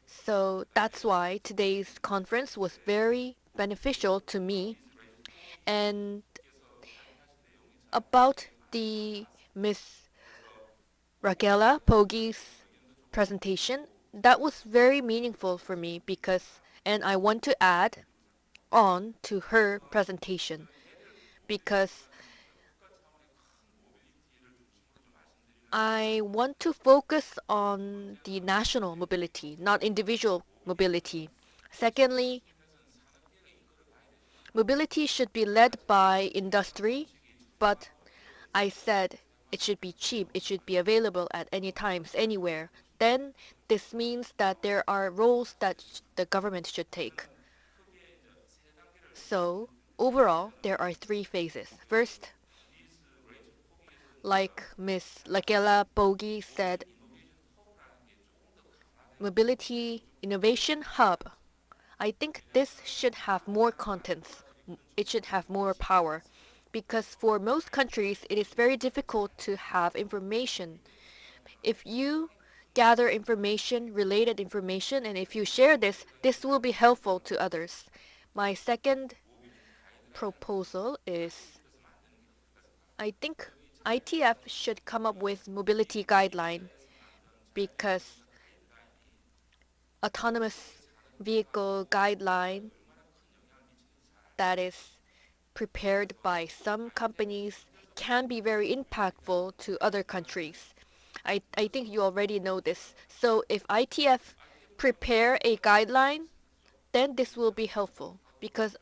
So that's why today's conference was very beneficial to me. And about the Miss Raquela Pogi's presentation, that was very meaningful for me because, and I want to add on to her presentation because I want to focus on the national mobility, not individual mobility. Secondly, mobility should be led by industry, but I said it should be cheap, it should be available at any times, anywhere. Then this means that there are roles that the government should take. So overall, there are three phases. First, like Miss Lagela Bogi said, mobility innovation hub. I think this should have more contents. It should have more power because for most countries it is very difficult to have information. If you gather information, related information, and if you share this, this will be helpful to others. My second proposal is I think ITF should come up with mobility guideline because autonomous vehicle guideline that is prepared by some companies can be very impactful to other countries. I think you already know this. So if ITF prepare a guideline, then this will be helpful because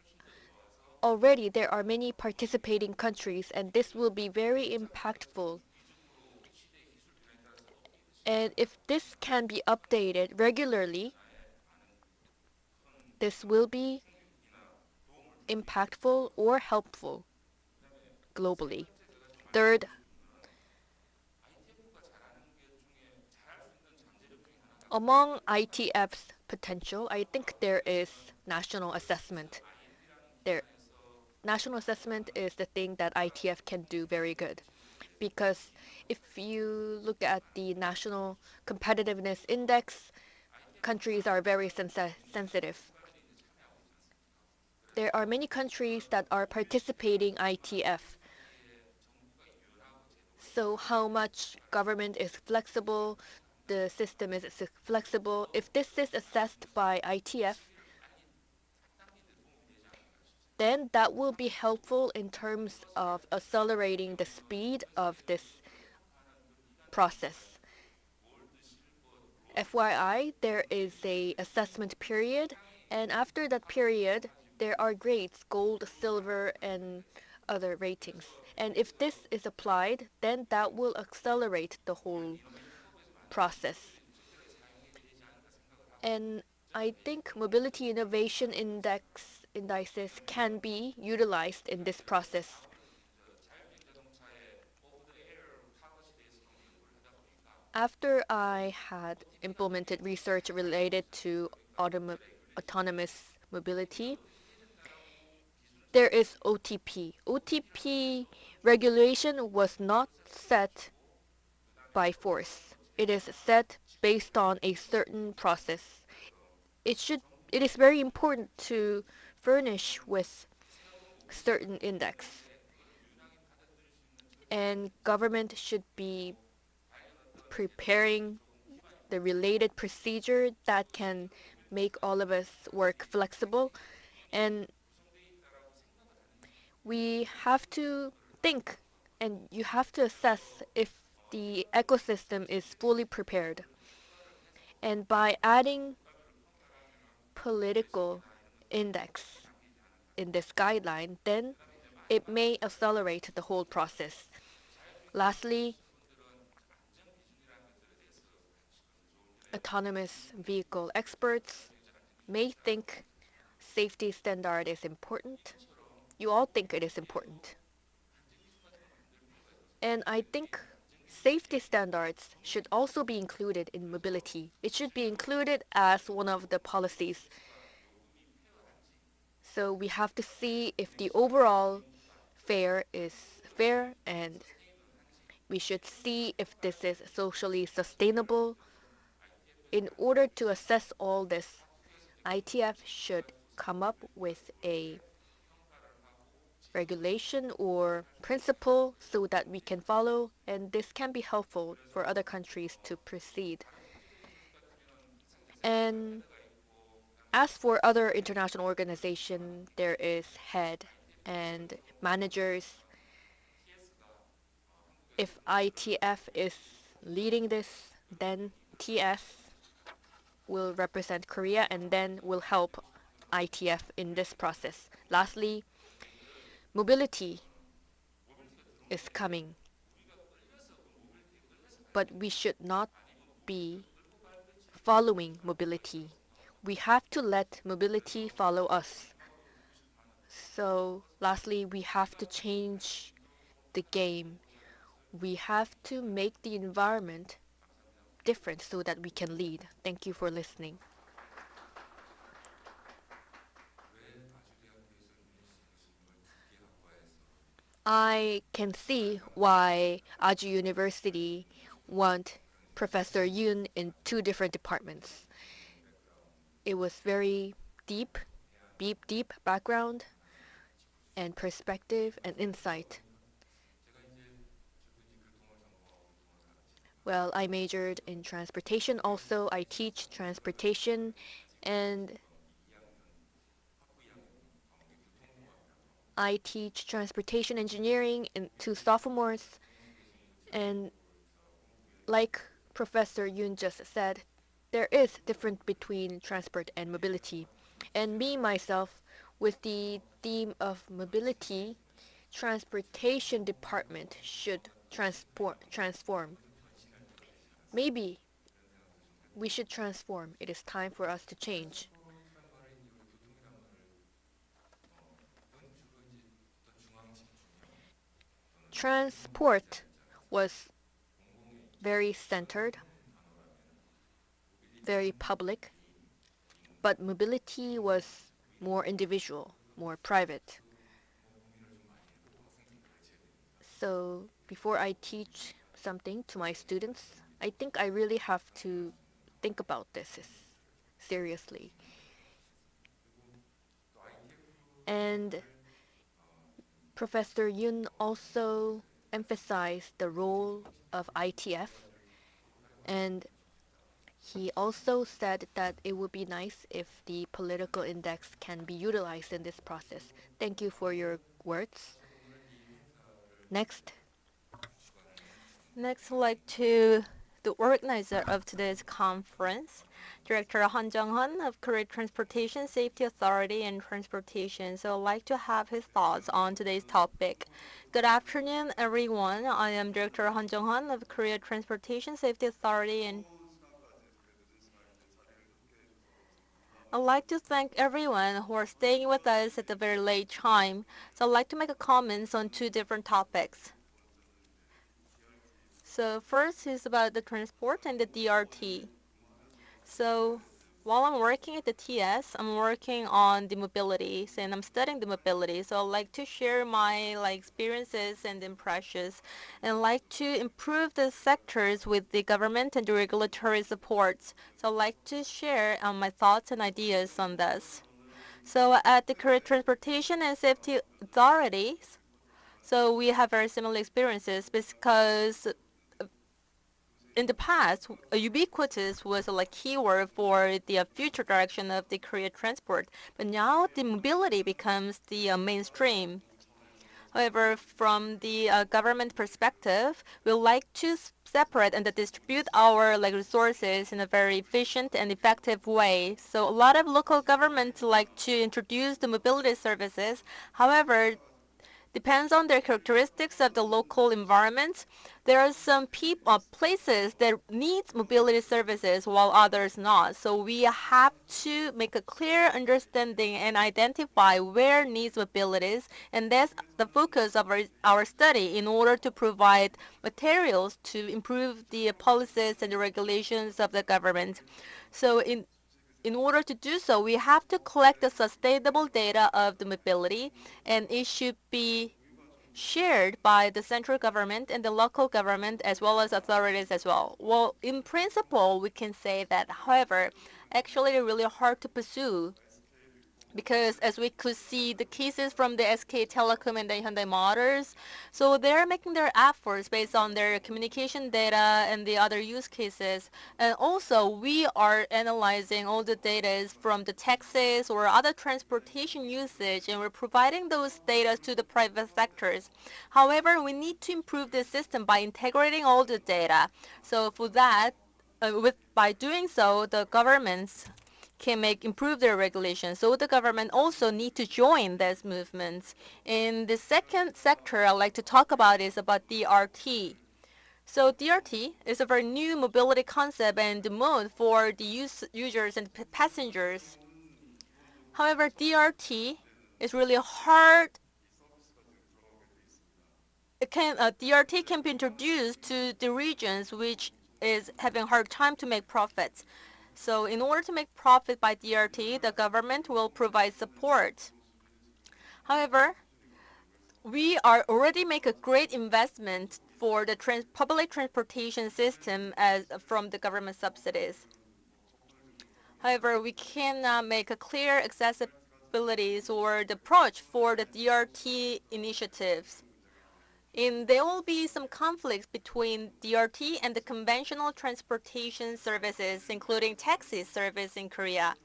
already there are many participating countries and this will be very impactful. And if this can be updated regularly, this will be impactful or helpful globally. Third, among ITF's potential, I think there is national assessment. National assessment is the thing that ITF can do very good. Because if you look at the national competitiveness index, countries are very sensitive. There are many countries that are participating ITF. So how much government is flexible, the system is flexible. If this is assessed by ITF, then that will be helpful in terms of accelerating the speed of this process. FYI, there is a assessment period, and after that period, there are grades, gold, silver, and other ratings. And if this is applied, then that will accelerate the whole process. And I think mobility innovation indices can be utilized in this process. After I had implemented research related to autonomous mobility, there is OTP. OTP regulation was not set by force. It is set based on a certain process. It is very important to furnish with certain index. And government should be preparing the related procedure that can make all of us work flexible. And we have to think and you have to assess if the ecosystem is fully prepared. And by adding political index in this guideline, then it may accelerate the whole process. Lastly, autonomous vehicle experts may think safety standard is important. You all think it is important. And I think safety standards should also be included in mobility. It should be included as one of the policies. So we have to see if the overall fare is fair, and we should see if this is socially sustainable. In order to assess all this, ITF should come up with a regulation or principle so that we can follow, and this can be helpful for other countries to proceed. And as for other international organizations, there is head and managers. If ITF is leading this, then TS will represent Korea and then will help ITF in this process. Lastly, mobility is coming, but we should not be following mobility. We have to let mobility follow us. So lastly, we have to change the game. We have to make the environment different so that we can lead. Thank you for listening. I can see why Aju University want Professor Yoon in 2 different departments. It was very deep background and perspective and insight. Well, I majored in transportation also. I teach transportation, and I teach transportation engineering to sophomores. And like Professor Yoon just said, there is difference between transport and mobility. And me, myself, with the theme of mobility, transportation department should transform. Maybe we should transform. It is time for us to change. Transport was very centered, very public, but mobility was more individual, more private. So before I teach something to my students, I think I really have to think about this seriously. And Professor Yoon also emphasized the role of ITF, and he also said that it would be nice if the political index can be utilized in this process. Thank you for your words. Next. Next, I'd like to the organizer of today's conference, Director Han Jung-hun of Korea Transportation Safety Authority and Transportation. So I'd like to have his thoughts on today's topic. Good afternoon, everyone. I am Director Han Jung-hun of Korea Transportation Safety Authority, and I'd like to thank everyone who are staying with us at the very late time. So I'd like to make a comments on 2 different topics. So first is about the transport and the DRT. So while I'm working at the TS, I'm working on the mobility, and I'm studying the mobility. So I'd like to share my experiences and impressions, and like to improve the sectors with the government and the regulatory supports. So I'd like to share my thoughts and ideas on this. So at the Korea Transportation and Safety Authorities, so we have very similar experiences because in the past, ubiquitous was a keyword for the future direction of the Korea transport, but now the mobility becomes the mainstream. However, from the government perspective, we like to separate and distribute our resources in a very efficient and effective way. So a lot of local governments like to introduce the mobility services. However, depends on their characteristics of the local environment. There are some places that needs mobility services while others not. So we have to make a clear understanding and identify where needs mobilities, and that's the focus of our study in order to provide materials to improve the policies and the regulations of the government. So in order to do so, we have to collect the sustainable data of the mobility, and it should be shared by the central government and the local government as well as authorities as well. Well, in principle, we can say that, however, actually really hard to pursue, because as we could see the cases from the SK Telecom and the Hyundai Motors, so they're making their efforts based on their communication data and the other use cases. And also we are analyzing all the data from the taxis or other transportation usage, and we're providing those data to the private sectors. However, we need to improve the system by integrating all the data. So for that, by doing so, the governments can improve their regulations. So the government also need to join these movements. And the second sector I'd like to talk about is about DRT. So DRT is a very new mobility concept and mode for the users and passengers. However, DRT is really hard. DRT can be introduced to the regions which is having a hard time to make profits. So in order to make profit by DRT, the government will provide support. However, we are already make a great investment for the public transportation system from the government subsidies. However, we cannot make a clear accessibilities or the approach for the DRT initiatives. And there will be some conflicts between DRT and the conventional transportation services, including taxi service in Korea.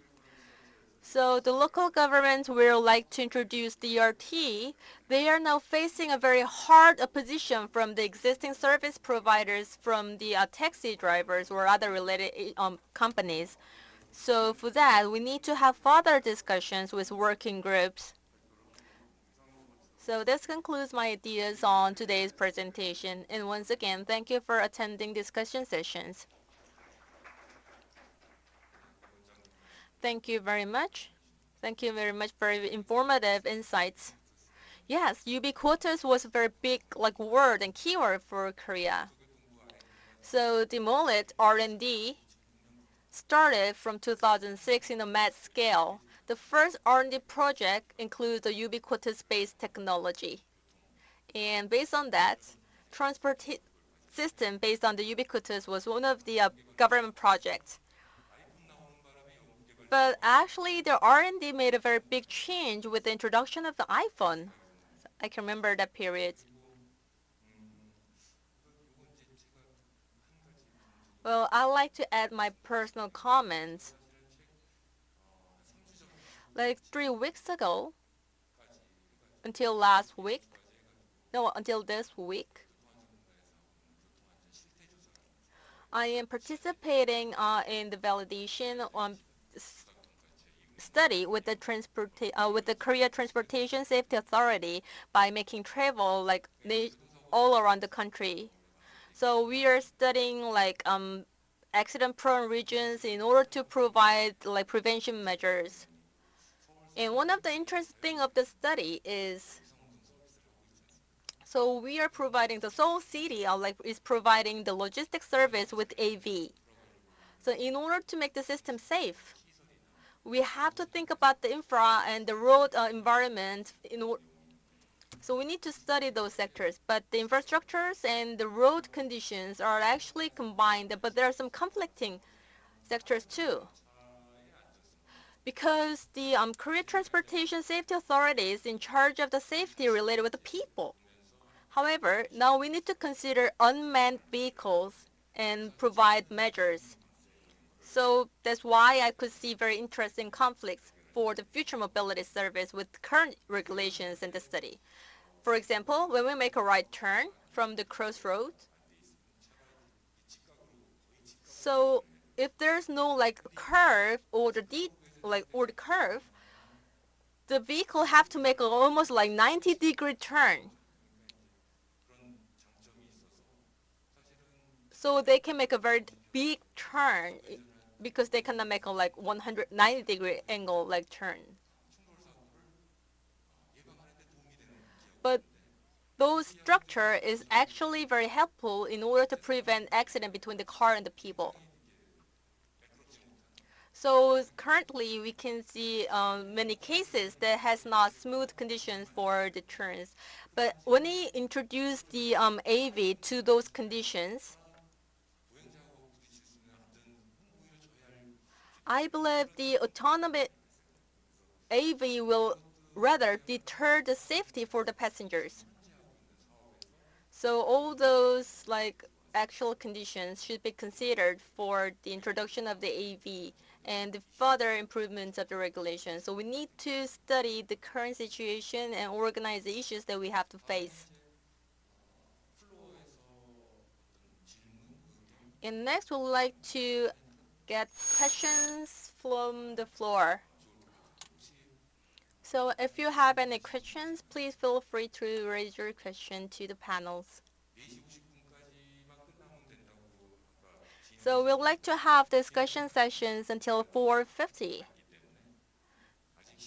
So the local government will like to introduce DRT. They are now facing a very hard opposition from the existing service providers, from the taxi drivers or other related companies. So for that, we need to have further discussions with working groups. So this concludes my ideas on today's presentation. And once again, thank you for attending discussion sessions. Thank you very much. Thank you very much for informative insights. Yes, ubiquitous was a very big word and keyword for Korea. So the MOLIT R&D started from 2006 in a mass scale. The first R&D project includes the ubiquitous-based technology. And based on that, transport system based on the ubiquitous was one of the government projects. But actually, the R&D made a very big change with the introduction of the iPhone. I can remember that period. Well, I'd like to add my personal comments. Like 3 weeks ago, until this week, I am participating in the validation study with the Korea Transportation Safety Authority by making travel all around the country. So we are studying accident-prone regions in order to provide prevention measures. And one of the interesting things of the study is, so we are providing, the Seoul City is providing the logistics service with AV. So in order to make the system safe, we have to think about the infra and the road environment. So we need to study those sectors. But the infrastructures and the road conditions are actually combined, but there are some conflicting sectors too. Because the Korea Transportation Safety Authority is in charge of the safety related with the people. However, now we need to consider unmanned vehicles and provide measures. So that's why I could see very interesting conflicts for the future mobility service with current regulations in the study. For example, when we make a right turn from the crossroads, so if there's no curve or the curve, the vehicle have to make almost like 90-degree turn. So they can make a very big turn because they cannot make a like 190-degree angle like turn. But those structure is actually very helpful in order to prevent accident between the car and the people. So currently we can see many cases that has not smooth conditions for the turns. But when we introduce the AV to those conditions, I believe the autonomous AV will rather deter the safety for the passengers. So all those like actual conditions should be considered for the introduction of the AV and the further improvements of the regulation. So we need to study the current situation and organize the issues that we have to face. And next, we'd like to get questions from the floor. So if you have any questions, please feel free to raise your question to the panels. So we'd like to have discussion sessions until 4:50.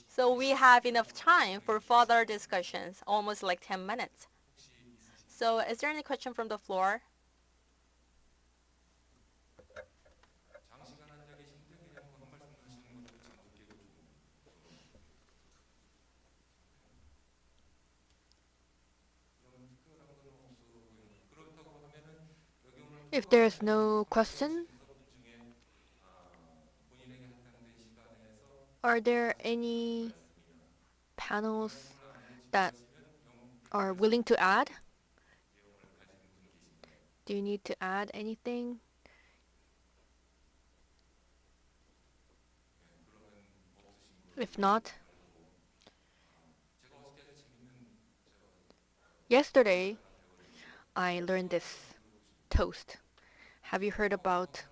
So we have enough time for further discussions, almost like 10 minutes. So is there any question from the floor? If there's no question, are there any panels that are willing to add? Do you need to add anything? If not, yesterday I learned this toast. Have you heard about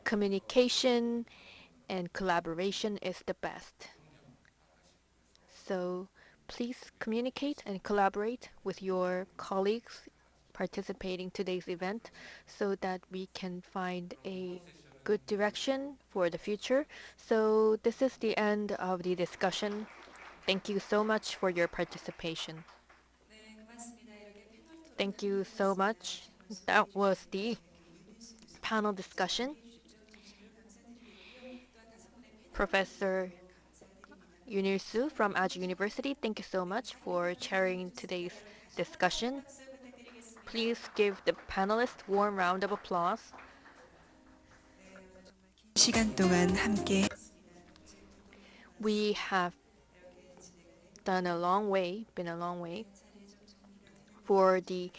communication and collaboration is the best? So please communicate and collaborate with your colleagues participating today's event so that we can find a good direction for the future. So this is the end of the discussion. Thank you so much for your participation. Thank you so much. That was the panel discussion. Professor Yunil-soo from Aji University, thank you so much for chairing today's discussion. Please give the panelists a warm round of applause. 시간 동안 함께 We have been a long way for the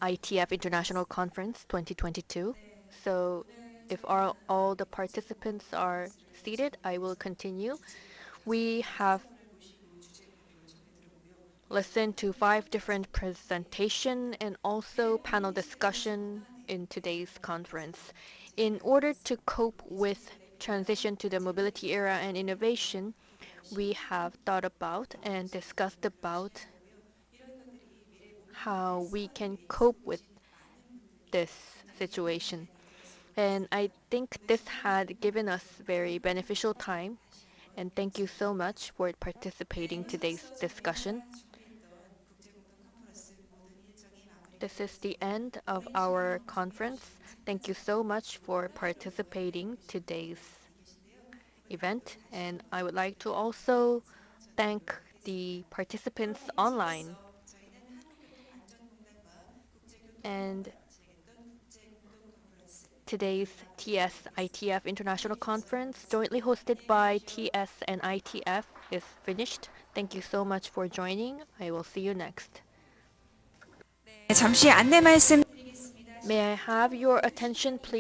ITF International Conference 2022. So if all the participants are seated, I will continue. We have listened to 5 different presentations and also panel discussion in today's conference. In order to cope with transition to the mobility era and innovation, we have thought about and discussed about how we can cope with this situation. And I think this had given us very beneficial time. And thank you so much for participating in today's discussion. This is the end of our conference. Thank you so much for participating in today's event. And I would like to also thank the participants online. And today's TS-ITF International Conference, jointly hosted by TS and ITF, is finished. Thank you so much for joining. I will see you next. 잠시 안내 말씀 May I have your attention, please?